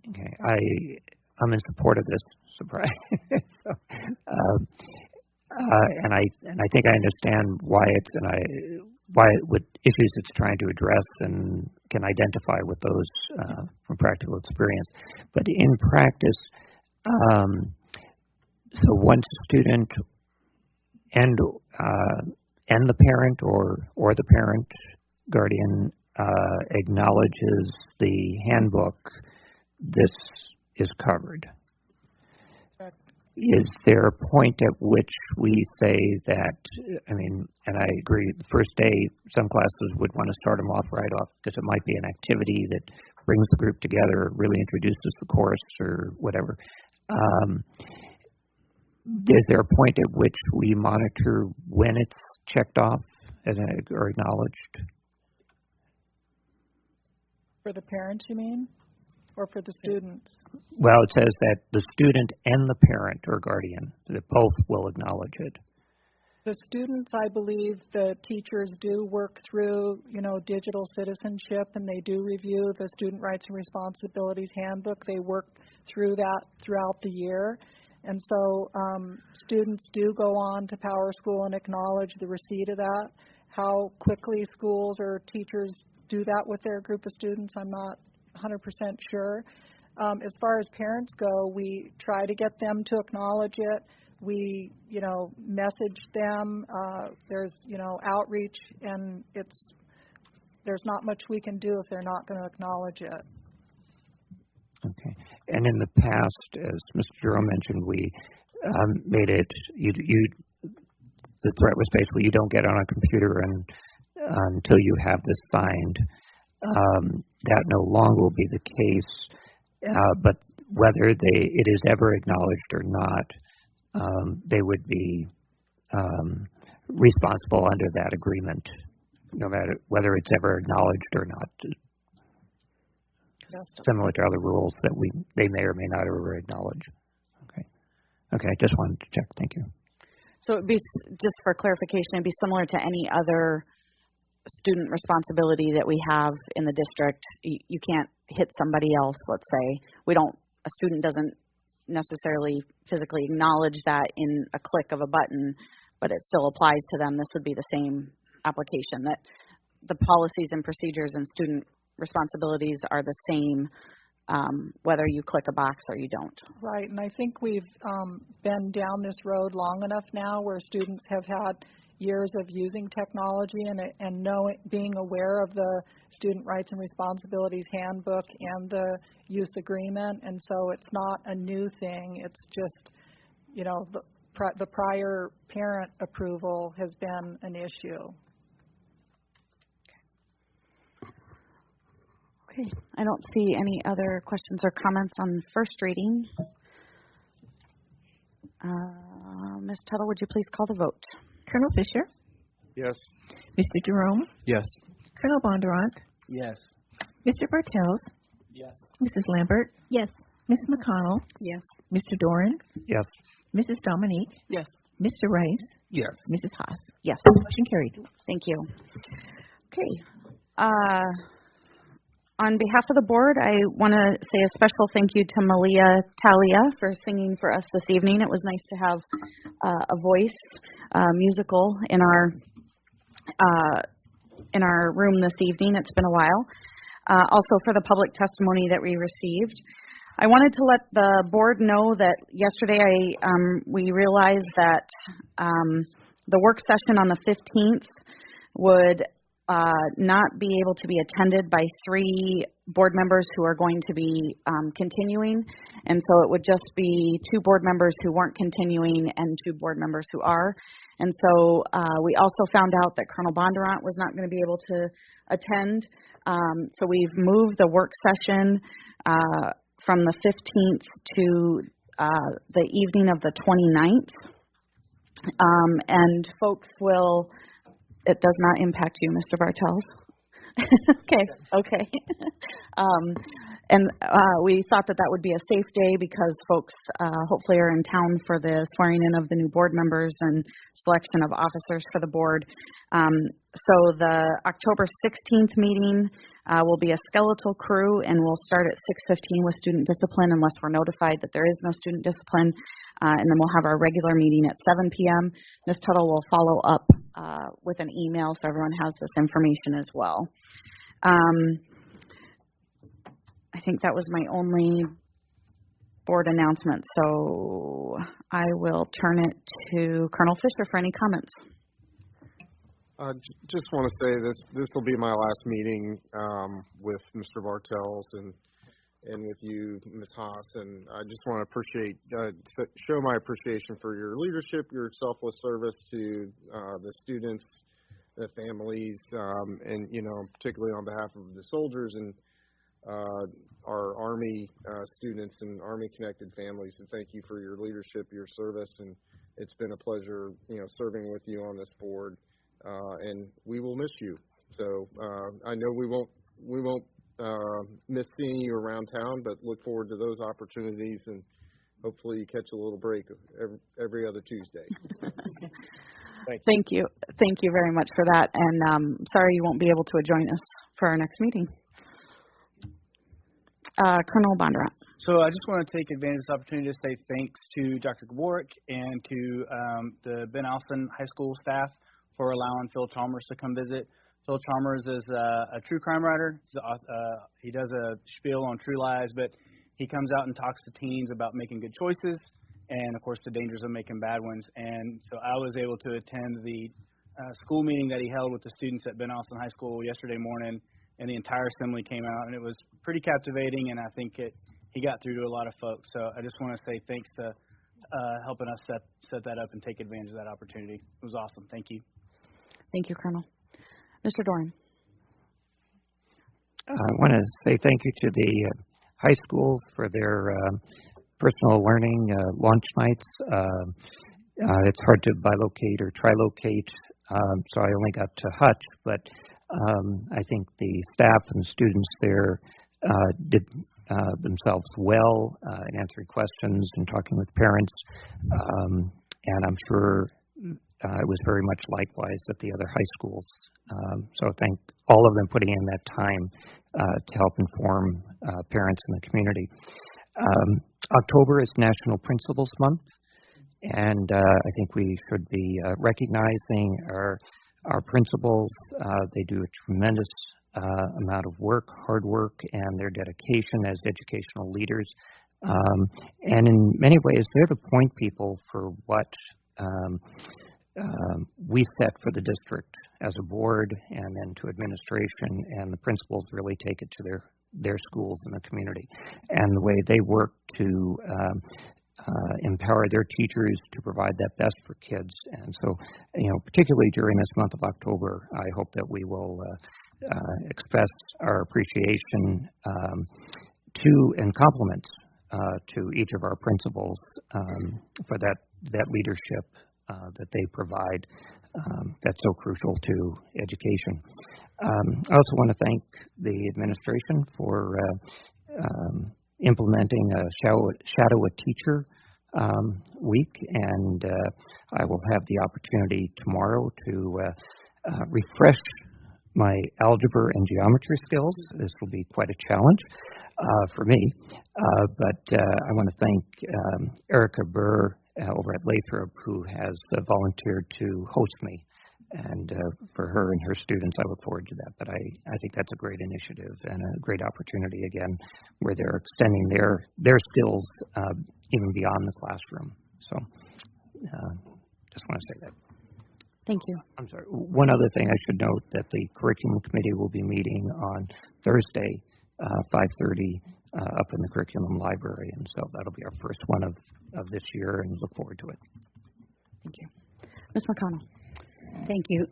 Okay, I'm in support of this. Surprise. And I think I understand why what issues it's trying to address and can identify with those from practical experience. But in practice, so once a student and and the parent or the parent guardian acknowledges the handbook, this is covered. Is there a point at which we say that, I mean, and I agree, the first day, some classes would want to start them off right off because it might be an activity that brings the group together, really introduces the course or whatever. Is there a point at which we monitor when it's checked off or acknowledged? For the parents, you mean? Or for the students? Well, it says that the student and the parent or guardian, that both will acknowledge it. The students, I believe the teachers do work through, digital citizenship, and they do review the Student Rights and Responsibilities Handbook. They work through that throughout the year. And so students do go on to PowerSchool and acknowledge the receipt of that. How quickly schools or teachers do that with their group of students, I'm not 100% sure. As far as parents go, we try to get them to acknowledge it. We, message them. There's, outreach, and there's not much we can do if they're not going to acknowledge it. Okay. And in the past, as Mr. Jerome mentioned, we made it, the threat was basically you don't get on a computer until you have this signed. That no longer will be the case, but whether it is ever acknowledged or not, they would be responsible under that agreement, no matter whether it's ever acknowledged or not. Similar to other rules that they may or may not ever acknowledge. Okay, I just wanted to check. Thank you. So it'd be, just for clarification, it'd be similar to any other student responsibility that we have in the district. You can't hit somebody else, let's say. A student doesn't necessarily physically acknowledge that in a click of a button, but it still applies to them. This would be the same application, that the policies and procedures and student responsibilities are the same, whether you click a box or you don't. Right, and I think we've been down this road long enough now where students have had years of using technology and being aware of the Student Rights and Responsibilities Handbook and the use agreement, and so it's not a new thing. It's just, the prior parent approval has been an issue. Okay, I don't see any other questions or comments on first reading. Ms. Tuttle, would you please call the vote? Colonel Fisher? Yes. Mr. Jerome? Yes. Colonel Bondurant? Yes. Mr. Bartels? Yes. Mrs. Lambert? Yes. Ms. McConnell? Yes. Mr. Doran? Yes. Mrs. Dominique? Yes. Mr. Rice? Yes. Mrs. Haas? Yes. Motion carried. Thank you. Okay. On behalf of the board, I want to say a special thank you to Malia Talia for singing for us this evening. It was nice to have a voice, musical, in our room this evening. It's been a while. Also for the public testimony that we received. I wanted to let the board know that yesterday we realized that the work session on the 15th would not be able to be attended by 3 board members who are going to be continuing, and so it would just be 2 board members who weren't continuing and 2 board members who are. And so we also found out that Colonel Bondurant was not going to be able to attend, so we've moved the work session from the 15th to the evening of the 29th, and folks will... It does not impact you, Mr. Bartels. Okay. And we thought that would be a safe day because folks hopefully are in town for the swearing in of the new board members and selection of officers for the board. So the October 16th meeting will be a skeletal crew, and we'll start at 6:15 with student discipline unless we're notified that there is no student discipline. And then we'll have our regular meeting at 7 p.m. Ms. Tuttle will follow up with an email so everyone has this information as well. I think that was my only board announcement, so I will turn it to Colonel Fisher for any comments. Just want to say this will be my last meeting with Mr. Bartels and with you, Ms. Haas, and I just want to show my appreciation for your leadership, your selfless service to the students, the families, and particularly on behalf of the soldiers and our Army students and Army connected families. And thank you for your leadership, your service, and it's been a pleasure, serving with you on this board. And we will miss you. So I know we won't miss seeing you around town, but look forward to those opportunities, and hopefully you catch a little break every other Tuesday. Thank you. Thank you very much for that. And sorry you won't be able to join us for our next meeting. Colonel Bondurant. So I just want to take advantage of this opportunity to say thanks to Dr. Gaborik and to the Ben Alston High School staff for allowing Phil Chalmers to come visit. Phil Chalmers is a true crime writer. He does a spiel on true lies, but he comes out and talks to teens about making good choices and, of course, the dangers of making bad ones. And so I was able to attend the school meeting that he held with the students at Ben Alston High School yesterday morning, and the entire assembly came out, and it was pretty captivating, and I think he got through to a lot of folks. So I just want to say thanks to helping us set that up and take advantage of that opportunity. It was awesome. Thank you. Thank you, Colonel. Mr. Doran. I want to say thank you to the high schools for their personal learning lunch nights. It's hard to bilocate or trilocate, so I only got to Hutch, but I think the staff and the students there did themselves well in answering questions and talking with parents, and I'm sure it was very much likewise at the other high schools. So thank all of them putting in that time to help inform parents in the community. October is National Principals Month, and I think we should be recognizing our principals. They do a tremendous amount of work, hard work, and their dedication as educational leaders. And in many ways, they're the point people for what we set for the district as a board and then to administration, and the principals really take it to their schools and the community. And the way they work to empower their teachers to provide that best for kids. And so, particularly during this month of October, I hope that we will express our appreciation to and compliments to each of our principals for that leadership that they provide that's so crucial to education. I also want to thank the administration for implementing a Shadow a Teacher week, and I will have the opportunity tomorrow to refresh my algebra and geometry skills. This will be quite a challenge for me, but I want to thank Erica Burr over at Lathrop, who has volunteered to host me, and for her and her students, I look forward to that. But I think that's a great initiative and a great opportunity, again, where they're extending their skills even beyond the classroom. So just want to say that. Thank you. I'm sorry. One other thing I should note, that the curriculum committee will be meeting on Thursday, 5:30, up in the curriculum library, and so that'll be our first one of this year, and look forward to it. Thank you. Ms. McConnell. Thank you.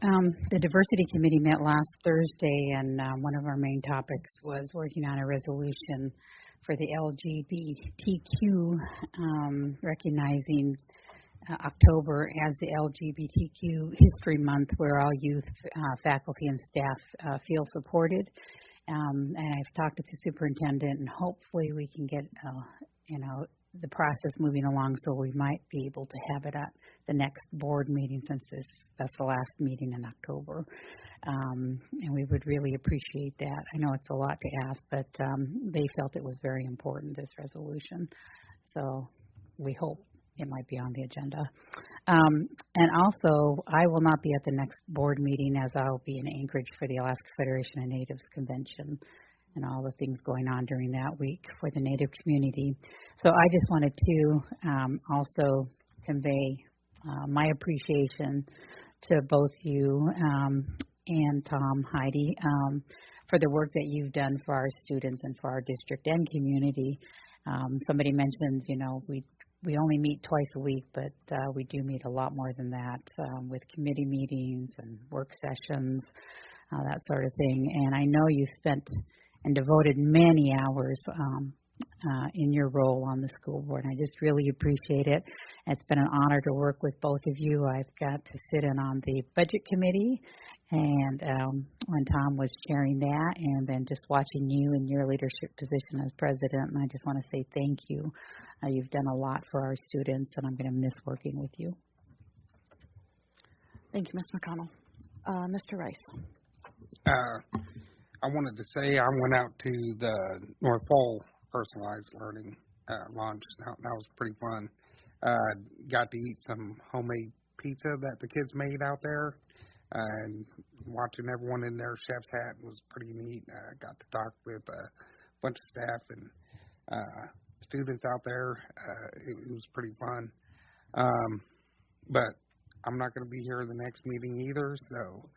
The Diversity Committee met last Thursday, and one of our main topics was working on a resolution for the LGBTQ, recognizing October as the LGBTQ History Month, where all youth, faculty, and staff feel supported. And I've talked to the superintendent, and hopefully we can get, the process moving along, so we might be able to have it at the next board meeting, since that's the last meeting in October. And we would really appreciate that. I know it's a lot to ask, but they felt it was very important, this resolution. So we hope it might be on the agenda. And also, I will not be at the next board meeting, as I'll be in Anchorage for the Alaska Federation of Natives Convention and all the things going on during that week for the Native community. So I just wanted to also convey my appreciation to both you and Tom, Heidi, for the work that you've done for our students and for our district and community. Somebody mentioned, we only meet twice a week, but we do meet a lot more than that with committee meetings and work sessions, that sort of thing. And I know you spent and devoted many hours in your role on the school board. I just really appreciate it. It's been an honor to work with both of you. I've got to sit in on the budget committee, and when Tom was chairing that, and then just watching you in your leadership position as president. And I just want to say thank you. You've done a lot for our students, and I'm going to miss working with you. Thank you, Ms. McConnell. Mr. Rice. I wanted to say I went out to the North Pole personalized learning lunch. That was pretty fun. Got to eat some homemade pizza that the kids made out there. And watching everyone in their chef's hat was pretty neat. Got to talk with a bunch of staff and students out there. It was pretty fun. But I'm not going to be here in the next meeting either, so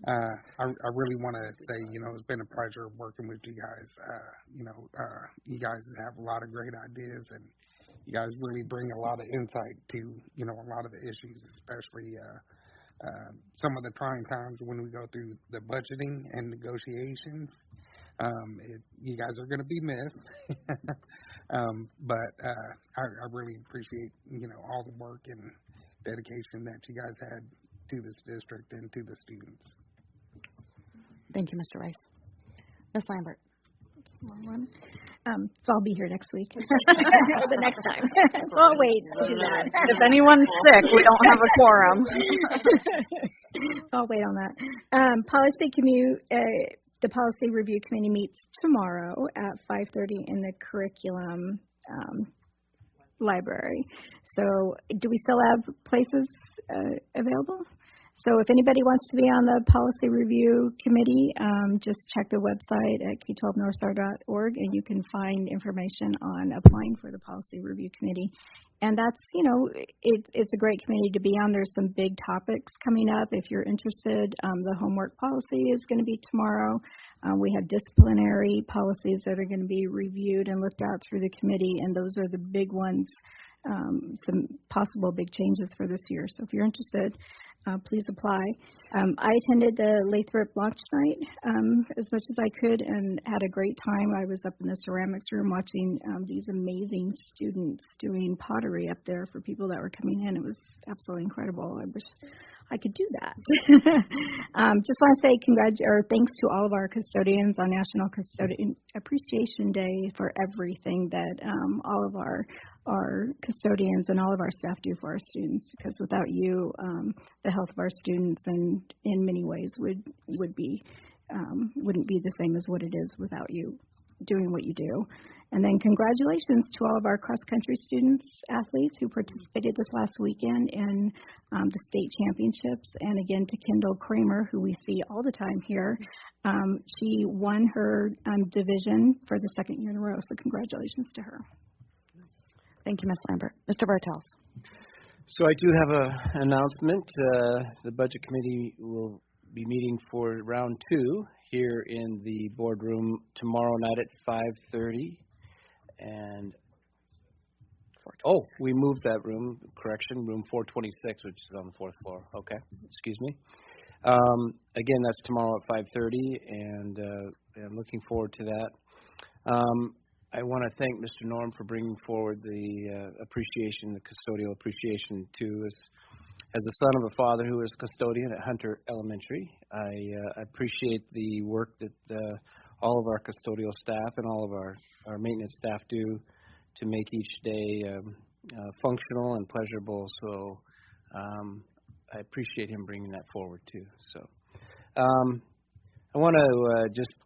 I really want to say, it's been a pleasure working with you guys. You guys have a lot of great ideas, and you guys really bring a lot of insight to, a lot of the issues, especially some of the trying times when we go through the budgeting and negotiations. You guys are going to be missed, but I really appreciate, all the work and dedication that you guys had to this district and to the students. Thank you, Mr. Rice. Ms. Lambert. Small one. So I'll be here next week or the next time. I'll wait to do that. If anyone's sick, we don't have a quorum. So I'll wait on that. The policy review committee meets tomorrow at 5:30 in the curriculum library. So do we still have places available? So if anybody wants to be on the policy review committee, just check the website at key12northstar.org, and you can find information on applying for the policy review committee. And that's, it's a great committee to be on. There's some big topics coming up. If you're interested, the homework policy is going to be tomorrow. We have disciplinary policies that are going to be reviewed and looked at through the committee, and those are the big ones, some possible big changes for this year. So if you're interested, please apply. I attended the Lathrop launch night as much as I could and had a great time. I was up in the ceramics room watching these amazing students doing pottery up there for people that were coming in. It was absolutely incredible. I wish I could do that. Just want to say thanks to all of our custodians on National Custodian Appreciation Day for everything that all of our custodians and all of our staff do for our students, because without you, the health of our students and in many ways wouldn't be the same as what it is without you doing what you do. And then congratulations to all of our cross-country students, athletes who participated this last weekend in the state championships. And again, to Kendall Kramer, who we see all the time here. She won her division for the second year in a row, so congratulations to her. Thank you, Ms. Lambert. Mr. Bartels. So I do have an announcement. The Budget Committee will be meeting for round 2 here in the boardroom tomorrow night at 5:30. And we moved that room. Correction, room 426, which is on the 4th floor. Okay, excuse me. Again, that's tomorrow at 5:30, and I'm looking forward to that. I want to thank Mr. Norm for bringing forward the appreciation, the custodial appreciation to us. As the son of a father who is a custodian at Hunter Elementary, I appreciate the work that all of our custodial staff and all of our maintenance staff do to make each day functional and pleasurable. So I appreciate him bringing that forward too. So I want to just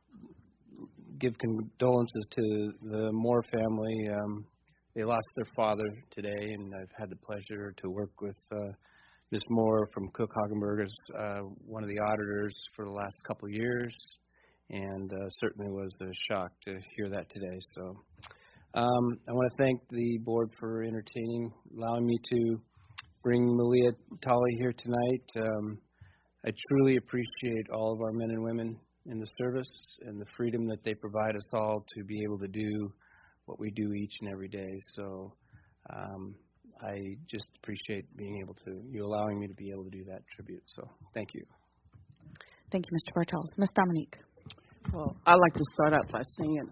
give condolences to the Moore family. They lost their father today, and I've had the pleasure to work with Ms. Moore from Cook Hagenberg as one of the auditors for the last couple of years, and certainly was a shock to hear that today. So I want to thank the board for allowing me to bring Malia Tali here tonight. I truly appreciate all of our men and women in the service and the freedom that they provide us all to be able to do what we do each and every day. So I just appreciate you allowing me to be able to do that tribute. So thank you. Thank you, Mr. Bartels. Ms. Dominique. Well, I'd like to start out by saying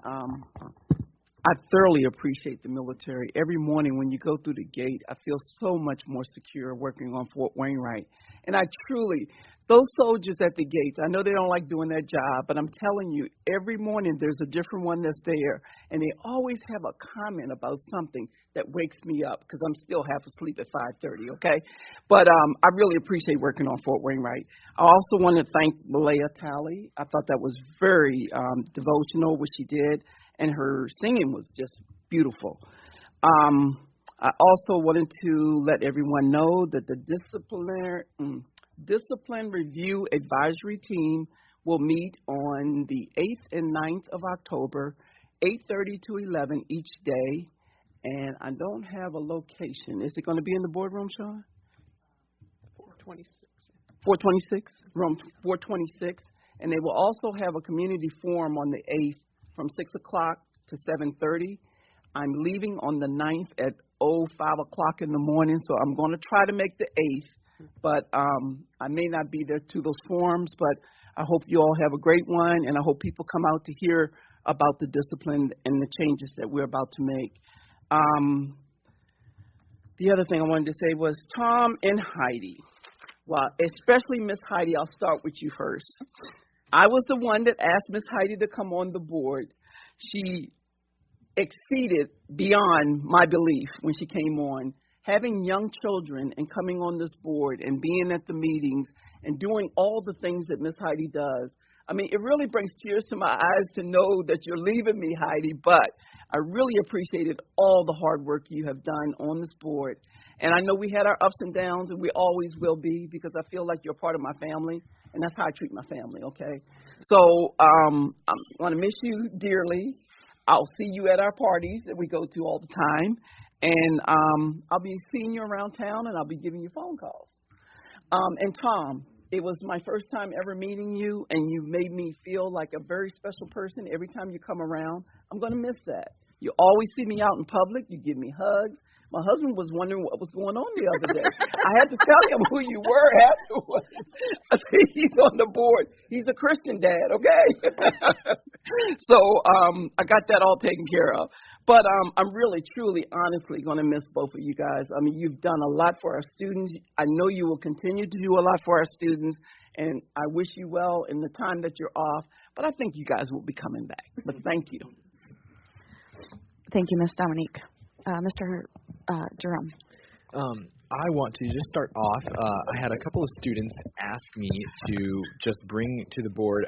I thoroughly appreciate the military. Every morning when you go through the gate, I feel so much more secure working on Fort Wainwright. And I truly, those soldiers at the gates, I know they don't like doing their job, but I'm telling you, every morning there's a different one that's there, and they always have a comment about something that wakes me up because I'm still half asleep at 5:30, okay? But I really appreciate working on Fort Wainwright. I also want to thank Malia Talley. I thought that was very devotional, what she did, and her singing was just beautiful. I also wanted to let everyone know that the Discipline Review Advisory Team will meet on the 8th and 9th of October, 8:30 to 11 each day. And I don't have a location. Is it going to be in the boardroom, Sean? 426. 426, room 426. And they will also have a community forum on the 8th from 6 o'clock to 7:30. I'm leaving on the 9th at 5 o'clock in the morning, so I'm going to try to make the 8th. But I may not be there to those forums, but I hope you all have a great one, and I hope people come out to hear about the discipline and the changes that we're about to make. The other thing I wanted to say was Tom and Heidi. Well, especially Miss Heidi, I'll start with you first. I was the one that asked Miss Heidi to come on the board. She exceeded beyond my belief when she came on. Having young children and coming on this board and being at the meetings and doing all the things that Miss Heidi does, I mean, it really brings tears to my eyes to know that you're leaving me, Heidi, but I really appreciated all the hard work you have done on this board. And I know we had our ups and downs, and we always will be, because I feel like you're part of my family, and that's how I treat my family, okay? So I want to miss you dearly. I'll see you at our parties that we go to all the time, and I'll be seeing you around town, and I'll be giving you phone calls. And Tom, it was my first time ever meeting you, and you made me feel like a very special person every time you come around. I'm going to miss that. You always see me out in public. You give me hugs. My husband was wondering what was going on the other day. I had to tell him who you were afterwards. I said, he's on the board. He's a Christian dad, okay? So I got that all taken care of. But I'm really, truly, honestly going to miss both of you guys. I mean, you've done a lot for our students. I know you will continue to do a lot for our students, and I wish you well in the time that you're off. But I think you guys will be coming back. But thank you. Thank you, Ms. Dominique. Mr. Jerome. I want to just start off. I had a couple of students ask me to just bring to the board.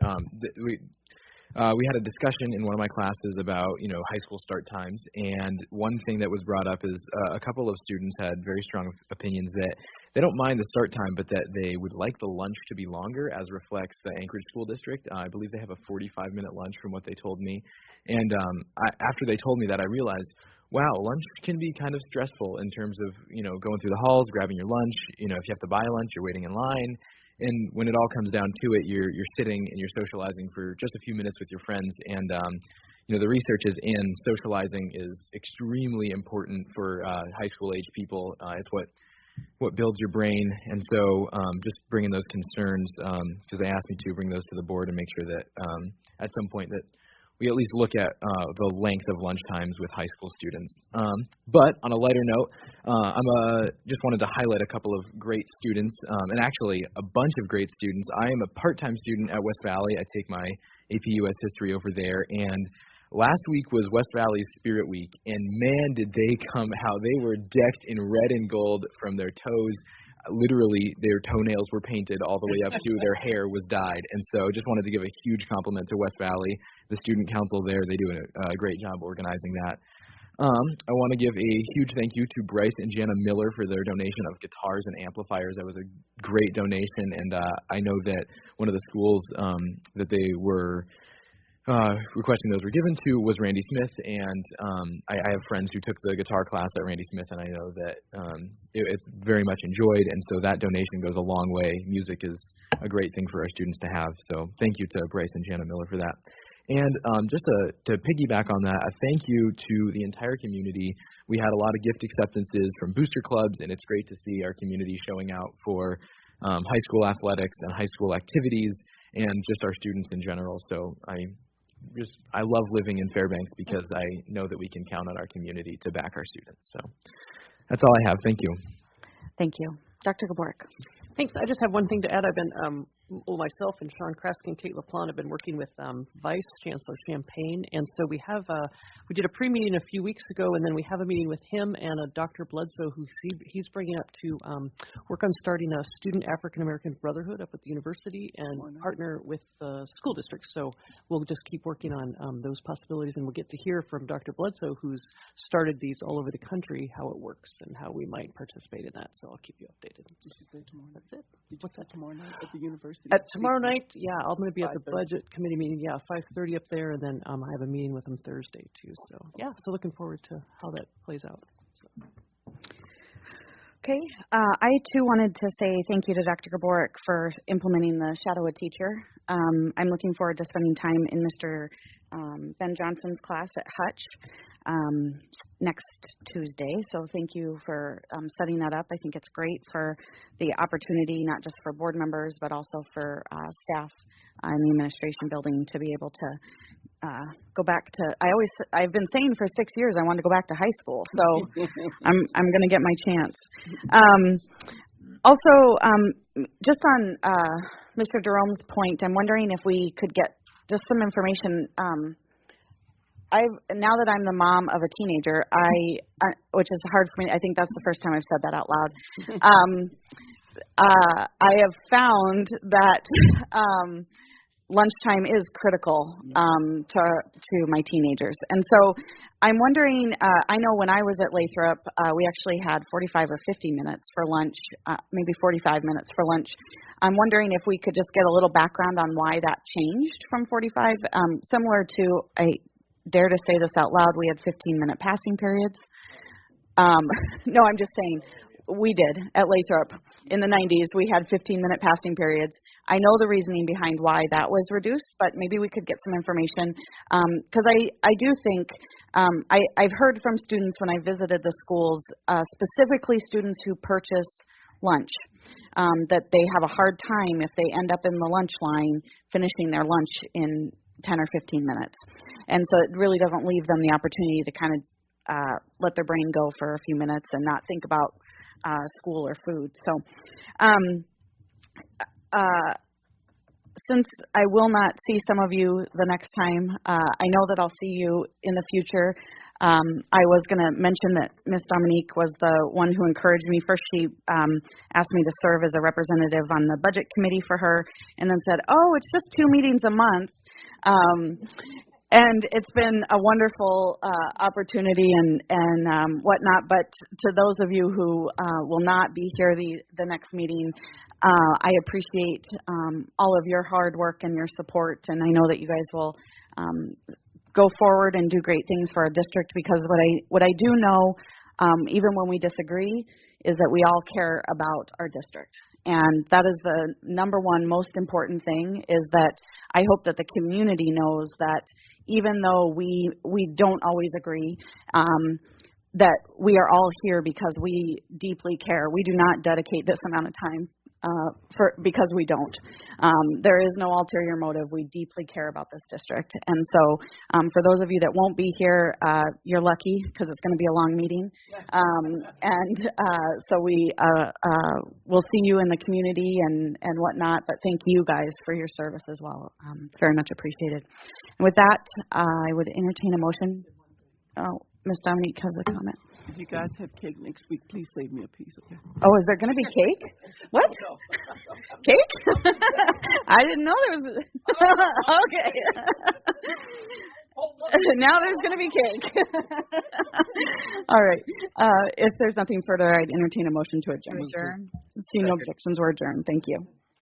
We had a discussion in one of my classes about, high school start times, and one thing that was brought up is a couple of students had very strong opinions that they don't mind the start time, but that they would like the lunch to be longer, as reflects the Anchorage School District. I believe they have a 45-minute lunch from what they told me, and after they told me that, I realized, wow, lunch can be kind of stressful in terms of, going through the halls, grabbing your lunch. If you have to buy lunch, you're waiting in line. And when it all comes down to it, you're sitting and you're socializing for just a few minutes with your friends. And, the research is in socializing is extremely important for high school age people. It's what builds your brain. And so just bringing those concerns, because they asked me to bring those to the board and make sure that at some point that we at least look at the length of lunch times with high school students. But on a lighter note, just wanted to highlight a couple of great students, and actually a bunch of great students. I am a part-time student at West Valley. I take my AP US History over there, and last week was West Valley's Spirit Week, and man, did they come out. They were decked in red and gold from their toes. Literally, their toenails were painted all the way up to their hair was dyed. And so just wanted to give a huge compliment to West Valley, the student council there. They do a great job organizing that. I want to give a huge thank you to Bryce and Jana Miller for their donation of guitars and amplifiers. That was a great donation, and I know that one of the schools that they were requesting those were given to was Randy Smith, and I have friends who took the guitar class at Randy Smith, and I know that it's very much enjoyed, and so that donation goes a long way. Music is a great thing for our students to have, so thank you to Bryce and Jana Miller for that. And just to piggyback on that, a thank you to the entire community. We had a lot of gift acceptances from booster clubs, and it's great to see our community showing out for high school athletics and high school activities, and just our students in general. So I love living in Fairbanks because I know that we can count on our community to back our students. So that's all I have. Thank you. Thank you. Dr. Gaborik. Thanks. I just have one thing to add. I've been, myself and Sean Kraske and Kate LaPlante have been working with Vice Chancellor Champagne, and so we did a pre-meeting a few weeks ago, and then we have a meeting with him and Dr. Bledsoe, who he's bringing up to work on starting a student African American brotherhood up at the university and partner with the school district. So we'll just keep working on those possibilities, and we'll get to hear from Dr. Bledsoe, who's started these all over the country, how it works and how we might participate in that. So I'll keep you updated. Did you say tomorrow night? That's it. What's that tomorrow night at the university? Tomorrow night, yeah, I'm going to be at the budget committee meeting, 5:30 up there, and then I have a meeting with them Thursday too. So so looking forward to how that plays out. So. Okay, I too wanted to say thank you to Dr. Gaborik for implementing the Shadow a Teacher. I'm looking forward to spending time in Mr. Ben Johnson's class at Hutch next Tuesday. So thank you for setting that up. I think it's great for the opportunity, not just for board members, but also for staff in the administration building to be able to go back to. I've been saying for 6 years I want to go back to high school, so I'm going to get my chance. Also, just on Mr. Jerome's point, I'm wondering if we could get just some information. Now that I'm the mom of a teenager, which is hard for me. I think that's the first time I've said that out loud. I have found that lunchtime is critical to my teenagers, and so I'm wondering. I know when I was at Lathrop, we actually had 45 or 50 minutes for lunch, maybe 45 minutes for lunch. I'm wondering if we could just get a little background on why that changed from 45, similar to dare to say this out loud, we had 15-minute passing periods. No, I'm just saying, we did at Lathrop in the 90s. We had 15-minute passing periods. I know the reasoning behind why that was reduced, but maybe we could get some information. Because I do think, I've heard from students when I visited the schools, specifically students who purchase lunch, that they have a hard time if they end up in the lunch line finishing their lunch in 10 or 15 minutes. And so it really doesn't leave them the opportunity to kind of let their brain go for a few minutes and not think about school or food. So since I will not see some of you the next time, I know that I'll see you in the future. I was going to mention that Miss Dominique was the one who encouraged me. First, she asked me to serve as a representative on the budget committee for her, and then said, "Oh, it's just 2 meetings a month." And it's been a wonderful opportunity and whatnot. But to those of you who will not be here the next meeting, I appreciate all of your hard work and your support. And I know that you guys will go forward and do great things for our district, because what I do know, even when we disagree, is that we all care about our district. And that is the number one most important thing, is that I hope that the community knows that even though we don't always agree, that we are all here because we deeply care. We do not dedicate this amount of time because we don't. There is no ulterior motive. We deeply care about this district. And so for those of you that won't be here, you're lucky, because it's going to be a long meeting. So we'll see you in the community and whatnot. But thank you guys for your service as well. It's very much appreciated. And with that, I would entertain a motion. Oh, Ms. Dominique has a comment. If you guys have cake next week, please save me a piece, okay? Oh, is there going to be cake? What? Cake? I didn't know there was. Okay. Now there's going to be cake. All right. If there's nothing further, I'd entertain a motion to adjourn. See no objections. We're adjourned. Thank you.